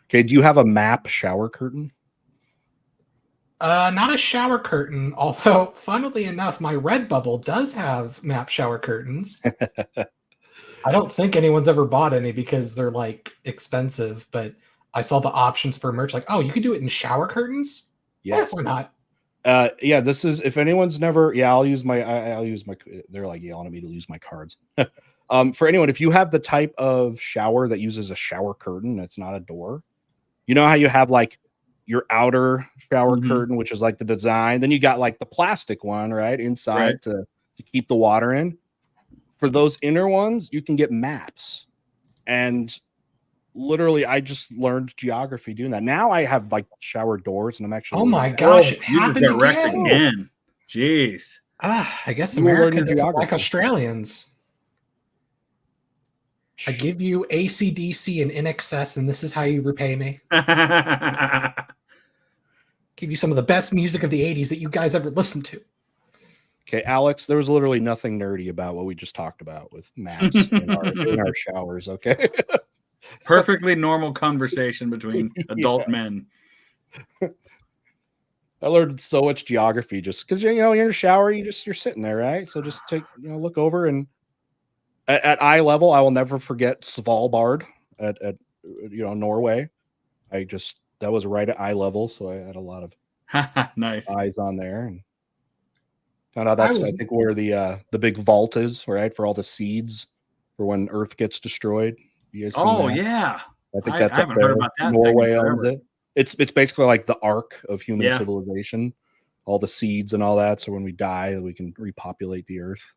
Okay, do you have a map shower curtain? Not a shower curtain, although funnily enough, my Redbubble does have map shower curtains. I don't think anyone's ever bought any because they're like expensive, but I saw the options for merch like, oh, you could do it in shower curtains? Yes. Why not? Yeah, this is if anyone's never, yeah, I'll use my, they're like yelling at me to use my cards. For anyone, if you have the type of shower that uses a shower curtain, it's not a door. You know how you have like your outer shower curtain, which is like the design, then you got like the plastic one, right? Inside to keep the water in. For those inner ones, you can get maps. And literally, I just learned geography doing that. Now I have like shower doors, and I'm actually. Oh my gosh, it you happened just got wrecked again. again. Jeez. I guess You will learn America your doesn't like geography. Australians. I give you AC/DC and NXS, and this is how you repay me. Give you some of the best music of the 80s that you guys ever listened to. Okay, Alex, there was literally nothing nerdy about what we just talked about with maps in our showers, okay? Perfectly normal conversation between adult men. I learned so much geography just because you're in the shower, you're sitting there, right? So just take look over, and at eye level, I will never forget Svalbard at Norway. That was right at eye level, so I had a lot of nice eyes on there, and found out I think where the big vault is, right, for all the seeds for when Earth gets destroyed. You guys seen that? Yeah, I think that's I haven't heard about that. Norway owns it. It's basically like the ark of human Yeah. civilization, all the seeds and all that. So when we die, we can repopulate the Earth.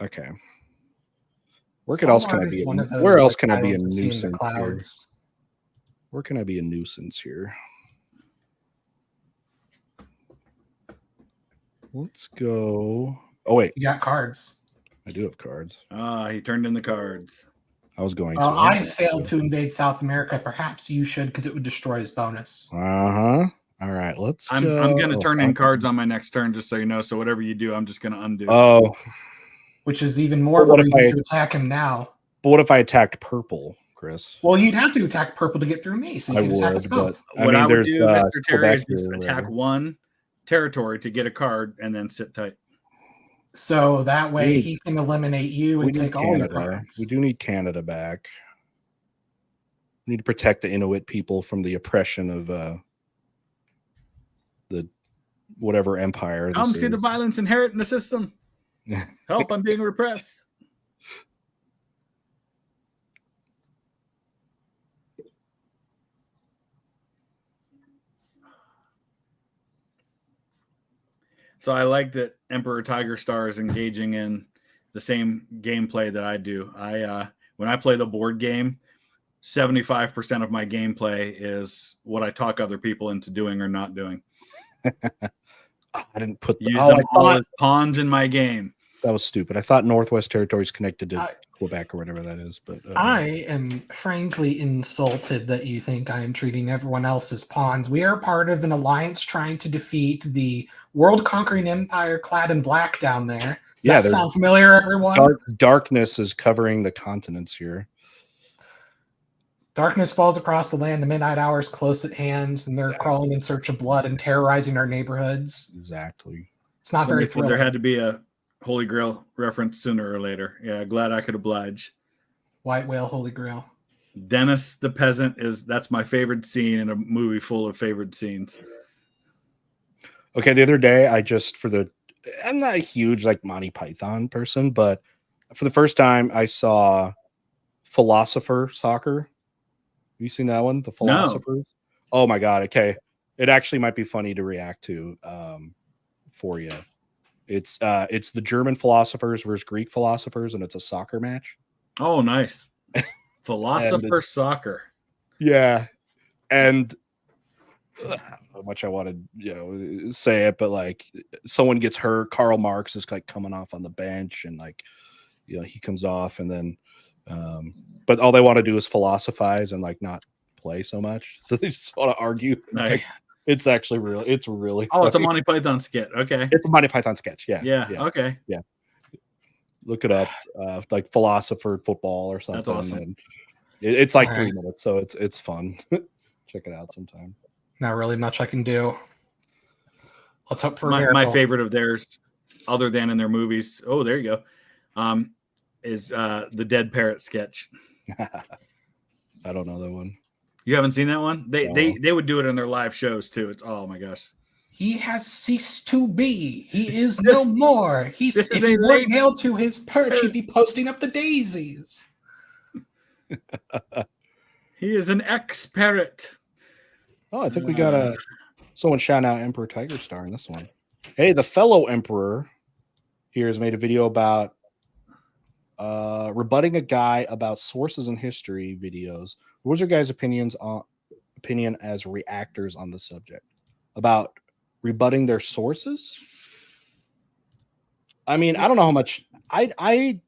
Okay. Where else can I be? Where else can I be a nuisance here? Where can I be a nuisance here? Let's go. Oh wait, You got cards. I do have cards. He turned in the cards. I was going to. I failed to invade South America. Perhaps you should, because it would destroy his bonus. All right, let's. I'm going to turn in cards on my next turn, just so you know. So whatever you do, I'm just going to undo. Oh, which is even more of a reason to attack him now. But what if I attacked purple, Chris? Well, you'd have to attack purple to get through me, so you can attack us both. What I would do, Mr. Terry, is just attack one territory to get a card and then sit tight. So that way he can eliminate you and take all your cards. We do need Canada back. We need to protect the Inuit people from the oppression of the whatever empire. Come see the violence inherent in the system. Help, I'm being repressed. So I like that Emperor Tigerstar is engaging in the same gameplay that I do. When I play the board game, 75% of my gameplay is what I talk other people into doing or not doing. I didn't put use them all as pawns in my game. That was stupid. I thought Northwest Territories connected to Quebec or whatever that is, but I am frankly insulted that you think I am treating everyone else as pawns. We are part of an alliance trying to defeat the world-conquering empire clad in black down there. Does that sound familiar, everyone? Darkness is covering the continents here. Darkness falls across the land. The midnight hour is close at hand, and they're crawling in search of blood and terrorizing our neighborhoods. Exactly. It's not very thrilling. There had to be a Holy Grail reference sooner or later. Yeah, glad I could oblige. White Whale, Holy Grail. Dennis the Peasant that's my favorite scene in a movie full of favorite scenes. Okay, the other day I'm not a huge like Monty Python person, but for the first time I saw Philosopher Soccer. Have you seen that one? The Philosophers? No. Oh my god, okay. It actually might be funny to react to for you. It's the German philosophers versus Greek philosophers, and it's a soccer match. Oh, nice. Philosopher Soccer. Yeah. And I don't know how much I want to say it, but like someone gets hurt. Karl Marx is like coming off on the bench, and like he comes off, and then But all they want to do is philosophize and like not play so much. So they just want to argue. Nice. It's actually really, it's really. Oh, it's a funny. Monty Python skit. Okay. It's a Monty Python sketch. Yeah. Yeah. Okay. Look it up. Like philosopher football or something. That's awesome. And it's like All 3 right. minutes, so it's fun. Check it out sometime. Not really much I can do. Let's hope for a My miracle. favorite of theirs, other than in their movies. Oh, there you go. Is the Dead Parrot sketch. I don't know that one. You haven't seen that one? No. They would do it in their live shows too. It's oh my gosh. He has ceased to be. He is no more. He's this is if he a were late- nailed to his perch, he'd be posting up the daisies. He is an ex-parrot. Oh, I think we got someone shouting out Emperor Tigerstar in this one. Hey, the fellow Emperor here has made a video about rebutting a guy about sources in history videos. What was your guys' opinion as reactors on the subject about rebutting their sources? I mean, I don't know how much I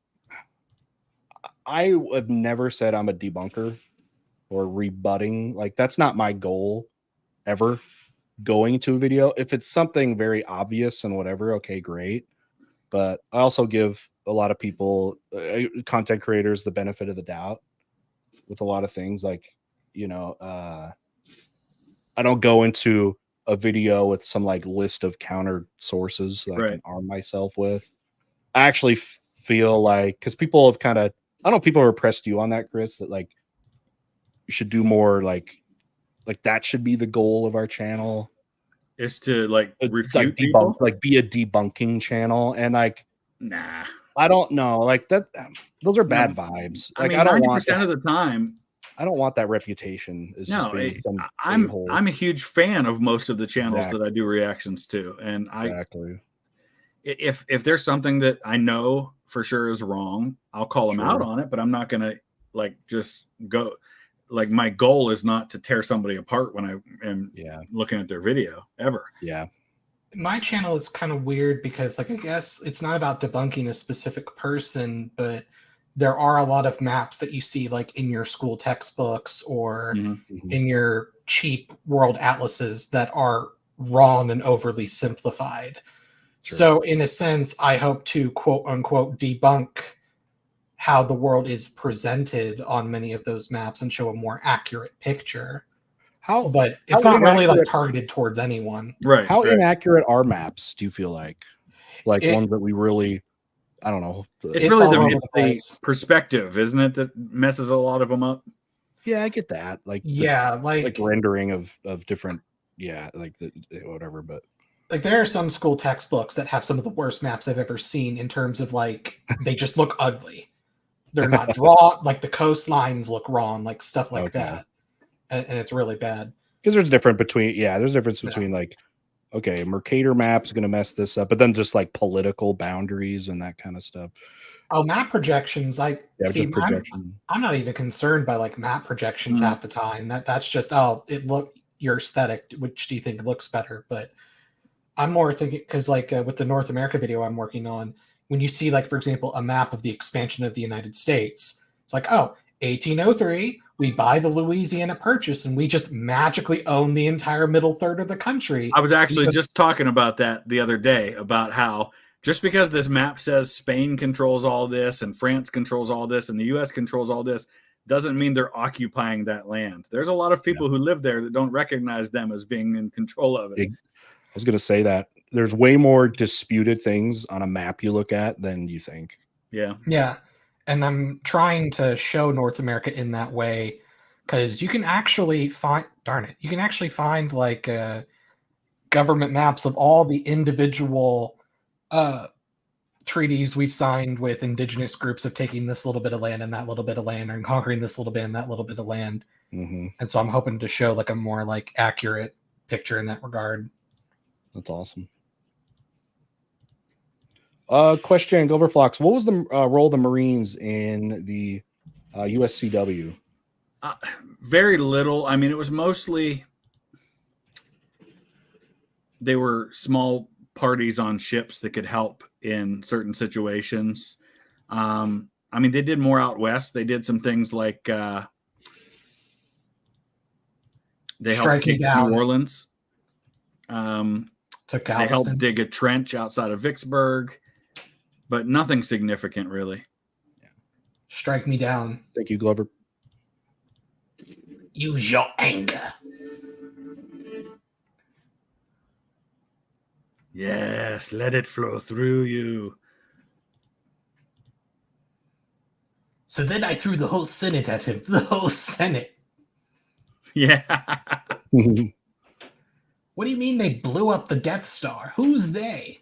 have never said I'm a debunker or rebutting. Like that's not my goal ever going to a video. If it's something very obvious and whatever, okay, great. But I also give a lot of people, content creators, the benefit of the doubt with a lot of things. Like, you know, I don't go into a video with some like list of counter sources that I can arm myself with. I actually feel like, because people have kind of, I don't know if people have pressed you on that, Chris, that like you should do more like that should be the goal of our channel. Is to like refute like people? like be a debunking channel. And like, Nah. I don't know. Like that, those are bad vibes. Like I don't want 90% of the time. I don't want that reputation. No, I'm a huge fan of most of the channels that I do reactions to, and if there's something that I know for sure is wrong, I'll call them out on it. But I'm not gonna like just go. Like my goal is not to tear somebody apart when I am looking at their video ever. Yeah. My channel is kind of weird because like I guess it's not about debunking a specific person, but there are a lot of maps that you see like in your school textbooks or in your cheap world atlases that are wrong and overly simplified. Sure. So in a sense, I hope to quote unquote debunk how the world is presented on many of those maps and show a more accurate picture. But it's not really like targeted towards anyone. Right. How inaccurate are maps, do you feel like? Like ones that we really, I don't know. It's really the perspective, isn't it, that messes a lot of them up? Yeah, I get that. Like like rendering of different, like whatever, but like there are some school textbooks that have some of the worst maps I've ever seen in terms of like they just look ugly. They're not drawn, like the coastlines look wrong, like stuff like that. And it's really bad. Because there's difference between like, okay, Mercator map's going to mess this up, but then just like political boundaries and that kind of stuff. Oh, map projections. I'm not even concerned by like map projections half the time. That's just, your aesthetic. Which do you think looks better? But I'm more thinking because like with the North America video I'm working on, when you see like, for example, a map of the expansion of the United States, it's like, 1803, we buy the Louisiana Purchase and we just magically own the entire middle third of the country. I was actually just talking about that the other day, about how just because this map says Spain controls all this and France controls all this and the US controls all this doesn't mean they're occupying that land. There's a lot of people who live there that don't recognize them as being in control of it. I was going to say that there's way more disputed things on a map you look at than you think. Yeah. Yeah. And I'm trying to show North America in that way because you can actually find, like government maps of all the individual treaties we've signed with indigenous groups of taking this little bit of land and that little bit of land and conquering this little bit and that little bit of land. And so I'm hoping to show like a more like accurate picture in that regard. That's awesome. Question, Gloverflox. What was the role of the Marines in the USCW? Very little. I mean, it was mostly they were small parties on ships that could help in certain situations. I mean, they did more out west. They did some things like they helped dig New Orleans. Took they helped dig a trench outside of Vicksburg, but nothing significant, really. Strike me down. Thank you, Glover. Use your anger. Yes, let it flow through you. So then I threw the whole Senate at him. The whole Senate. Yeah. What do you mean they blew up the Death Star? Who's they?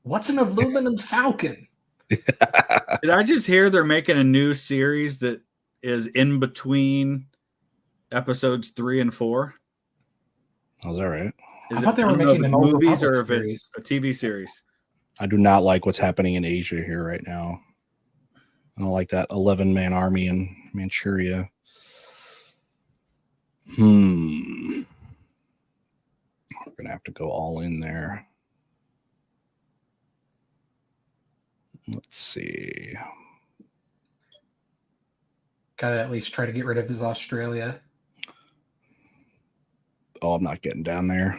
What's an aluminum falcon? Did I just hear they're making a new series that is in between episodes 3 and 4? Oh, is that right? I thought they were making an old movies or Republic if it's a TV series. I do not like what's happening in Asia here right now. I don't like that 11-man army in Manchuria. We're gonna have to go all in there. Let's see. Gotta at least try to get rid of his Australia. Oh, I'm not getting down there.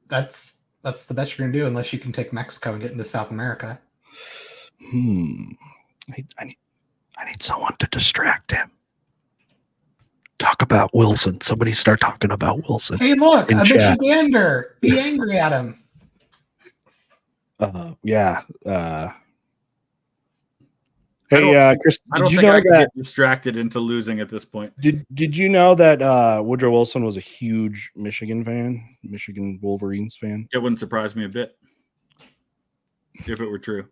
That's the best you're gonna do unless you can take Mexico and get into South America. I need someone to distract him. Talk about Wilson. Somebody start talking about Wilson. Hey, look, a chat. Michigander. Be angry at him. Yeah. Hey, Chris, I don't think I can get distracted into losing at this point. Did you know that Woodrow Wilson was a huge Michigan fan, Michigan Wolverines fan? It wouldn't surprise me a bit if it were true.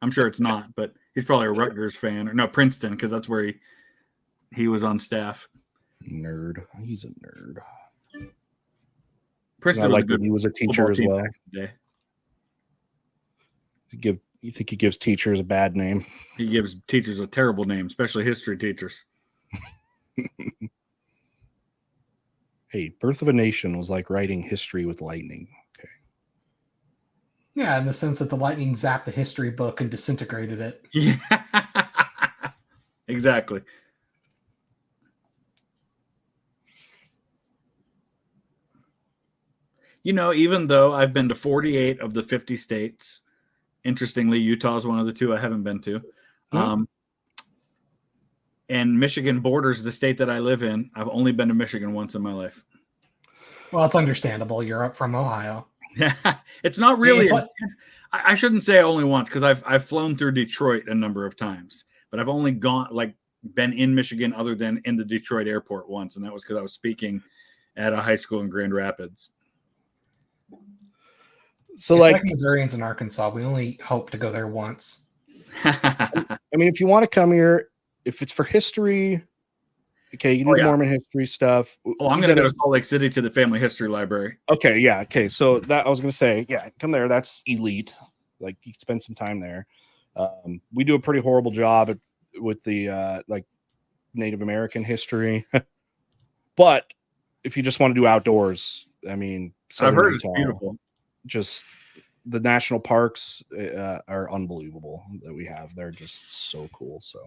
I'm sure it's not, but he's probably a Rutgers fan, or no, Princeton, because that's where he was on staff. Nerd. He's a nerd. Princeton was he was a teacher as well. You think he gives teachers a bad name? He gives teachers a terrible name, especially history teachers. Hey, Birth of a Nation was like writing history with lightning. Okay. Yeah, in the sense that the lightning zapped the history book and disintegrated it. Yeah. Exactly. You know, even though I've been to 48 of the 50 states, interestingly, Utah is one of the 2 I haven't been to. And Michigan borders the state that I live in. I've only been to Michigan once in my life. Well, it's understandable. You're up from Ohio. It's not really. I shouldn't say only once, because I've flown through Detroit a number of times, but I've only been in Michigan other than in the Detroit airport once, and that was because I was speaking at a high school in Grand Rapids. So it's like Missourians in Arkansas, we only hope to go there once. I mean, if you want to come here, if it's for history, okay, you can do Mormon history stuff. Oh, I'm going to go to Salt Lake City to the Family History Library. Okay, yeah, okay. So that I was going to say, yeah, come there. That's elite. Like, you can spend some time there. We do a pretty horrible job with the like Native American history, but if you just want to do outdoors, I mean, I've heard it's beautiful. Just the national parks are unbelievable that we have. They're just so cool. So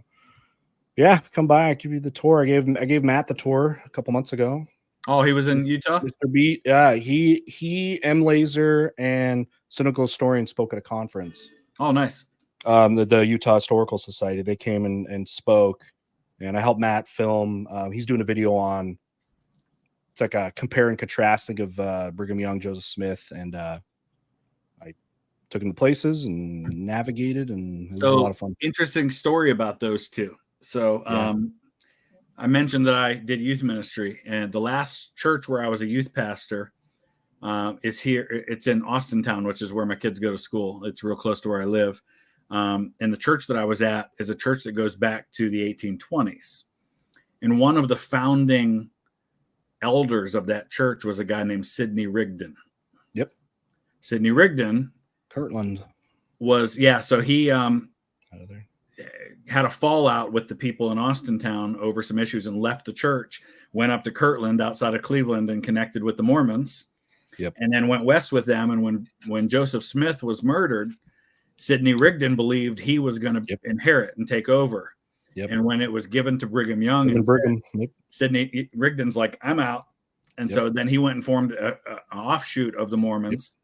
yeah, come by. I'll give you the tour. I gave Matt the tour a couple months ago. Oh, he was in Utah? Mr. Beat. Yeah, he M. Laser and Cynical Historian spoke at a conference. Oh, nice. The Utah Historical Society. They came and spoke, and I helped Matt film. He's doing a video on, it's like a compare and contrasting of Brigham Young, Joseph Smith, and I took him to places and navigated, and it was a lot of fun. Interesting story about those 2. So I mentioned that I did youth ministry, and the last church where I was a youth pastor is here. It's in Austintown, which is where my kids go to school. It's real close to where I live. And the church that I was at is a church that goes back to the 1820s. And one of the founding elders of that church was a guy named Sidney Rigdon. Yep. Sidney Rigdon. Kirtland. So he had a fallout with the people in Austintown over some issues and left the church, went up to Kirtland outside of Cleveland and connected with the Mormons. Yep. And then went west with them. And when Joseph Smith was murdered, Sidney Rigdon believed he was going to Yep. inherit and take over. Yep. And when it was given to Brigham Young, Yep. Sidney Rigdon's like, I'm out. And so then he went and formed an offshoot of the Mormons.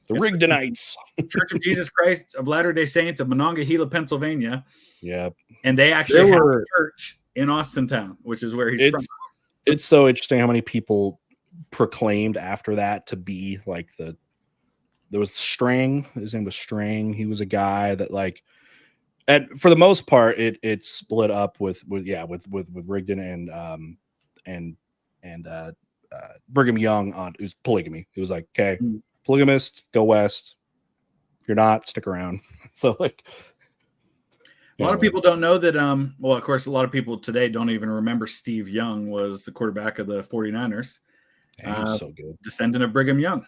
The Rigdonites. Church of Jesus Christ of Latter-day Saints of Monongahela, Pennsylvania. Yeah. And they actually have a church in Austintown, which is where he's from. It's so interesting how many people proclaimed after that to be like there was Strang. His name was Strang. He was a guy that like, and for the most part, it split up with Rigdon and Brigham Young on it was polygamy. It was like, okay, polygamist, go west. If you're not, stick around. So like a lot of people don't know that well, of course, a lot of people today don't even remember Steve Young was the quarterback of the 49ers. He was so good. Descendant of Brigham Young.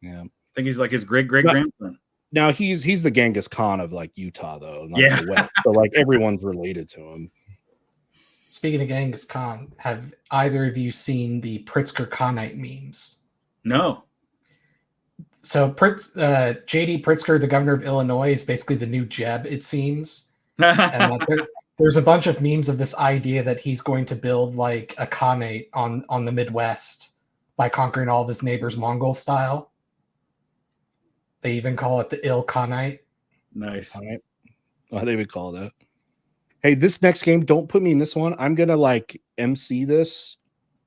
Yeah. I think he's like his great-great-grandson. Now he's the Genghis Khan of like Utah though. Like the West. So like everyone's related to him. Speaking of Genghis Khan, have either of you seen the Pritzker Khanite memes? No. So J.D. Pritzker, the governor of Illinois, is basically the new Jeb, it seems. And there's a bunch of memes of this idea that he's going to build like a Khanate on the Midwest by conquering all of his neighbors Mongol style. They even call it the Il Khanite. Nice. Why they would call that. Hey, this next game, don't put me in this one. I'm gonna like MC this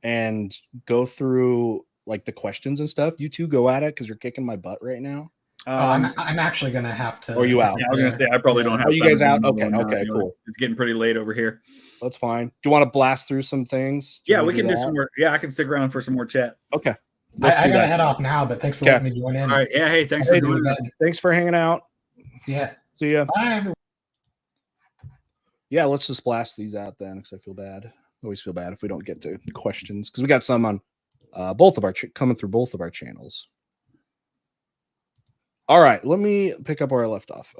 and go through like the questions and stuff. You two go at it because you're kicking my butt right now. I'm actually gonna have to. Are you out? Yeah, I was gonna say I probably don't have. Are you guys out? Okay, cool. It's getting pretty late over here. That's fine. Do you want to blast through some things? Yeah, we can do some more. Yeah, I can stick around for some more chat. Okay. I gotta head off now, but thanks for letting me join in. All right. Yeah. Hey, thanks for doing that. Thanks for hanging out. Yeah. See ya. Bye, everyone. Yeah, let's just blast these out then, because I feel bad. I always feel bad if we don't get to questions, because we got some on both of our coming through both of our channels. All right, let me pick up where I left off.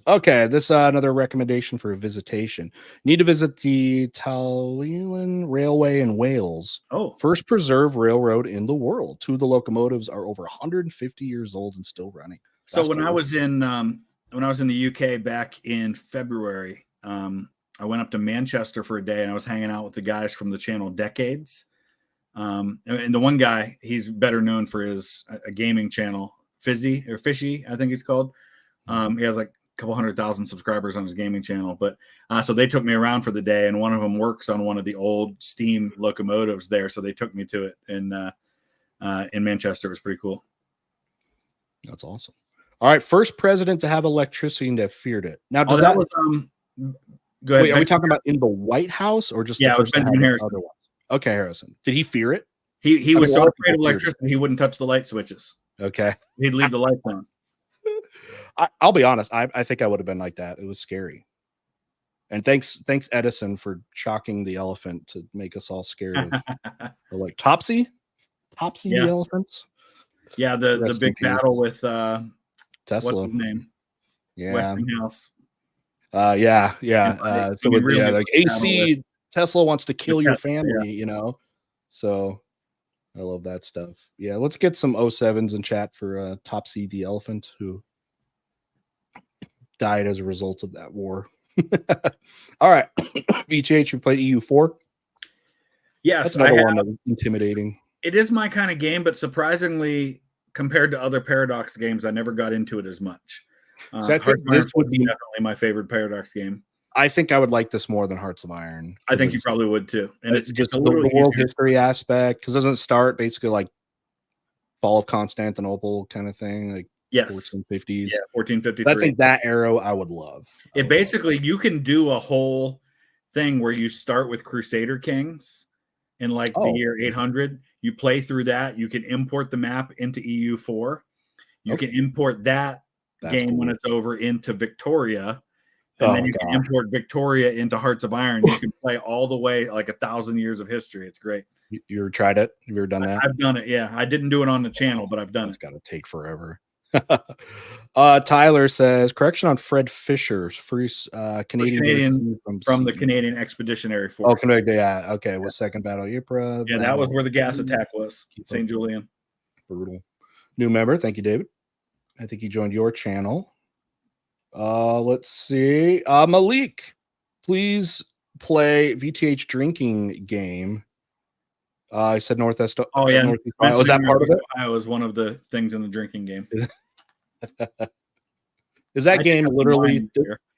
Okay, this another recommendation for a visitation. Need to visit the Talleyrand Railway in Wales. Oh, first preserved railroad in the world. Two of the locomotives are over 150 years old and still running. So when I was in the UK back in February, I went up to Manchester for a day and I was hanging out with the guys from the channel Decades. And the one guy, he's better known for his a gaming channel, Fishy, I think he's called. He has like a couple 100,000 subscribers on his gaming channel. But so they took me around for the day, and one of them works on one of the old steam locomotives there. So they took me to it in Manchester. It was pretty cool. That's awesome. All right, first president to have electricity and to have feared it. Now, does that was go ahead. Wait, are we talking about in the White House or just the first Benjamin Harrison? Okay, Harrison. Did he fear it? He was so afraid of electricity he wouldn't touch the light switches. Okay, he'd leave the lights on. I'll be honest. I think I would have been like that. It was scary. And thanks Edison for shocking the elephant to make us all scared of like Topsy the elephants. Yeah, the big battle with Tesla. What's his name? Yeah, Westinghouse. So with like AC, Tesla wants to kill your family. You know, so I love that stuff. Yeah, let's get some 07s in chat for Topsy the elephant who died as a result of that war. All right, VHH, you played EU4. Yes, that's another one that was intimidating. It is my kind of game, but surprisingly, compared to other Paradox games, I never got into it as much. So I think this would be definitely my favorite Paradox game. I think I would like this more than Hearts of Iron. I think you probably would too. And it's just a little the world history aspect, because doesn't it start basically like fall of Constantinople kind of thing, like 1450s. Yeah, 1453. I think that era I would love. It basically you can do a whole thing where you start with Crusader Kings in like the year 800. You play through that. You can import the map into EU4. You can import that game when it's over into Victoria. And then you can import Victoria into Hearts of Iron. You can play all the way like 1,000 years of history. It's great. You ever tried it? Have you ever done that? I've done it. Yeah, I didn't do it on the channel, but I've done it. It's got to take forever. Tyler says, correction on Fred Fisher's free Canadian from the Canadian Expeditionary Force. Oh, yeah. Okay, was Second Battle of Ypres. Yeah, that was where the gas attack was. St. Julian. Brutal. New member. Thank you, David. I think he joined your channel. Let's see. Malik, please play VTH drinking game. I said Northeast. Oh yeah, Northeast Ohio. Was that part of it? Ohio was one of the things in the drinking game. Is that game literally?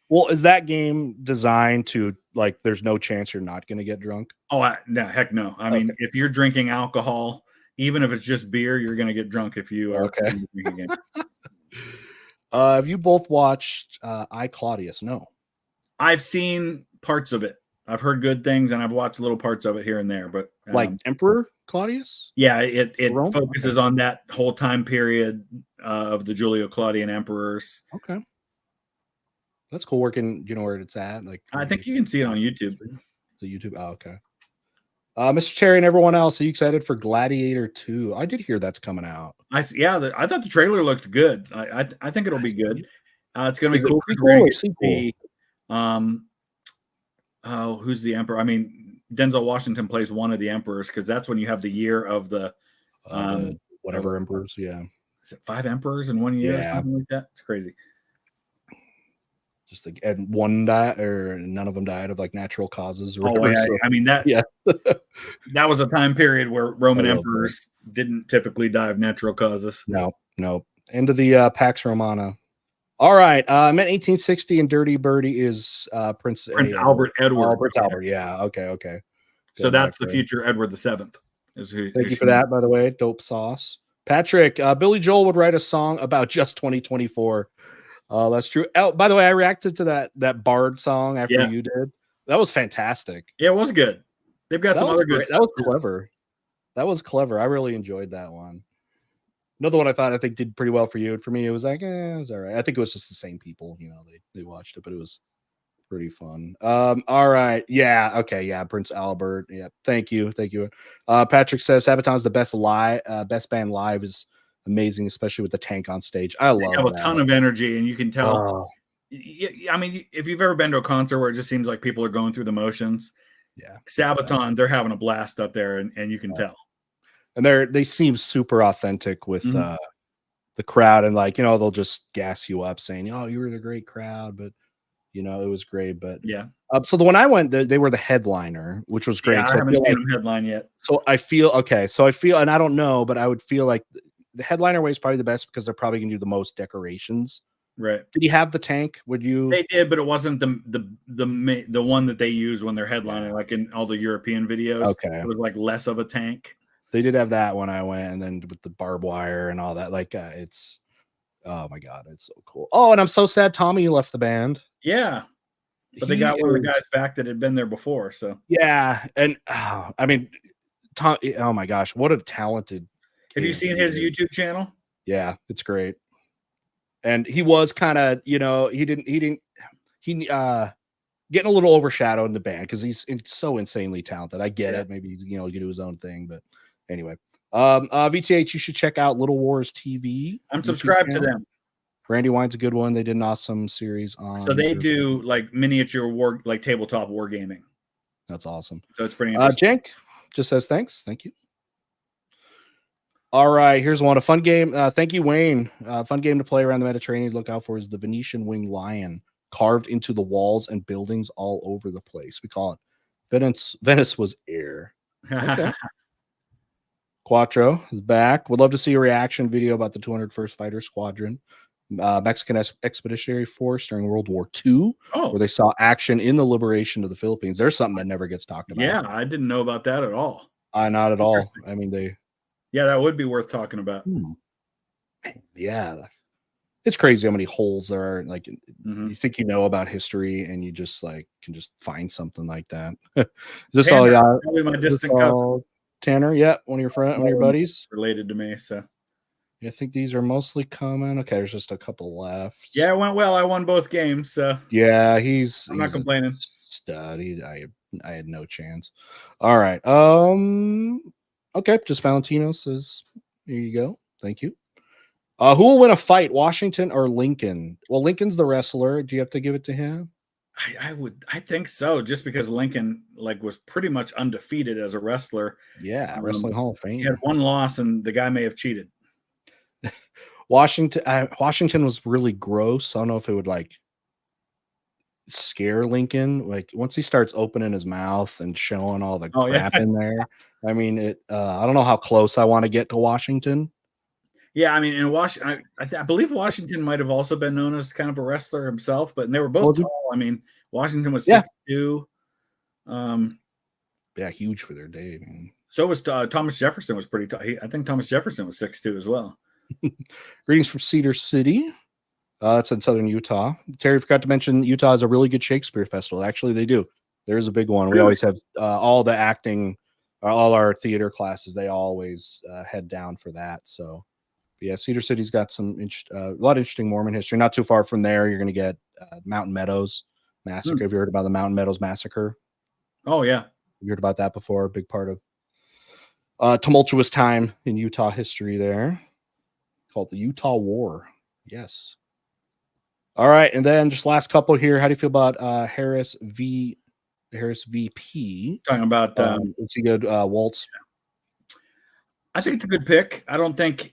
Well, is that game designed to like? There's no chance you're not going to get drunk. Oh no, heck no. I mean, if you're drinking alcohol, even if it's just beer, you're going to get drunk if you are in the drinking game. Have you both watched I, Claudius? No. I've seen parts of it. I've heard good things, and I've watched little parts of it here and there. But like Emperor Claudius? Yeah, it focuses on that whole time period of the Julio-Claudian emperors. Okay. That's cool. Working, you know where it's at? Like, I think you can see it on YouTube. The YouTube. Oh, okay. Mr. Terry and everyone else, are you excited for Gladiator 2? I did hear that's coming out. I thought the trailer looked good. I think it'll be good. It's going to be cool. Who's the emperor? I mean, Denzel Washington plays one of the emperors because that's when you have the year of the whatever emperors. Yeah. Is it 5 emperors in 1 year? Yeah. Or something like that? It's crazy. Just like, and one died, or none of them died of like natural causes. Or whatever. So, I mean that. Yeah. That was a time period where Roman emperors didn't typically die of natural causes. No. End of the Pax Romana. All right. I'm at 1860, and Dirty Birdie is Prince Albert Edward. Prince Albert. Yeah. Okay. So that's the future Edward VII. Thank you for that, by the way. Dope sauce. Patrick, Billy Joel would write a song about just 2024. That's true. Oh, by the way, I reacted to that Bard song after you did. That was fantastic. Yeah, it was good. They've got some other good stuff. That was clever. That was clever. I really enjoyed that one. Another one I think did pretty well for you. For me, it was like, it was all right. I think it was just the same people, they watched it, but it was pretty fun. All right. Yeah. Okay. Yeah. Prince Albert. Yeah. Thank you. Patrick says Sabaton's the best band live is amazing, especially with the tank on stage. I love have a ton of energy, and you can tell. I mean, if you've ever been to a concert where it just seems like people are going through the motions, Sabaton, they're having a blast up there, and you can tell. And they seem super authentic with the crowd, and like they'll just gas you up saying, "Oh, you were the great crowd," but it was great. But so the one I went, they were the headliner, which was great. Yeah, I haven't seen them headline yet. So I feel, and I don't know, but I would feel like the headliner way is probably the best because they're probably gonna do the most decorations. Right. Did he have the tank? Would you? They did, but it wasn't the one that they use when they're headlining, like in all the European videos. Okay. It was like less of a tank. They did have that when I went, and then with the barbed wire and all that. Like it's, oh my god, it's so cool. Oh, and I'm so sad Tommy left the band. Yeah. But they got one of the guys back that had been there before. So yeah, and I mean, Tom. Oh my gosh, what a talented. Have you seen his YouTube channel? Yeah, it's great. And he was kind of, he getting a little overshadowed in the band because he's so insanely talented. I get it. Maybe he can do his own thing, but anyway. VTH, you should check out Little Wars TV. I'm subscribed to them. Randy Wine's a good one. They did an awesome series on. So they do like miniature war, like tabletop wargaming. That's awesome. So it's pretty interesting. Jank just says thanks. Thank you. All right, here's one. A fun game. Thank you, Wayne. Fun game to play around the Mediterranean. Look out for is the Venetian winged lion carved into the walls and buildings all over the place. We call it Venice was air. Okay. Quattro is back. Would love to see a reaction video about the 201st Fighter Squadron, Mexican Expeditionary Force during World War II, where they saw action in the liberation of the Philippines. There's something that never gets talked about. Yeah, I didn't know about that at all. Not at all. I mean, yeah, that would be worth talking about. Yeah. It's crazy how many holes there are. Like you think about history and you just can just find something like that. Is this Tanner, all y'all? probably my distant cousin. Tanner, yeah, one of your buddies. Related to me, so. I think these are mostly common. Okay, there's just a couple left. Yeah, it went well. I won both games, so. Yeah, I'm not complaining. Stud. I had no chance. All right. Okay, just Valentino says, here you go. Thank you. Who will win a fight, Washington or Lincoln? Well, Lincoln's the wrestler. Do you have to give it to him? I think so, just because Lincoln was pretty much undefeated as a wrestler. Yeah, Wrestling Hall of Fame. He had one loss, and the guy may have cheated. Washington was really gross. I don't know if it would like scare Lincoln. Like once he starts opening his mouth and showing all the crap in there. I mean, I don't know how close I want to get to Washington. Yeah, I mean, in Washington, I believe Washington might have also been known as kind of a wrestler himself, but they were both tall. I mean, Washington was 6'2". Yeah, huge for their day. Man. So was Thomas Jefferson was pretty tall. I think Thomas Jefferson was 6'2" as well. Greetings from Cedar City. That's in southern Utah. Terry forgot to mention Utah has a really good Shakespeare festival. Actually, they do. There's a big one. We always have all the acting, all our theater classes. They always head down for that. So, yeah, Cedar City's got a lot of interesting Mormon history. Not too far from there, you're going to get Mountain Meadows Massacre. Have you heard about the Mountain Meadows Massacre? Oh, yeah. You heard about that before? A big part of tumultuous time in Utah history there, called the Utah War. Yes. All right, and then just last couple here. How do you feel about Harris VP? Talking about is he good? Waltz. I think it's a good pick. I don't think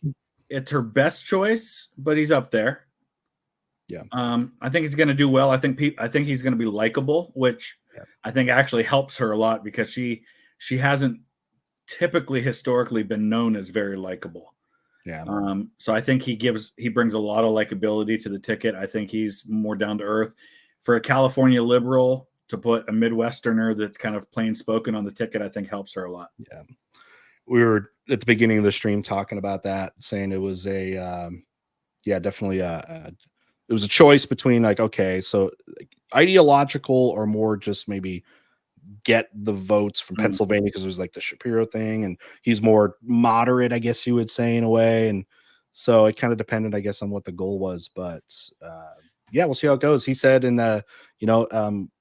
it's her best choice, but he's up there. Yeah. I think he's going to do well. I think he's going to be likable, which I think actually helps her a lot because she hasn't typically historically been known as very likable. Yeah. So I think he brings a lot of likability to the ticket. I think he's more down to earth. For a California liberal to put a Midwesterner that's kind of plain spoken on the ticket, I think helps her a lot. Yeah. We were at the beginning of the stream talking about that, saying it was definitely it was a choice between like, okay, so like, ideological or more just maybe get the votes from Pennsylvania because there's like the Shapiro thing and he's more moderate, I guess you would say in a way. And so it kind of depended, I guess, on what the goal was. But yeah, we'll see how it goes. He said in the,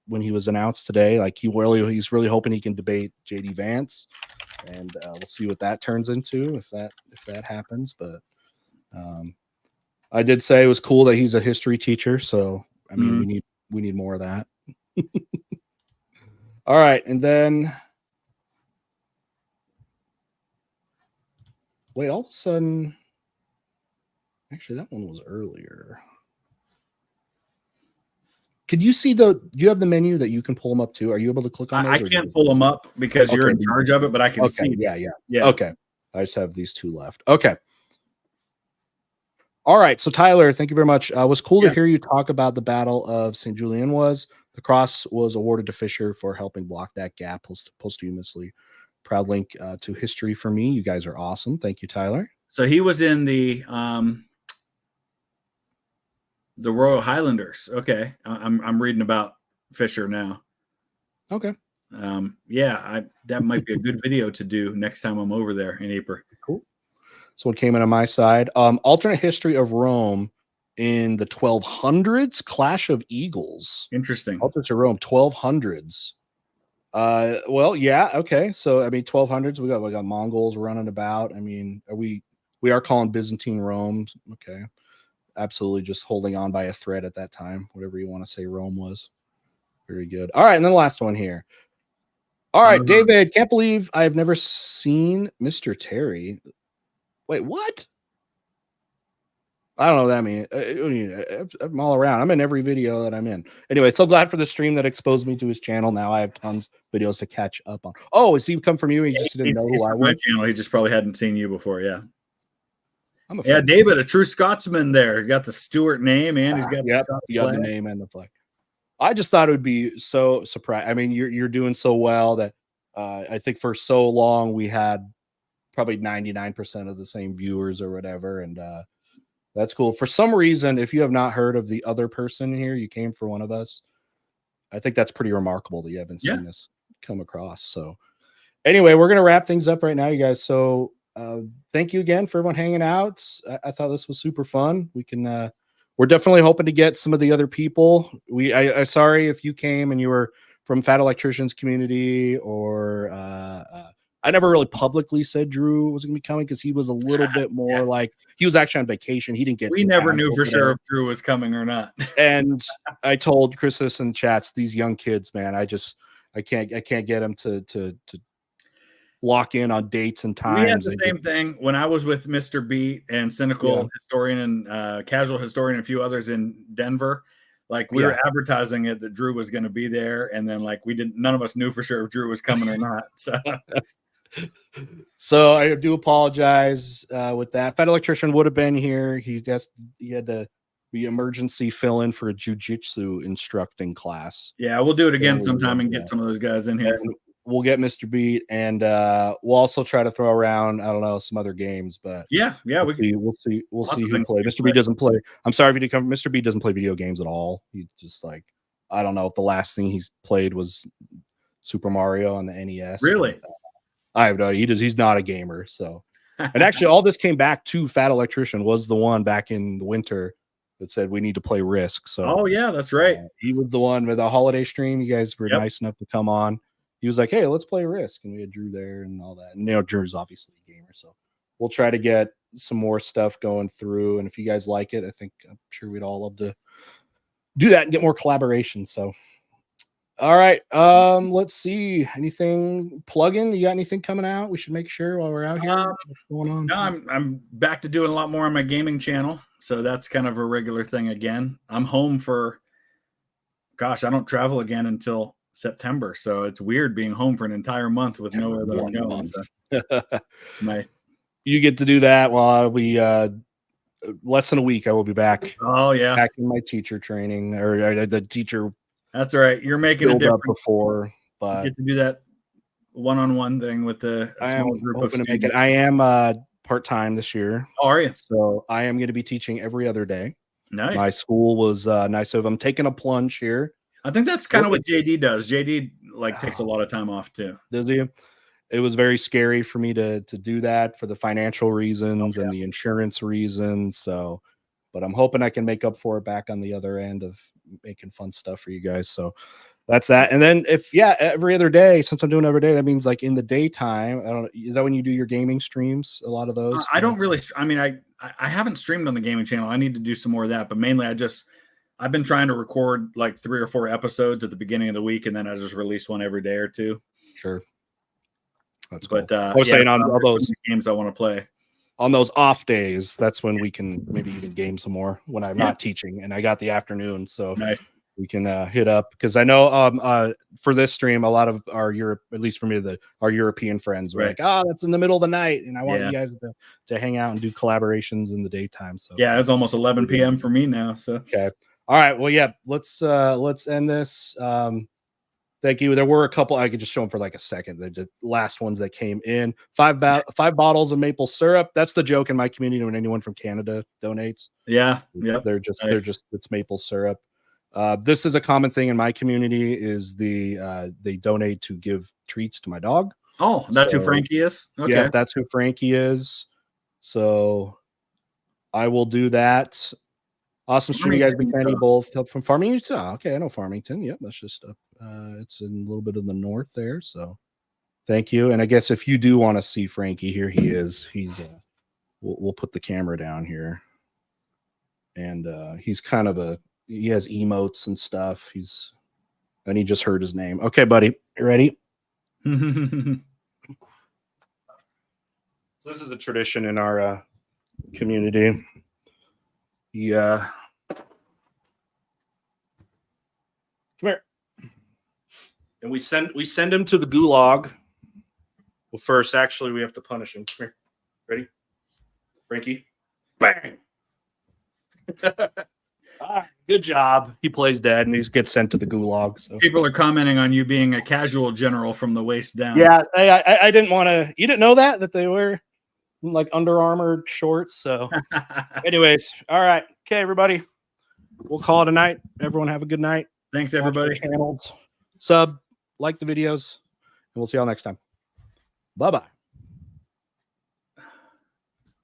when he was announced today, like he's really hoping he can debate JD Vance, and we'll see what that turns into if that happens. But I did say it was cool that he's a history teacher. So I mean, we need more of that. All right, and then wait, all of a sudden, actually, that one was earlier. Could you see do you have the menu that you can pull them up to? Are you able to click on those? I can't pull them up because you're in charge of it, but I can see. Yeah. Okay. I just have these two left. Okay. All right. So Tyler, thank you very much. It was cool to hear you talk about the Battle of St. Julien. The cross was awarded to Fisher for helping block that gap posthumously. Proud link to history for me. You guys are awesome. Thank you, Tyler. So he was in the Royal Highlanders. Okay. I'm reading about Fisher now. Okay. That might be a good video to do next time I'm over there in April. Cool. So what came in on my side? Alternate history of Rome in the 1200s, Clash of Eagles. Interesting. Alternate to Rome, 1200s. Well, yeah, okay. So I mean, 1200s. We got Mongols running about. I mean, we are calling Byzantine Rome. Okay, absolutely, just holding on by a thread at that time. Whatever you want to say, Rome was. Very good. All right, and then the last one here. All right, David. Can't believe I've never seen Mr. Terry. Wait, what? I don't know what that means. I'm all around. I'm in every video that I'm in. Anyway, so glad for the stream that exposed me to his channel. Now I have tons of videos to catch up on. Oh, has he come from you? He just didn't know who I was. Channel. He just probably hadn't seen you before. Yeah. David, a true Scotsman there. You got the Stuart name and he's got the name and the flag. I just thought it would be so surprised. I mean, you're doing so well that I think for so long we had probably 99% of the same viewers or whatever. And that's cool. For some reason, if you have not heard of the other person here, you came for one of us. I think that's pretty remarkable that you haven't seen this come across. So anyway, we're going to wrap things up right now, you guys. So thank you again for everyone hanging out. I thought this was super fun. We're definitely hoping to get some of the other people. I sorry if you came and you were from Fat Electricians community or I never really publicly said Drew was going to be coming because he was a little bit more like he was actually on vacation. He didn't get. We never knew for sure if Drew was coming or not. And I told Chris in chats, these young kids, man, I can't get them to lock in on dates and times. We had the same thing when I was with Mr. Beat and Cynical Historian and Casual Historian and a few others in Denver. Like we were advertising it that Drew was going to be there, and then like none of us knew for sure if Drew was coming or not. So I do apologize with that. Fat Electrician would have been here. He had to be emergency fill in for a jujitsu instructing class. Yeah, we'll do it again sometime and get some of those guys in here. And we'll get Mr. Beat, and we'll also try to throw around, I don't know, some other games, but yeah, we'll see who play. Mr. B doesn't play. I'm sorry if you didn't come. Mr. B doesn't play video games at all. He just like, I don't know if the last thing he's played was Super Mario on the NES. Really? I have no idea. He's not a gamer. So, and actually, all this came back to Fat Electrician was the one back in the winter that said we need to play Risk. So, oh yeah, that's right. He was the one with the holiday stream. You guys were nice enough to come on. He was like, hey, let's play Risk. And we had Drew there and all that. And, Drew's obviously a gamer. So we'll try to get some more stuff going through. And if you guys like it, I'm sure we'd all love to do that and get more collaboration. So, all right. Let's see. Anything plugging? You got anything coming out? We should make sure while we're out here. What's going on? No, I'm back to doing a lot more on my gaming channel. So that's kind of a regular thing again. I'm home for, gosh, I don't travel again until September, so it's weird being home for an entire month with nowhere that I'm going. So it's nice. You get to do that while I'll be less than a week. I will be back. Oh yeah, back in my teacher training or the teacher. That's right. You're making a difference before, but you get to do that one-on-one thing with the small group of students. I am part-time this year. Oh, are you? So I am going to be teaching every other day. Nice. My school was nice. So if I'm taking a plunge here. I think that's kind of what JD does. JD takes a lot of time off too. Does he? It was very scary for me to do that for the financial reasons and the insurance reasons. So, but I'm hoping I can make up for it back on the other end of making fun stuff for you guys. So that's that. And then every other day, since I'm doing every day, that means like in the daytime, I don't know. Is that when you do your gaming streams? A lot of those? I don't really. I mean, I haven't streamed on the gaming channel. I need to do some more of that, but mainly I've been trying to record like 3 or 4 episodes at the beginning of the week, and then I just release one every day or two. Sure. That's cool. But I was saying on all those games I want to play. On those off days, that's when we can maybe even game some more when I'm not teaching and I got the afternoon. So nice. We can hit up because I know for this stream, a lot of our at least for me, our European friends were like, that's in the middle of the night. And I want you guys to hang out and do collaborations in the daytime. So yeah, it's almost 11 p.m. for me now. So okay. All right. Well, yeah, let's end this. Thank you. There were a couple. I could just show them for like a second. The last ones that came in. 5 bottles of maple syrup. That's the joke in my community when anyone from Canada donates. Yeah. They're just it's maple syrup. This is a common thing in my community. Is they donate to give treats to my dog. Oh, that's who Frankie is. Okay. Yeah, that's who Frankie is. So I will do that. Awesome stream, you guys. Big fan of you both. From Farmington. Okay, I know Farmington. Yep, that's just up. It's in a little bit of the north there. So thank you. And I guess if you do want to see Frankie, here he is. He's we'll put the camera down here. And he's kind of he has emotes and stuff. And he just heard his name. Okay, buddy. You ready? So this is a tradition in our community. Yeah. Come here. And we send him to the gulag. Well, first, actually, we have to punish him. Come here. Ready? Frankie? Bang! Good job. He plays dead and he gets sent to the gulag. So people are commenting on you being a casual general from the waist down. Yeah, I didn't want to. You didn't know that they were like Under Armour shorts. So anyways, all right. Okay, everybody. We'll call it a night. Everyone have a good night. Thanks, everybody. Channels, like the videos, and we'll see y'all next time. Bye-bye.